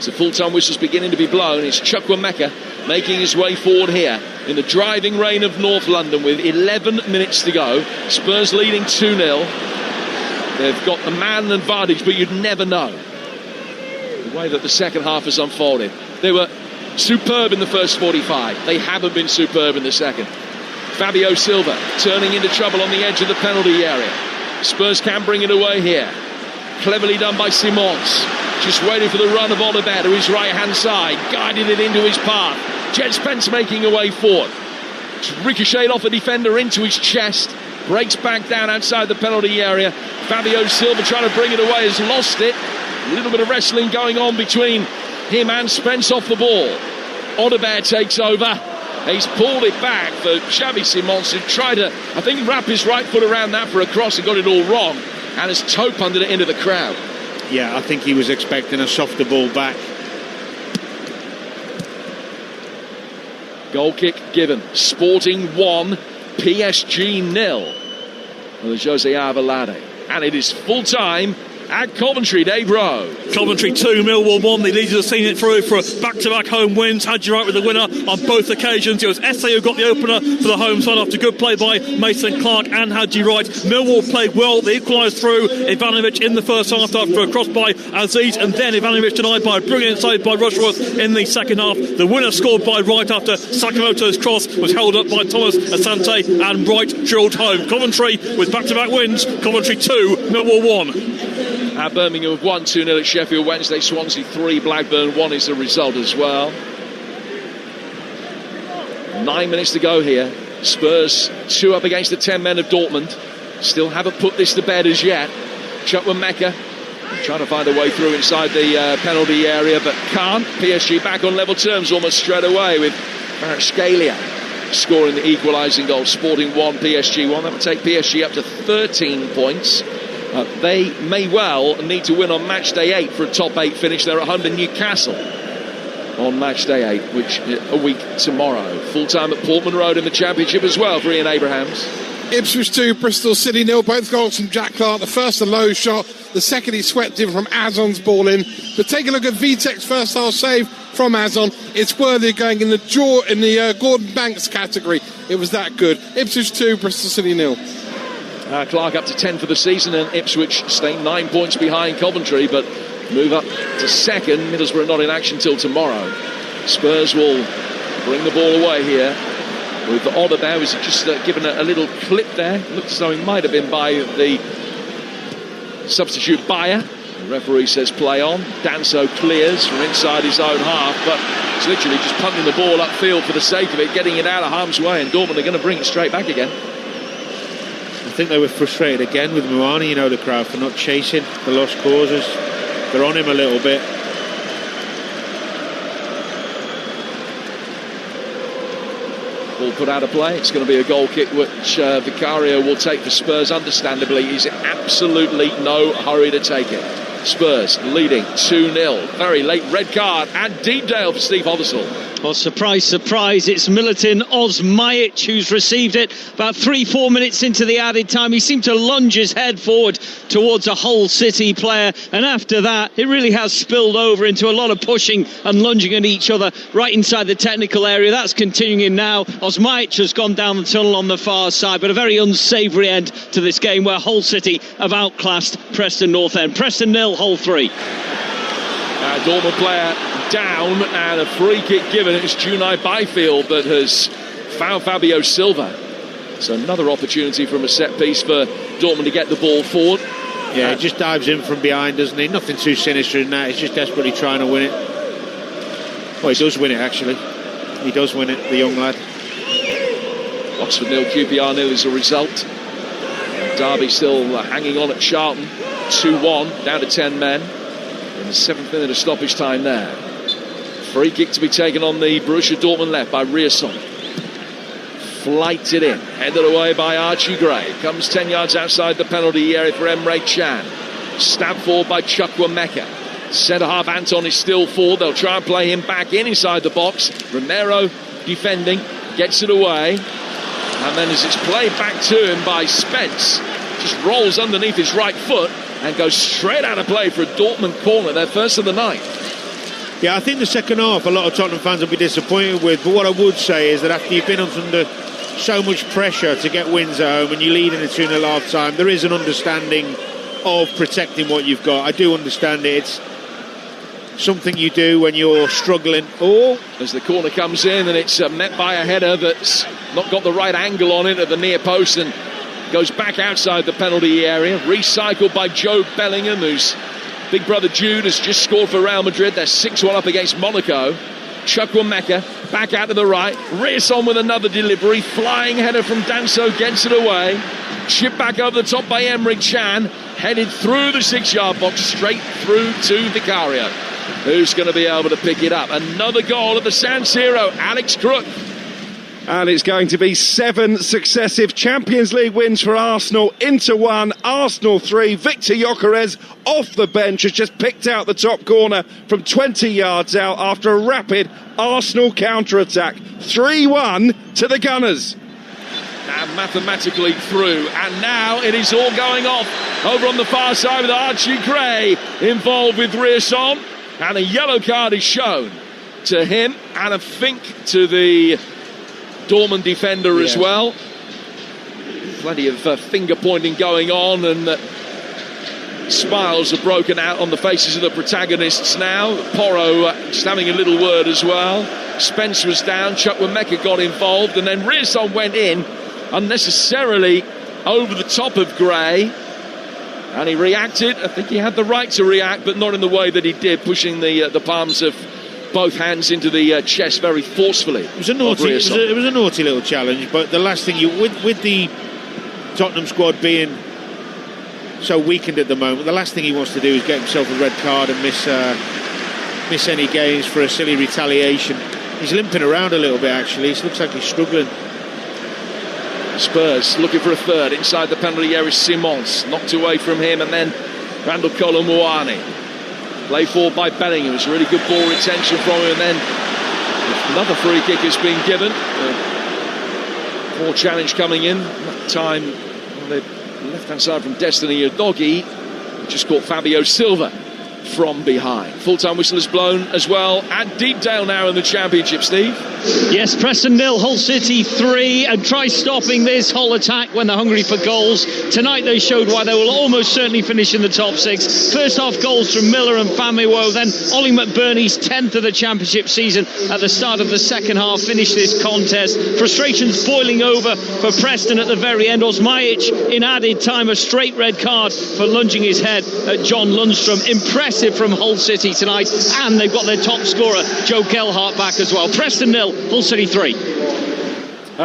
So full-time whistle's beginning to be blown. It's Chukwuemeka making his way forward here in the driving rain of North London with 11 minutes to go. Spurs leading 2-0. They've got the man advantage, but you'd never know the way that the second half has unfolded. They were superb in the first 45. They haven't been superb in the second. Fabio Silva turning into trouble on the edge of the penalty area. Spurs can bring it away here. Cleverly done by Simons. Just waiting for the run of Oliver to his right-hand side. Guided it into his path. Jed Spence making a way forward. It's ricocheted off a defender into his chest. Breaks back down outside the penalty area. Fabio Silva trying to bring it away, has lost it. A little bit of wrestling going on between him and Spence off the ball. Odebear takes over. He's pulled it back for Xavi Simons, who tried to, I think, wrap his right foot around that for a cross and got it all wrong, and has toe-punted it into the crowd. Yeah, I think he was expecting a softer ball back. Goal kick given. Sporting 1, PSG 0. With Jose Avelade. And it is full-time at Coventry, Dave Rowe. Coventry 2, Millwall 1. The leaders have seen it through for back-to-back home wins. Hadji Wright with the winner on both occasions. It was Esse who got the opener for the home side after good play by Mason Clark and Hadji Wright. Millwall played well. They equalised through Ivanovic in the first half after a cross by Aziz, and then Ivanovic denied by a brilliant save by Rushworth in the second half. The winner scored by Wright after Sakamoto's cross was held up by Thomas Asante, and Wright drilled home. Coventry with back-to-back wins. Coventry 2, Millwall 1. Birmingham have won 2-0 at Sheffield Wednesday. Swansea 3, Blackburn 1 is the result as well. 9 minutes to go here. Spurs 2 up against the 10 men of Dortmund. Still haven't put this to bed as yet. Chukwuemeka trying to find a way through inside the penalty area, but can't. PSG back on level terms almost straight away with Kvaratskhelia scoring the equalising goal. Sporting 1, PSG 1. That would take PSG up to 13 points. They may well need to win on match day 8 for a top 8 finish. They're at home to Newcastle on match day 8, which a week tomorrow. Full time at Portman Road in the Championship as well for Ian Abrahams. Ipswich 2, Bristol City 0. Both goals from Jack Clark. The first a low shot, the second he swept in from Azon's ball in. But take a look at Vitek's first half save from Azon. It's worthy of going in the Gordon Banks category. It was that good. Ipswich 2, Bristol City 0. Clark up to 10 for the season, and Ipswich stay 9 points behind Coventry, but move up to second. Middlesbrough not in action till tomorrow. Spurs will bring the ball away here. With the order there, was just given a little clip there. Looked as though it might have been by the substitute Bayer. The referee says play on. Danso clears from inside his own half, but it's literally just punting the ball upfield for the sake of it, getting it out of harm's way, and Dortmund are going to bring it straight back again. I think they were frustrated again with Muani, the crowd, for not chasing the lost causes. They're on him a little bit. Ball put out of play. It's going to be a goal kick which Vicario will take for Spurs. Understandably, he's in absolutely no hurry to take it. Spurs leading 2-0. Very late red card and Deepdale for Steve Hotherstall. Well, surprise, surprise, it's Milutin Osmajic who's received it about 3-4 minutes into the added time. He seemed to lunge his head forward towards a Hull City player, and after that it really has spilled over into a lot of pushing and lunging at each other right inside the technical area. That's continuing now. Osmajic has gone down the tunnel on the far side, but a very unsavoury end to this game where Hull City have outclassed Preston North End. Preston 0, Hull 3. Dortmund player down, and a free kick given. It's Junai Byfield that has found Fabio Silva. So another opportunity from a set piece for Dortmund to get the ball forward. Yeah, he just dives in from behind, doesn't he? Nothing too sinister in that. He's just desperately trying to win it. Well, he does win it, actually. He does win it, the young lad. Oxford 0, QPR 0 is a result. Derby still hanging on at Charlton. 2-1, down to 10 men. In the 7th minute of stoppage time there. Free kick to be taken on the Borussia Dortmund left by Rierson. Flighted in, headed away by Archie Gray. Comes 10 yards outside the penalty area for Emre Can. Stabbed forward by Chukwuemeka. Centre half Anton is still forward. They'll try and play him back in inside the box. Romero defending, gets it away. And then as it's played back to him by Spence, just rolls underneath his right foot and goes straight out of play for a Dortmund corner, their first of the night. Yeah, I think the second half a lot of Tottenham fans will be disappointed with, but what I would say is that after you've been under so much pressure to get wins at home and you lead in a 2-0 half time, there is an understanding of protecting what you've got. I do understand it. It's something you do when you're struggling. As the corner comes in, and it's met by a header that's not got the right angle on it at the near post and goes back outside the penalty area. Recycled by Joe Bellingham, whose big brother Jude has just scored for Real Madrid. They're 6-1 up against Monaco. Chukwuemeka back out to the right. Rierson with another delivery. Flying header from Danso, gets it away. Chip back over the top by Emre Can. Headed through the 6-yard box, straight through to Vicario, who's going to be able to pick it up. Another goal at the San Siro. Alex Crook. And it's going to be 7 successive Champions League wins for Arsenal. Inter 1, Arsenal 3. Victor Gyökeres off the bench has just picked out the top corner from 20 yards out after a rapid Arsenal counter-attack. 3-1 to the Gunners. Now mathematically through, and now it is all going off over on the far side with Archie Gray involved with Rierson, and a yellow card is shown to him, and I think to the Dortmund defender as well. Plenty of finger pointing going on, and smiles are broken out on the faces of the protagonists now. Porro just having a little word as well. Spence was down, Chukwuemeka got involved, and then Rierson went in unnecessarily over the top of Gray. And he reacted. I think he had the right to react, but not in the way that he did, pushing the palms of both hands into the chest very forcefully. It was a naughty little challenge, but the last thing with the Tottenham squad being so weakened at the moment, the last thing he wants to do is get himself a red card and miss any games for a silly retaliation. He's limping around a little bit, actually. It looks like he's struggling. Spurs looking for a third inside the penalty area. Simons knocked away from him, and then Randall Kolomuani. Play forward by Bellingham. It's really good ball retention from him, and then another free kick has been given. Poor challenge coming in. That time on the left-hand side from Destiny Udogie, just caught Fabio Silva from behind. Full-time whistle is blown as well at Deepdale now in the Championship, Steve. Yes, Preston 0, Hull City 3, and try stopping this Hull attack when they're hungry for goals. Tonight they showed why they will almost certainly finish in the top 6. First half goals from Miller and Famiwo, then Ollie McBurney's 10th of the Championship season at the start of the second half finished this contest. Frustrations boiling over for Preston at the very end. Osmajic in added time, a straight red card for lunging his head at John Lundstrom. Impressive from Hull City tonight, and they've got their top scorer Joe Gelhardt back as well. Preston 0, Hull City 3.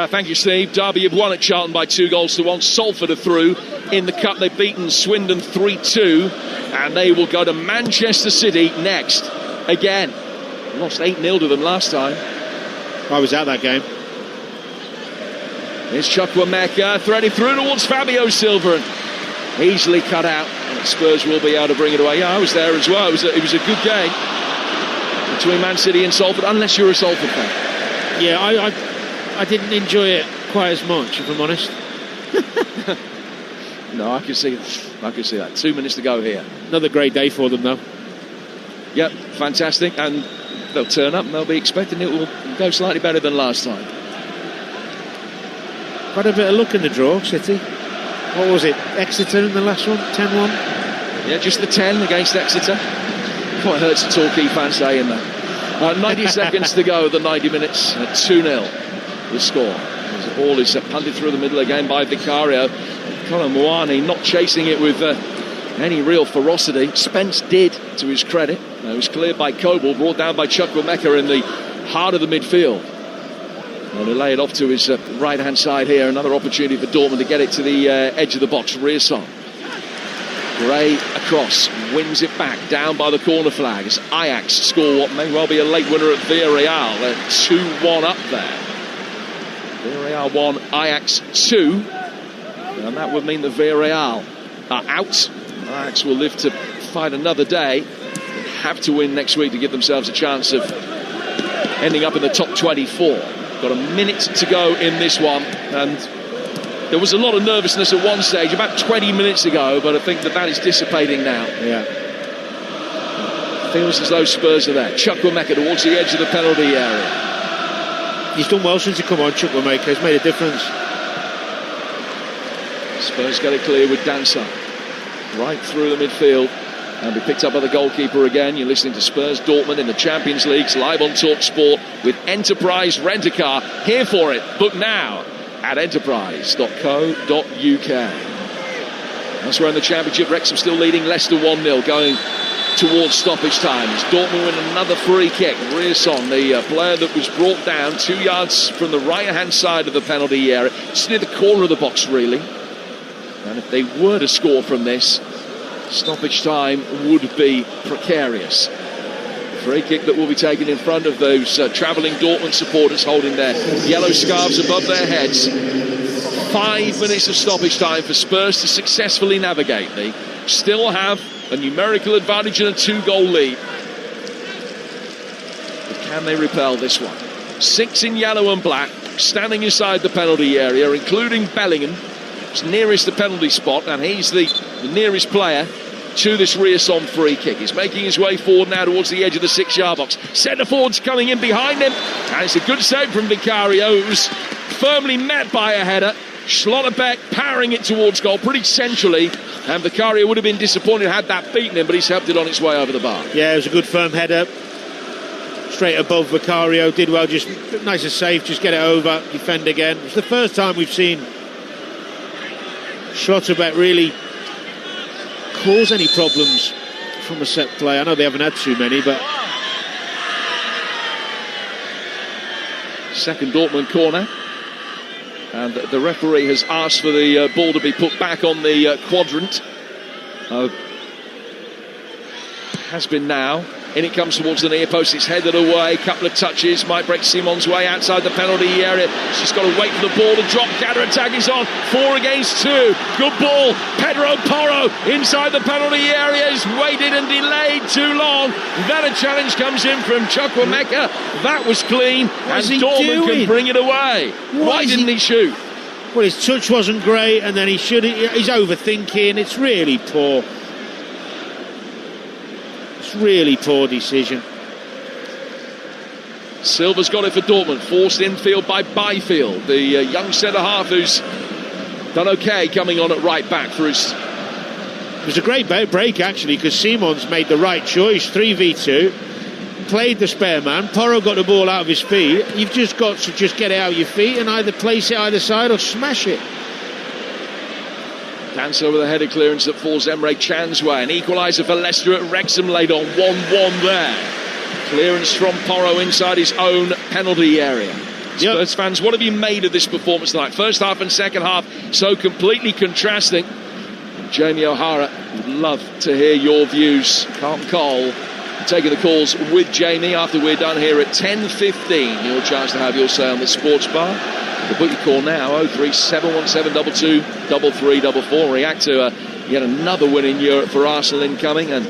Thank you, Steve. Derby have won at Charlton by 2-1. Salford are through. In the Cup they've beaten Swindon 3-2, and they will go to Manchester City next again. Lost 8-0 to them last time. I was at that game. Here's Chukwuemeka threading through towards Fabio Silva, and easily cut out. And Spurs will be able to bring it away. Yeah, I was there as well. It was a good game between Man City and Salford, unless you're a Salford fan. Yeah, I didn't enjoy it quite as much, if I'm honest. No, I can see that. 2 minutes to go here. Another great day for them, though. Yep, fantastic. And they'll turn up and they'll be expecting it will go slightly better than last time. Had a bit of luck in the draw, City. What was it? Exeter in the last one? 10-1? Yeah, just the 10 against Exeter. Quite hurts the Torquay fans saying that. 90 seconds to go, the 90 minutes at 2-0. The score. As the ball is punted through the middle again by Vicario. Colin Moani not chasing it with any real ferocity. Spence did, to his credit. It was cleared by Coble, brought down by Chukwuemeka in the heart of the midfield. And he'll lay it off to his right-hand side here. Another opportunity for Dortmund to get it to the edge of the box. Rearson. Gray across, wins it back, down by the corner flag. As Ajax score what may well be a late winner at Villarreal. They're 2-1 up there. Villarreal 1, Ajax 2. And that would mean that Villarreal are out. Ajax will live to fight another day. They have to win next week to give themselves a chance of ending up in the top 24. Got a minute to go in this one, and there was a lot of nervousness at one stage about 20 minutes ago, but I think that is dissipating now. Yeah. Feels as though Spurs are there. Chukwuemeka towards the edge of the penalty area. He's done well since he come on, Chukwuemeka. He's made a difference. Spurs get it clear with Dancer. Right through the midfield. And be picked up by the goalkeeper again. You're listening to Spurs Dortmund in the Champions League, live on Talksport with Enterprise Rent-A-Car. Here for it. Book now at enterprise.co.uk. Elsewhere in the Championship, Wrexham still leading Leicester 1-0, going towards stoppage time. As Dortmund win another free kick. Rearson, the player that was brought down 2 yards from the right-hand side of the penalty area. Just near the corner of the box, really. And if they were to score from this, stoppage time would be precarious. Free kick that will be taken in front of those travelling Dortmund supporters holding their yellow scarves above their heads. 5 minutes of stoppage time for Spurs to successfully navigate. They still have a numerical advantage and a 2-goal lead. But can they repel this one? 6 in yellow and black, standing inside the penalty area, including Bellingham, nearest the penalty spot, and he's the nearest player to this Rearson free kick. He's making his way forward now towards the edge of the 6-yard box. Centre forward's coming in behind him, and it's a good save from Vicario. It was firmly met by a header. Schlotterbeck powering it towards goal pretty centrally, and Vicario would have been disappointed had that beaten him, but he's helped it on its way over the bar. Yeah, it was a good firm header. Straight above Vicario, did well, just nice and safe, just get it over, defend again. It's the first time we've seen Schlotterbeck really cause any problems from a set play. I know they haven't had too many, but... Second Dortmund corner. And the referee has asked for the ball to be put back on the quadrant. Has been now. In it comes towards the near post. It's headed away. Couple of touches. Might break Simon's way outside the penalty area. She's got to wait for the ball to drop. Counter-attack is on. 4 against 2. Good ball. Pedro Porro inside the penalty area. Has waited and delayed too long. Then a challenge comes in from Chukwuemeka. That was clean. And Dortmund can bring it away. Why didn't he shoot? Well, his touch wasn't great, and then he's overthinking. It's really poor. Really poor decision. Silva's got it for Dortmund. Forced infield by Byfield, the young centre-half who's done okay coming on at right back for his... It was a great break, actually, because Simon's made the right choice. 3v2. Played the spare man. Porro got the ball out of his feet. You've just got to get it out of your feet and either place it either side or smash it. Dance over the header clearance that falls Emre Can's way. An equaliser for Leicester at Wrexham laid on 1-1 there. Clearance from Porro inside his own penalty area. Spurs fans, what have you made of this performance tonight? First half and second half, so completely contrasting. Jamie O'Hara, would love to hear your views. Carlton Cole taking the calls with Jamie after we're done here at 10:15. Your chance to have your say on the sports bar. The book you call now, 0371722 3344. React to yet another win in Europe for Arsenal incoming, and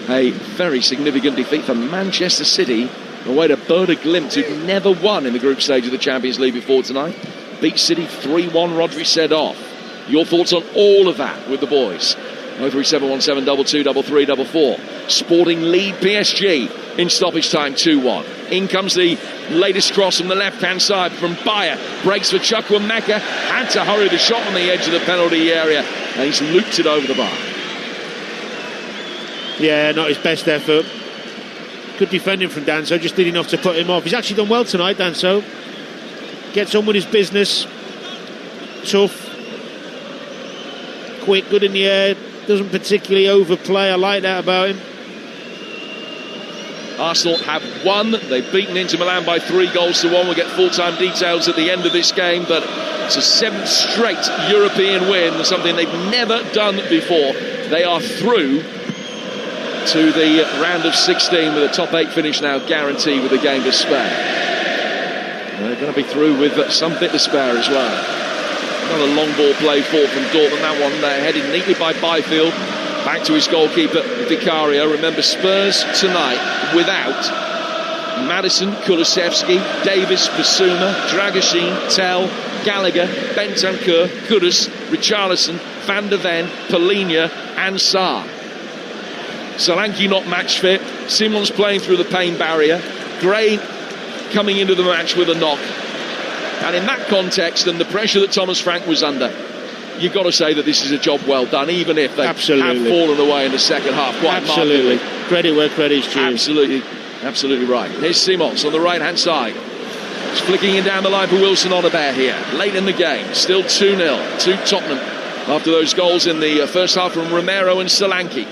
a very significant defeat for Manchester City away to Bodo Glimt, who'd never won in the group stage of the Champions League before tonight. Beat City 3-1, Rodri set off. Your thoughts on all of that with the boys? 0371722 3344. Sporting lead PSG in stoppage time 2-1. In comes the latest cross from the left-hand side from Bayer. Breaks for Chukwuemeka. Had to hurry the shot on the edge of the penalty area, and he's looped it over the bar. Yeah, not his best effort. Good defending from Danso, just did enough to put him off. He's actually done well tonight, Danso. Gets on with his business. Tough. Quick, good in the air. Doesn't particularly overplay. I like that about him. Arsenal have won. They've beaten Inter Milan by 3-1. We'll get full-time details at the end of this game, but it's a 7th straight European win, something they've never done before. They are through to the round of 16 with a top 8 finish now guaranteed with a game to spare. They're going to be through with some bit to spare as well. Another long ball play forward from Dortmund. That one headed neatly by Byfield. Back to his goalkeeper, Vicario. Remember, Spurs tonight without Maddison, Kulusevski, Davis, Basuma, Dragoshin, Tell, Gallagher, Bentancur, Kudus, Richarlison, Van der Ven, Polina and Sarr. Solanke not match fit. Simon's playing through the pain barrier. Gray coming into the match with a knock. And in that context and the pressure that Thomas Frank was under, you've got to say that this is a job well done, even if they have fallen away in the second half quite markedly. Credit where credit's due. Absolutely right. Here's Simons on the right-hand side. He's flicking it down the line for Wilson Onabare here. Late in the game, still 2-0 to Tottenham after those goals in the first half from Romero and Solanke.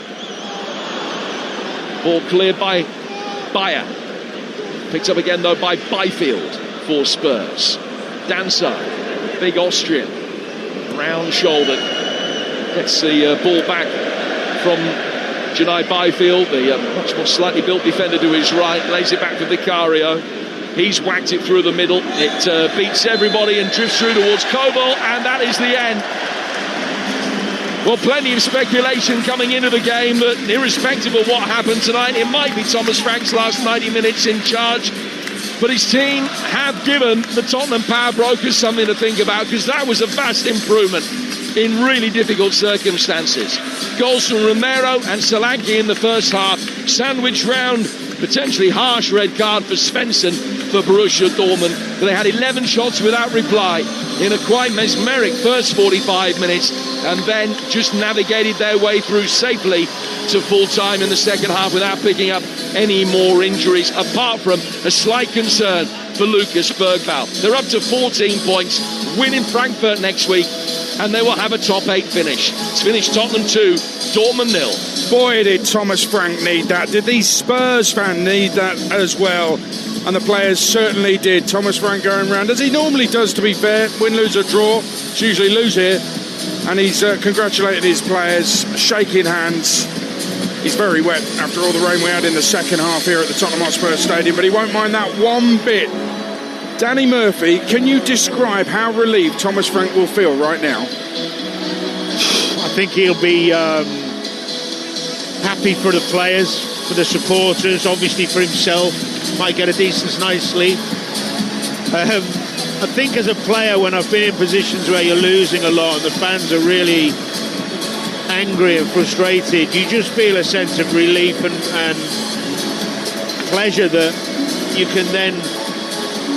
Ball cleared by Bayer. Picked up again, though, by Byfield for Spurs. Danso, big Austrian, round-shouldered, gets the ball back from Janai Byfield, the much more slightly built defender to his right, lays it back for Vicario. He's whacked it through the middle. It beats everybody and drifts through towards Koval, and that is the end. Well, plenty of speculation coming into the game that, irrespective of what happened tonight, it might be Thomas Frank's last 90 minutes in charge. But his team have given the Tottenham power brokers something to think about, because that was a vast improvement in really difficult circumstances. Goals from Romero and Solanke in the first half, sandwiched round potentially harsh red card for Svensson for Borussia Dortmund. They had 11 shots without reply in a quite mesmeric first 45 minutes, and then just navigated their way through safely to full time in the second half without picking up any more injuries, apart from a slight concern for Lucas Bergvall. They're up to 14 points, win in Frankfurt next week, and they will have a top 8 finish. It's finished Tottenham 2, Dortmund 0. Boy, did Thomas Frank need that. Did these Spurs fans need that as well? And the players certainly did. Thomas Frank going round, as he normally does, to be fair. Win, lose or draw. It's usually lose here. And he's congratulated his players, shaking hands. He's very wet after all the rain we had in the second half here at the Tottenham Hotspur Stadium, but he won't mind that one bit. Danny Murphy, can you describe how relieved Thomas Frank will feel right now? I think he'll be happy for the players, for the supporters, obviously for himself. Might get a decent night's sleep. I think as a player, when I've been in positions where you're losing a lot and the fans are really angry and frustrated, you just feel a sense of relief and pleasure that you can then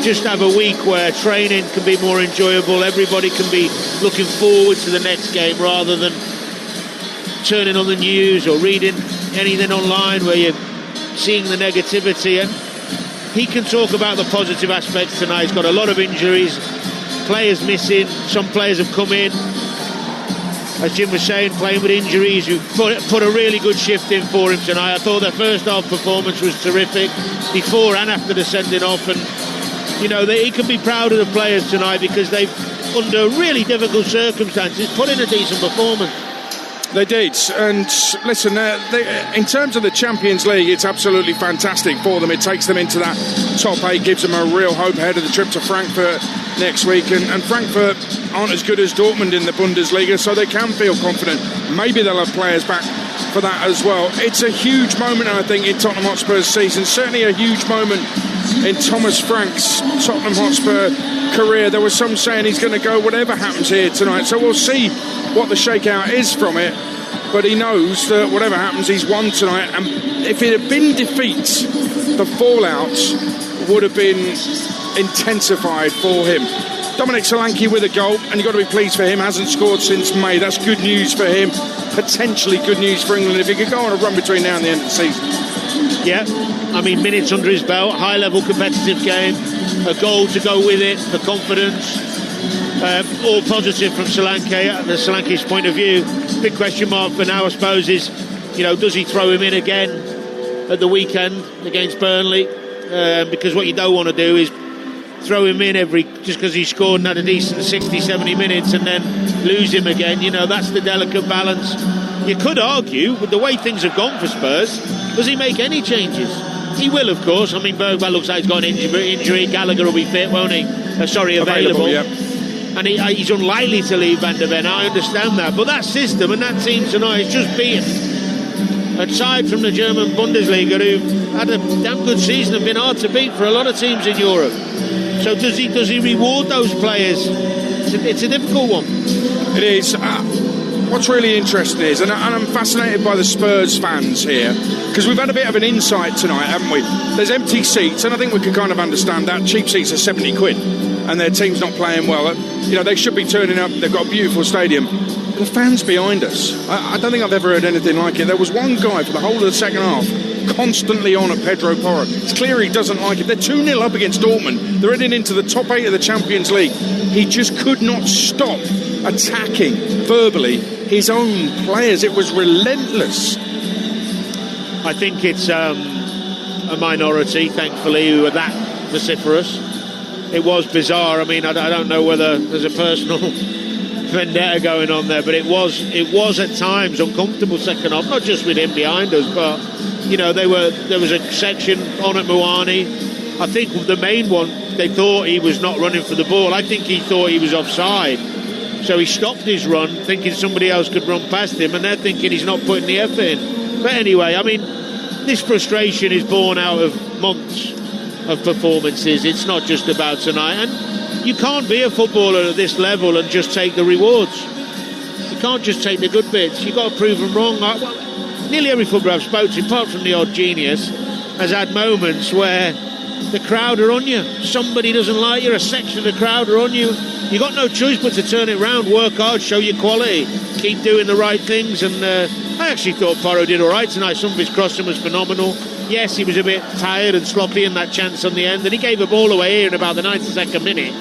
just have a week where training can be more enjoyable. Everybody can be looking forward to the next game rather than turning on the news or reading anything online where you're seeing the negativity. And he can talk about the positive aspects tonight. He's got a lot of injuries, players missing, some players have come in, as Jim was saying, playing with injuries, who put a really good shift in for him tonight. I thought their first half performance was terrific, before and after the sending off, and you know, he can be proud of the players tonight because they've, under really difficult circumstances, put in a decent performance. They did, and listen, in terms of the Champions League, it's absolutely fantastic for them. It takes them into that top 8, gives them a real hope ahead of the trip to Frankfurt next week, and Frankfurt aren't as good as Dortmund in the Bundesliga, so they can feel confident. Maybe they'll have players back for that as well. It's a huge moment, I think, in Tottenham Hotspur's season, certainly a huge moment in Thomas Frank's Tottenham Hotspur career. There was some saying he's going to go whatever happens here tonight, so we'll see what the shakeout is from it, but he knows that whatever happens, he's won tonight, and if it had been defeat, the fallout would have been intensified for him. Dominic Solanke with a goal, and you've got to be pleased for him. Hasn't scored since May. That's good news for him, potentially good news for England if he could go on a run between now and the end of the season. Yeah, I mean, minutes under his belt, high level competitive game, a goal to go with it for confidence. All positive from Solanke's point of view. Big question mark for now, I suppose, is, you know, does he throw him in again at the weekend against Burnley? Because what you don't want to do is throw him in just because he scored and had a decent 60-70 minutes and then lose him again. You know, that's the delicate balance. You could argue, with the way things have gone for Spurs, does he make any changes? He will, of course. I mean, Bergwijn looks like he's got an injury. Gallagher will be fit, won't he? Available. Yep. And he's unlikely to leave Van der Ven. I understand that. But that system and that team tonight is just beaten, aside from the German Bundesliga, who've had a damn good season and been hard to beat for a lot of teams in Europe. So does he reward those players? It's a difficult one. It is. What's really interesting is, and I'm fascinated by the Spurs fans here, because we've had a bit of an insight tonight, haven't we? There's empty seats, and I think we can kind of understand that. Cheap seats are 70 quid, and their team's not playing well. You know, they should be turning up. They've got a beautiful stadium. The fans behind us, I don't think I've ever heard anything like it. There was one guy for the whole of the second half constantly on at Pedro Porro. It's clear he doesn't like it. They're 2-0 up against Dortmund. They're heading into the top 8 of the Champions League. He just could not stop attacking verbally his own players. It was relentless. I think it's a minority, thankfully, who are that vociferous. It was bizarre. I mean, I don't know whether there's a personal vendetta going on there, but it was at times uncomfortable second half, not just with him behind us, but you know, there was a section on at Muani. I think the main one, they thought he was not running for the ball. I think he thought he was offside, so he stopped his run thinking somebody else could run past him, and they're thinking he's not putting the effort in. But anyway, I mean, this frustration is born out of months of performances. It's not just about tonight, and you can't be a footballer at this level and just take the rewards. You can't just take the good bits. You've got to prove them wrong. Nearly every footballer I've spoken to, apart from the odd genius, has had moments where the crowd are on you. Somebody doesn't like you, a section of the crowd are on you. You've got no choice but to turn it round, work hard, show your quality, keep doing the right things. And I actually thought Porro did all right tonight. Some of his crossing was phenomenal. Yes, he was a bit tired and sloppy in that chance on the end, and he gave a ball away here in about the 92nd minute.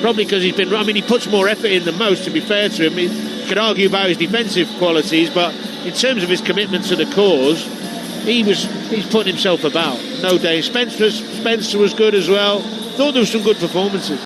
Probably because he's been... I mean, he puts more effort in than most, to be fair to him. You could argue about his defensive qualities, but in terms of his commitment to the cause, he's putting himself about. No day. Spencer was good as well. Thought there were some good performances.